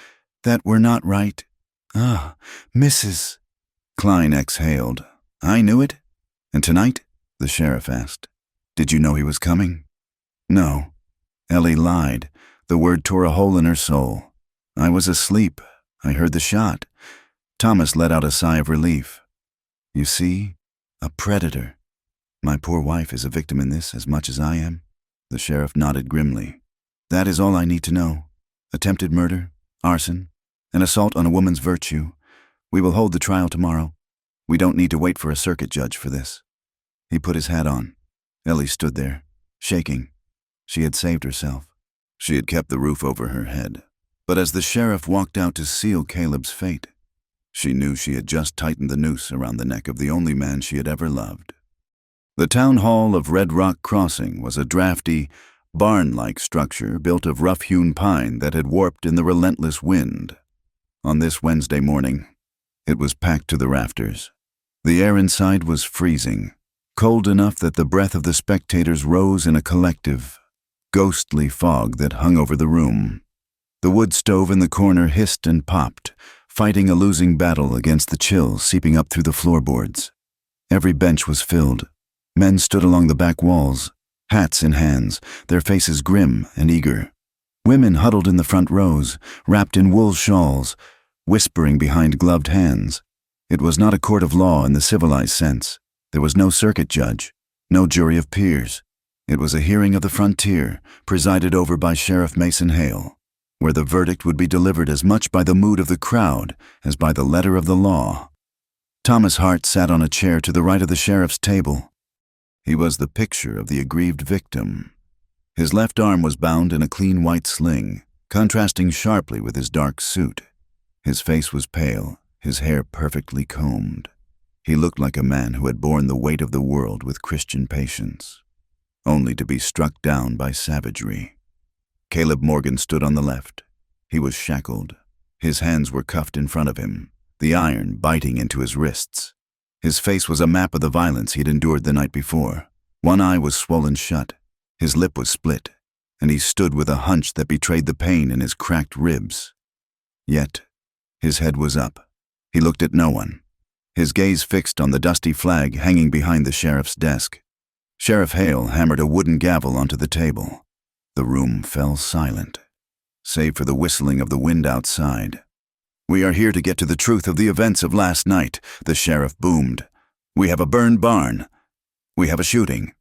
that were not right. Ah, Mrs. Klein exhaled. I knew it. And tonight? The sheriff asked. Did you know he was coming? No. Ellie lied. The word tore a hole in her soul. I was asleep. I heard the shot. Thomas let out a sigh of relief. You see? A predator. My poor wife is a victim in this as much as I am. The sheriff nodded grimly. That is all I need to know. Attempted murder, arson, an assault on a woman's virtue. We will hold the trial tomorrow. We don't need to wait for a circuit judge for this. He put his hat on. Ellie stood there, shaking. She had saved herself. She had kept the roof over her head. But as the sheriff walked out to seal Caleb's fate, she knew she had just tightened the noose around the neck of the only man she had ever loved. The town hall of Red Rock Crossing was a drafty, barn-like structure built of rough-hewn pine that had warped in the relentless wind. On this Wednesday morning, it was packed to the rafters. The air inside was freezing, cold enough that the breath of the spectators rose in a collective, ghostly fog that hung over the room. The wood stove in the corner hissed and popped, fighting a losing battle against the chill seeping up through the floorboards. Every bench was filled. Men stood along the back walls, hats in hands, their faces grim and eager. Women huddled in the front rows, wrapped in wool shawls, whispering behind gloved hands. It was not a court of law in the civilized sense. There was no circuit judge, no jury of peers. It was a hearing of the frontier, presided over by Sheriff Mason Hale, where the verdict would be delivered as much by the mood of the crowd as by the letter of the law. Thomas Hart sat on a chair to the right of the sheriff's table. He was the picture of the aggrieved victim. His left arm was bound in a clean white sling, contrasting sharply with his dark suit. His face was pale, his hair perfectly combed. He looked like a man who had borne the weight of the world with Christian patience, only to be struck down by savagery. Caleb Morgan stood on the left. He was shackled. His hands were cuffed in front of him, the iron biting into his wrists. His face was a map of the violence he had endured the night before. One eye was swollen shut, his lip was split, and he stood with a hunch that betrayed the pain in his cracked ribs. Yet, his head was up. He looked at no one, his gaze fixed on the dusty flag hanging behind the sheriff's desk. Sheriff Hale hammered a wooden gavel onto the table. The room fell silent, save for the whistling of the wind outside. We are here to get to the truth of the events of last night, the sheriff boomed. We have a burned barn. We have a shooting.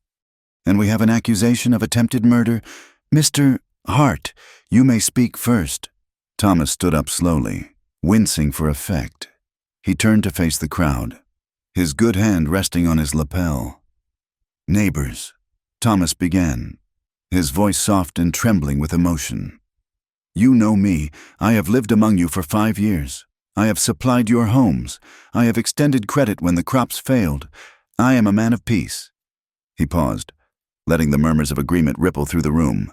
And we have an accusation of attempted murder. Mr. Hart, you may speak first. Thomas stood up slowly, wincing for effect. He turned to face the crowd, his good hand resting on his lapel. Neighbors, Thomas began, his voice soft and trembling with emotion. You know me. I have lived among you for 5 years. I have supplied your homes. I have extended credit when the crops failed. I am a man of peace. He paused, letting the murmurs of agreement ripple through the room.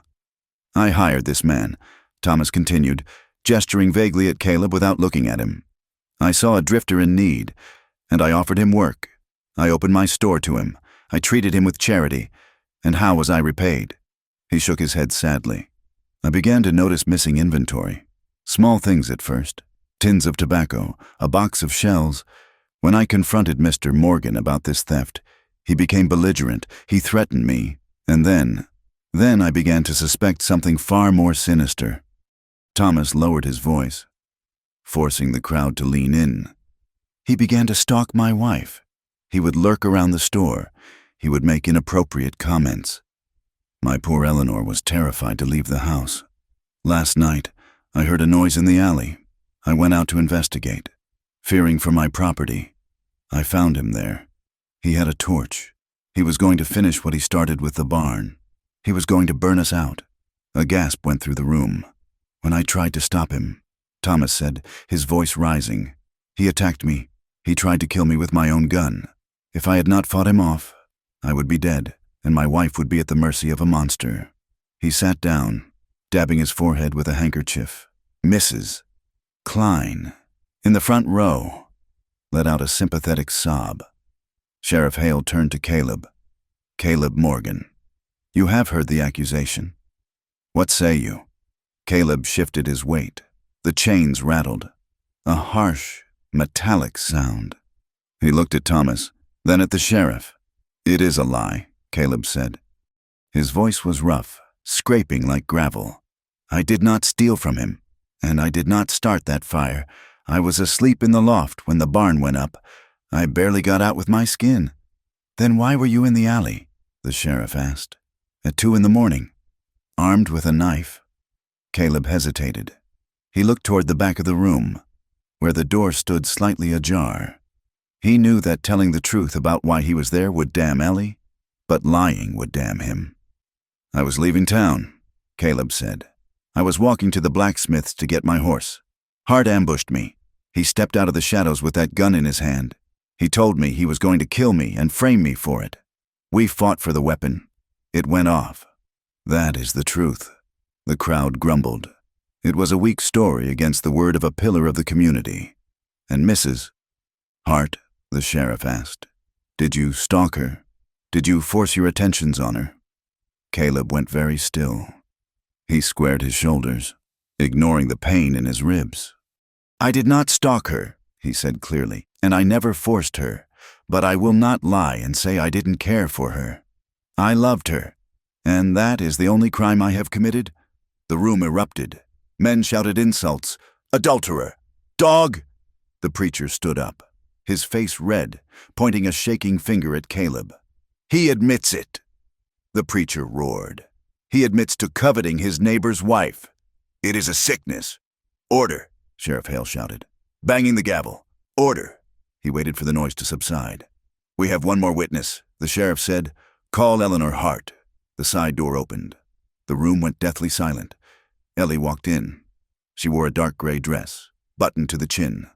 I hired this man, Thomas continued, gesturing vaguely at Caleb without looking at him. I saw a drifter in need, and I offered him work. I opened my store to him. I treated him with charity. And how was I repaid? He shook his head sadly. I began to notice missing inventory. Small things at first. Tins of tobacco, a box of shells. When I confronted Mr. Morgan about this theft, he became belligerent. He threatened me. And then I began to suspect something far more sinister. Thomas lowered his voice, forcing the crowd to lean in. He began to stalk my wife. He would lurk around the store. He would make inappropriate comments. My poor Eleanor was terrified to leave the house. Last night, I heard a noise in the alley. I went out to investigate. Fearing for my property, I found him there. He had a torch. He was going to finish what he started with the barn. He was going to burn us out. A gasp went through the room. When I tried to stop him, Thomas said, his voice rising, he attacked me. He tried to kill me with my own gun. If I had not fought him off, I would be dead, and my wife would be at the mercy of a monster. He sat down, dabbing his forehead with a handkerchief. Mrs. Klein, in the front row, let out a sympathetic sob. Sheriff Hale turned to Caleb. Caleb Morgan, you have heard the accusation. What say you? Caleb shifted his weight. The chains rattled. a harsh, metallic sound. He looked at Thomas, then at the sheriff. "It is a lie," Caleb said. His voice was rough, scraping like gravel. "I did not steal from him, and I did not start that fire. I was asleep in the loft when the barn went up. I barely got out with my skin." "Then why were you in the alley?" the sheriff asked. "At 2 a.m, armed with a knife?" Caleb hesitated. He looked toward the back of the room, where the door stood slightly ajar. He knew that telling the truth about why he was there would damn Ellie, but lying would damn him. "I was leaving town," Caleb said. "I was walking to the blacksmith's to get my horse. Hart ambushed me. He stepped out of the shadows with that gun in his hand. He told me he was going to kill me and frame me for it. We fought for the weapon. It went off." "That is the truth," the crowd grumbled. It was a weak story against the word of a pillar of the community. "And Mrs. Hart," the sheriff asked, "did you stalk her? Did you force your attentions on her?" Caleb went very still. He squared his shoulders, ignoring the pain in his ribs. "I did not stalk her," he said clearly, "and I never forced her. But I will not lie and say I didn't care for her. I loved her, and that is the only crime I have committed." The room erupted. Men shouted insults. "Adulterer! Dog!" The preacher stood up, his face red, pointing a shaking finger at Caleb. "He admits it!" The preacher roared. "He admits to coveting his neighbor's wife. It is a sickness." "Order!" Sheriff Hale shouted, banging the gavel. "Order!" He waited for the noise to subside. "We have one more witness," the sheriff said. "Call Eleanor Hart." The side door opened. The room went deathly silent. Ellie walked in. She wore a dark gray dress, buttoned to the chin.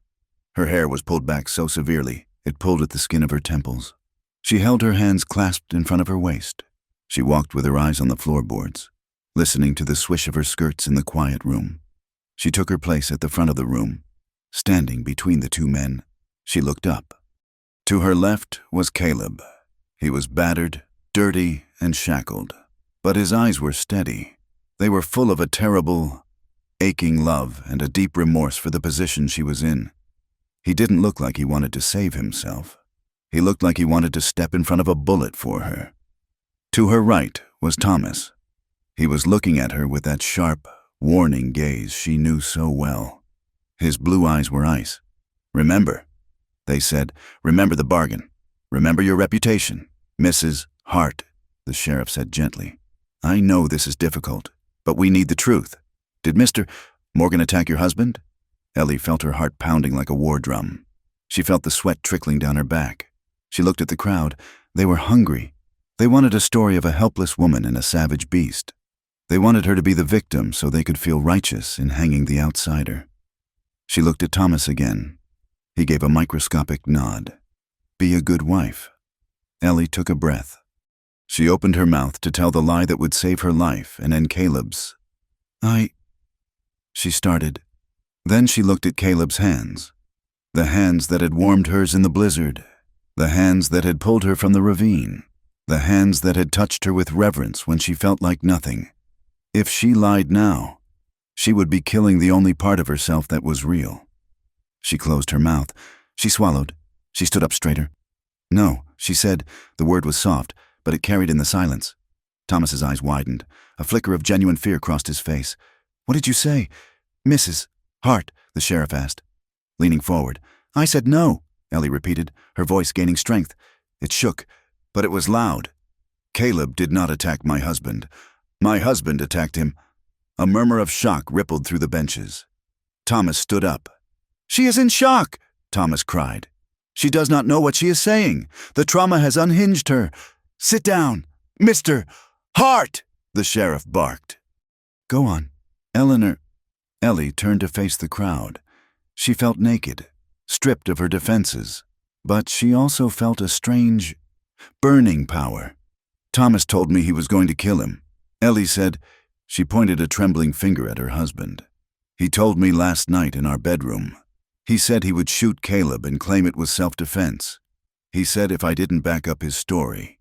Her hair was pulled back so severely, it pulled at the skin of her temples. She held her hands clasped in front of her waist. She walked with her eyes on the floorboards, listening to the swish of her skirts in the quiet room. She took her place at the front of the room, standing between the two men. She looked up. To her left was Caleb. He was battered, dirty, and shackled, but his eyes were steady. They were full of a terrible, aching love and a deep remorse for the position she was in. He didn't look like he wanted to save himself. He looked like he wanted to step in front of a bullet for her. To her right was Thomas. He was looking at her with that sharp, warning gaze she knew so well. His blue eyes were ice. "Remember," they said, "remember the bargain. Remember your reputation. Mrs. Hart," the sheriff said gently. "I know this is difficult, but we need the truth. Did Mr. Morgan attack your husband?" Ellie felt her heart pounding like a war drum. She felt the sweat trickling down her back. She looked at the crowd. They were hungry. They wanted a story of a helpless woman and a savage beast. They wanted her to be the victim so they could feel righteous in hanging the outsider. She looked at Thomas again. He gave a microscopic nod. "Be a good wife." Ellie took a breath. She opened her mouth to tell the lie that would save her life and end Caleb's. She started. Then she looked at Caleb's hands. The hands that had warmed hers in the blizzard. The hands that had pulled her from the ravine. The hands that had touched her with reverence when she felt like nothing. If she lied now, she would be killing the only part of herself that was real. She closed her mouth. She swallowed. She stood up straighter. "No," she said. The word was soft, but it carried in the silence. Thomas's eyes widened. A flicker of genuine fear crossed his face. "What did you say?" "Mrs. Hart," the sheriff asked, leaning forward. "I said no," Ellie repeated, her voice gaining strength. It shook, but it was loud. "Caleb did not attack my husband. My husband attacked him." A murmur of shock rippled through the benches. Thomas stood up. "She is in shock," Thomas cried. "She does not know what she is saying. The trauma has unhinged her. Sit down. Mr. Hart," the sheriff barked. "Go on." Ellie turned to face the crowd. She felt naked, stripped of her defenses, but she also felt a strange, burning power. "Thomas told me he was going to kill him," Ellie said. She pointed a trembling finger at her husband. "He told me last night in our bedroom. He said he would shoot Caleb and claim it was self-defense. He said if I didn't back up his story,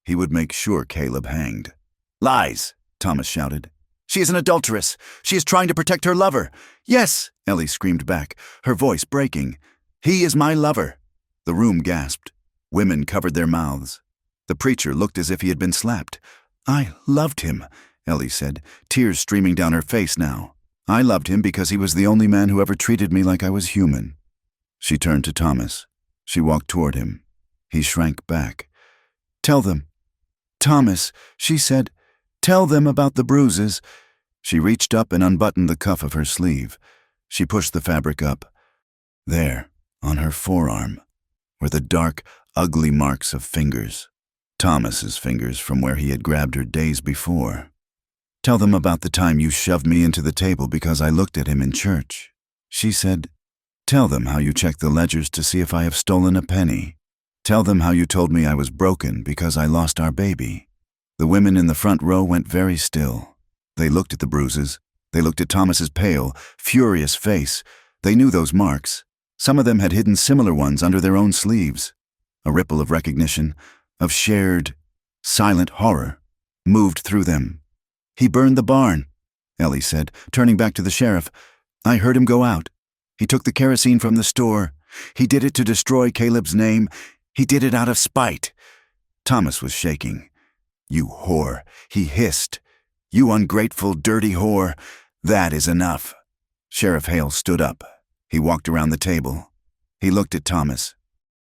he would make sure Caleb hanged." "Lies!" Thomas shouted. She is an adulteress. She is trying to protect her lover. Yes, Ellie screamed back, her voice breaking. He is my lover. The room gasped. Women covered their mouths. The preacher looked as if he had been slapped. I loved him, Ellie said, tears streaming down her face now. I loved him because he was the only man who ever treated me like I was human. She turned to Thomas. She walked toward him. He shrank back. Tell them. Thomas, she said, tell them about the bruises. She reached up and unbuttoned the cuff of her sleeve. She pushed the fabric up. There, on her forearm, were the dark, ugly marks of fingers. Thomas's fingers from where he had grabbed her days before. Tell them about the time you shoved me into the table because I looked at him in church. She said, tell them how you checked the ledgers to see if I have stolen a penny. Tell them how you told me I was broken because I lost our baby. The women in the front row went very still. They looked at the bruises. They looked at Thomas's pale, furious face. They knew those marks. Some of them had hidden similar ones under their own sleeves. A ripple of recognition, of shared, silent horror, moved through them. He burned the barn, Ellie said, turning back to the sheriff. I heard him go out. He took the kerosene from the store. He did it to destroy Caleb's name. He did it out of spite. Thomas was shaking. You whore, he hissed. You ungrateful, dirty whore. That is enough. Sheriff Hale stood up. He walked around the table. He looked at Thomas.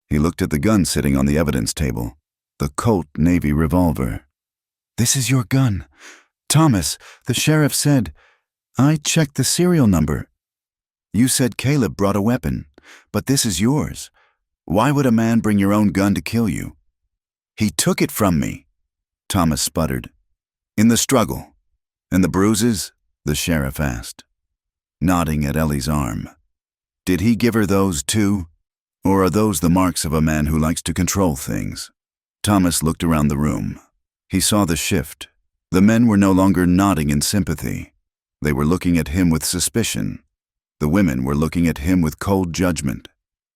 He looked at the gun sitting on the evidence table, the Colt Navy revolver. This is your gun. Thomas, the sheriff said, I checked the serial number. You said Caleb brought a weapon, but this is yours. Why would a man bring your own gun to kill you? He took it from me, Thomas sputtered. In the struggle. And the bruises? The sheriff asked, nodding at Ellie's arm. Did he give her those too? Or are those the marks of a man who likes to control things? Thomas looked around the room. He saw the shift. The men were no longer nodding in sympathy. They were looking at him with suspicion. The women were looking at him with cold judgment.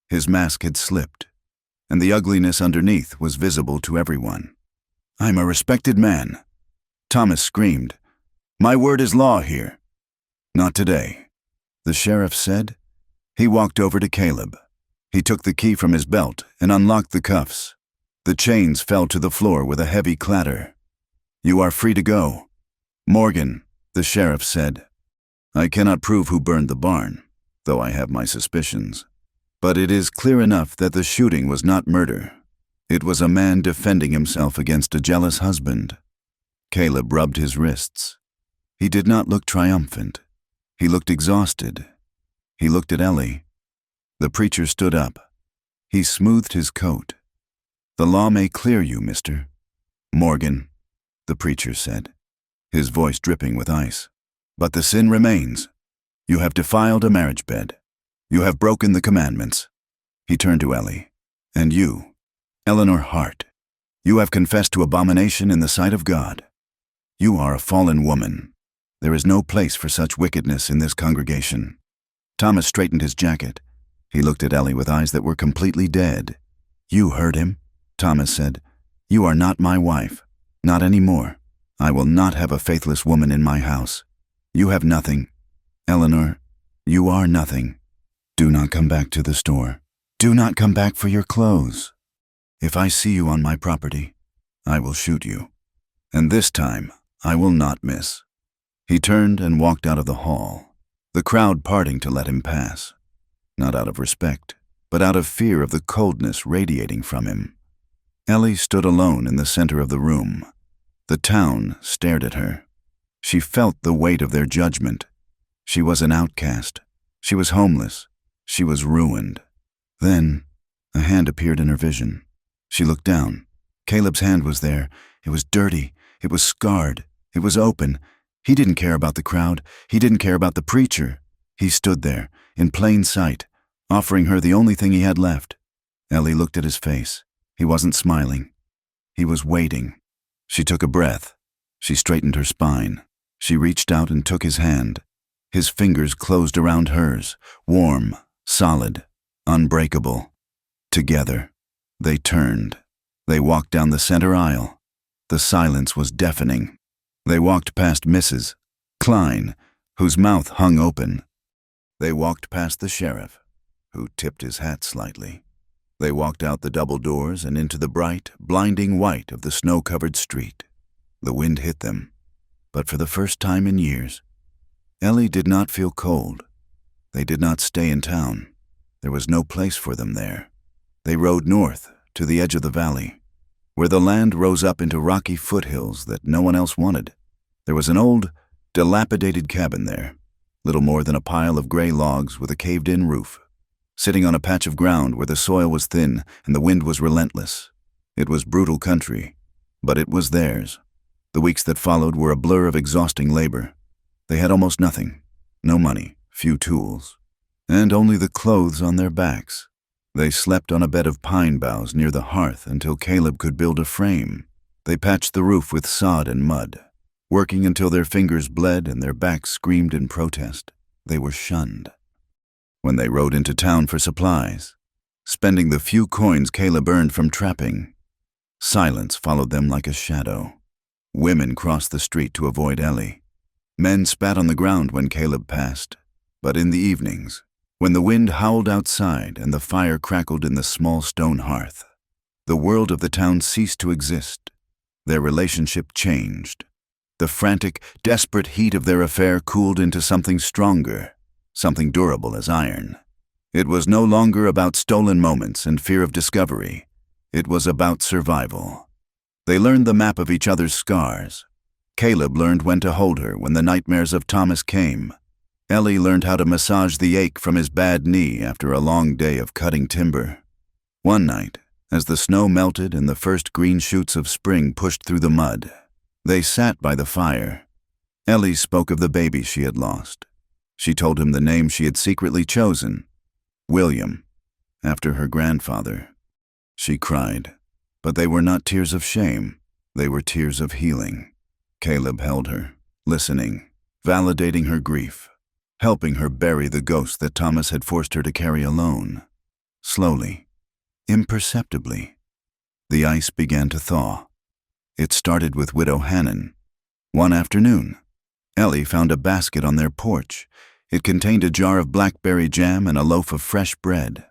His mask had slipped, and the ugliness underneath was visible to everyone. I'm a respected man. Thomas screamed. My word is law here. Not today, the sheriff said. He walked over to Caleb. He took the key from his belt and unlocked the cuffs. The chains fell to the floor with a heavy clatter. You are free to go. Morgan, the sheriff said. I cannot prove who burned the barn, though I have my suspicions. But it is clear enough that the shooting was not murder. It was a man defending himself against a jealous husband. Caleb rubbed his wrists. He did not look triumphant. He looked exhausted. He looked at Ellie. The preacher stood up. He smoothed his coat. The law may clear you, mister. Morgan, the preacher said, his voice dripping with ice. But the sin remains. You have defiled a marriage bed. You have broken the commandments. He turned to Ellie. And you, Eleanor Hart, you have confessed to abomination in the sight of God. You are a fallen woman. There is no place for such wickedness in this congregation. Thomas straightened his jacket. He looked at Ellie with eyes that were completely dead. You heard him, Thomas said. You are not my wife. Not anymore. I will not have a faithless woman in my house. You have nothing. Eleanor, you are nothing. Do not come back to the store. Do not come back for your clothes. If I see you on my property, I will shoot you. And this time, I will not miss. He turned and walked out of the hall, the crowd parting to let him pass. Not out of respect, but out of fear of the coldness radiating from him. Ellie stood alone in the center of the room. The town stared at her. She felt the weight of their judgment. She was an outcast. She was homeless. She was ruined. Then, a hand appeared in her vision. She looked down. Caleb's hand was there. It was dirty. It was scarred. It was open. He didn't care about the crowd. He didn't care about the preacher. He stood there, in plain sight, offering her the only thing he had left. Ellie looked at his face. He wasn't smiling. He was waiting. She took a breath. She straightened her spine. She reached out and took his hand. His fingers closed around hers, warm, solid, unbreakable. Together, they turned. They walked down the center aisle. The silence was deafening. They walked past Mrs., Klein, whose mouth hung open. They walked past the sheriff, who tipped his hat slightly. They walked out the double doors and into the bright, blinding white of the snow-covered street. The wind hit them, but for the first time in years, Ellie did not feel cold. They did not stay in town. There was no place for them there. They rode north to the edge of the valley, where the land rose up into rocky foothills that no one else wanted. There was an old, dilapidated cabin there, little more than a pile of gray logs with a caved-in roof, sitting on a patch of ground where the soil was thin and the wind was relentless. It was brutal country, but it was theirs. The weeks that followed were a blur of exhausting labor. They had almost nothing, no money, few tools, and only the clothes on their backs. They slept on a bed of pine boughs near the hearth until Caleb could build a frame. They patched the roof with sod and mud, working until their fingers bled and their backs screamed in protest. They were shunned. When they rode into town for supplies, spending the few coins Caleb earned from trapping, silence followed them like a shadow. Women crossed the street to avoid Ellie. Men spat on the ground when Caleb passed. But in the evenings, when the wind howled outside and the fire crackled in the small stone hearth, the world of the town ceased to exist. Their relationship changed. The frantic, desperate heat of their affair cooled into something stronger, something durable as iron. It was no longer about stolen moments and fear of discovery. It was about survival. They learned the map of each other's scars. Caleb learned when to hold her when the nightmares of Thomas came. Ellie learned how to massage the ache from his bad knee after a long day of cutting timber. One night, as the snow melted and the first green shoots of spring pushed through the mud, they sat by the fire. Ellie spoke of the baby she had lost. She told him the name she had secretly chosen, William, after her grandfather. She cried, but they were not tears of shame. They were tears of healing. Caleb held her, listening, validating her grief, helping her bury the ghost that Thomas had forced her to carry alone. Slowly, imperceptibly, the ice began to thaw. It started with Widow Hannon. One afternoon, Ellie found a basket on their porch. It contained a jar of blackberry jam and a loaf of fresh bread.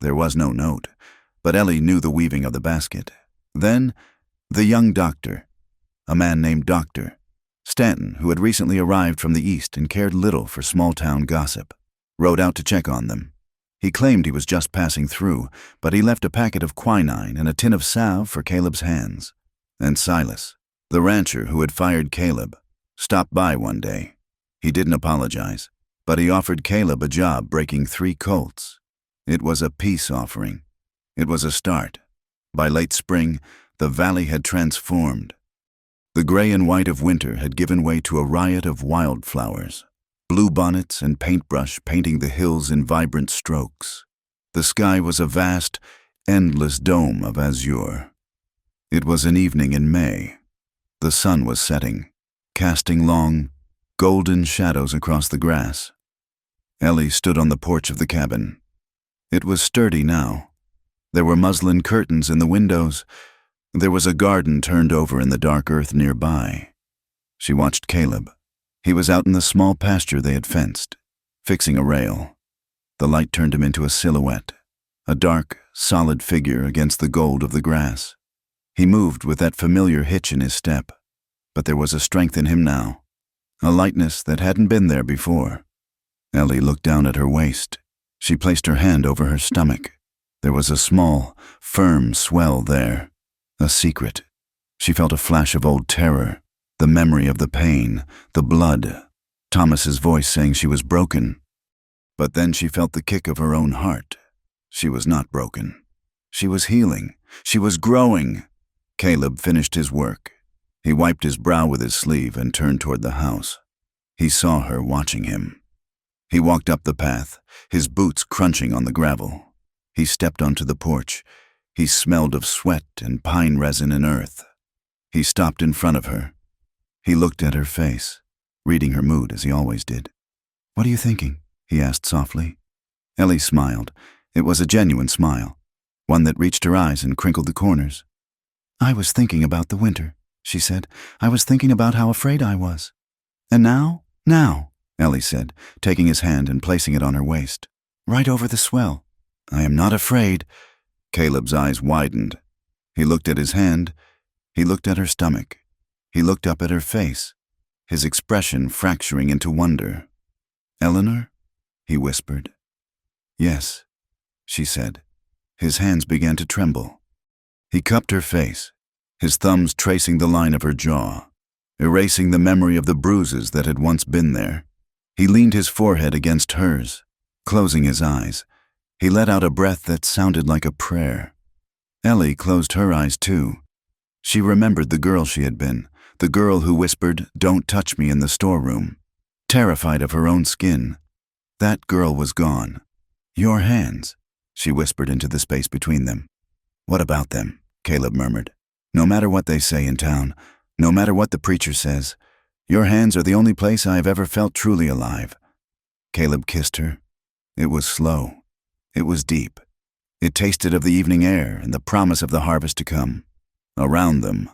There was no note, but Ellie knew the weaving of the basket. Then, the young doctor, a man named Dr. Stanton, who had recently arrived from the east and cared little for small-town gossip, rode out to check on them. He claimed he was just passing through, but he left a packet of quinine and a tin of salve for Caleb's hands. And Silas, the rancher who had fired Caleb, stopped by one day. He didn't apologize, but he offered Caleb a job breaking 3 colts. It was a peace offering. It was a start. By late spring, the valley had transformed. The gray and white of winter had given way to a riot of wildflowers, bluebonnets and paintbrush painting the hills in vibrant strokes. The sky was a vast, endless dome of azure. It was an evening in May. The sun was setting, casting long, golden shadows across the grass. Ellie stood on the porch of the cabin. It was sturdy now. There were muslin curtains in the windows. There was a garden turned over in the dark earth nearby. She watched Caleb. He was out in the small pasture they had fenced, fixing a rail. The light turned him into a silhouette, a dark, solid figure against the gold of the grass. He moved with that familiar hitch in his step, but there was a strength in him now, a lightness that hadn't been there before. Ellie looked down at her waist. She placed her hand over her stomach. There was a small, firm swell there. A secret. She felt a flash of old terror, the memory of the pain, the blood, Thomas's voice saying she was broken. But then she felt the kick of her own heart. She was not broken. She was healing. She was growing. Caleb finished his work. He wiped his brow with his sleeve and turned toward the house. He saw her watching him. He walked up the path, his boots crunching on the gravel. He stepped onto the porch. He smelled of sweat and pine resin and earth. He stopped in front of her. He looked at her face, reading her mood as he always did. "What are you thinking?" he asked softly. Ellie smiled. It was a genuine smile, one that reached her eyes and crinkled the corners. "I was thinking about the winter," she said. "I was thinking about how afraid I was. And now Now, Ellie said, taking his hand and placing it on her waist. Right over the swell. I am not afraid. Caleb's eyes widened. He looked at his hand. He looked at her stomach. He looked up at her face, his expression fracturing into wonder. Eleanor? He whispered. Yes, she said. His hands began to tremble. He cupped her face, his thumbs tracing the line of her jaw, erasing the memory of the bruises that had once been there. He leaned his forehead against hers, closing his eyes. He let out a breath that sounded like a prayer. Ellie closed her eyes too. She remembered the girl she had been, the girl who whispered, "Don't touch me," in the storeroom, terrified of her own skin. That girl was gone. Your hands, she whispered into the space between them. What about them? Caleb murmured. No matter what they say in town, no matter what the preacher says, your hands are the only place I have ever felt truly alive. Caleb kissed her. It was slow. It was deep. It tasted of the evening air and the promise of the harvest to come. Around them,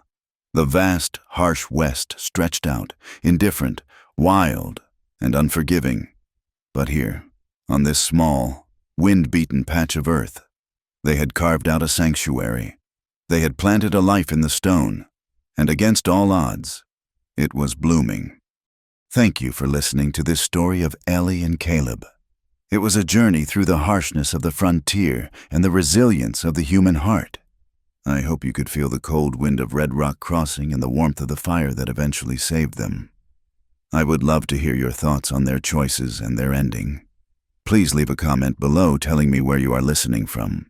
the vast, harsh west stretched out, indifferent, wild, and unforgiving. But here, on this small, wind-beaten patch of earth, they had carved out a sanctuary. They had planted a life in the stone, and against all odds, it was blooming. Thank you for listening to this story of Ellie and Caleb. It was a journey through the harshness of the frontier and the resilience of the human heart. I hope you could feel the cold wind of Red Rock Crossing and the warmth of the fire that eventually saved them. I would love to hear your thoughts on their choices and their ending. Please leave a comment below telling me where you are listening from.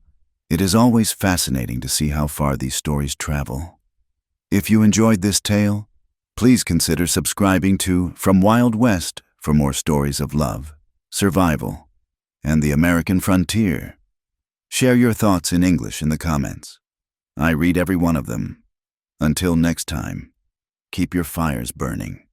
It is always fascinating to see how far these stories travel. If you enjoyed this tale, please consider subscribing to From Wild West for more stories of love, survival, and the American frontier. Share your thoughts in English in the comments. I read every one of them. Until next time, keep your fires burning.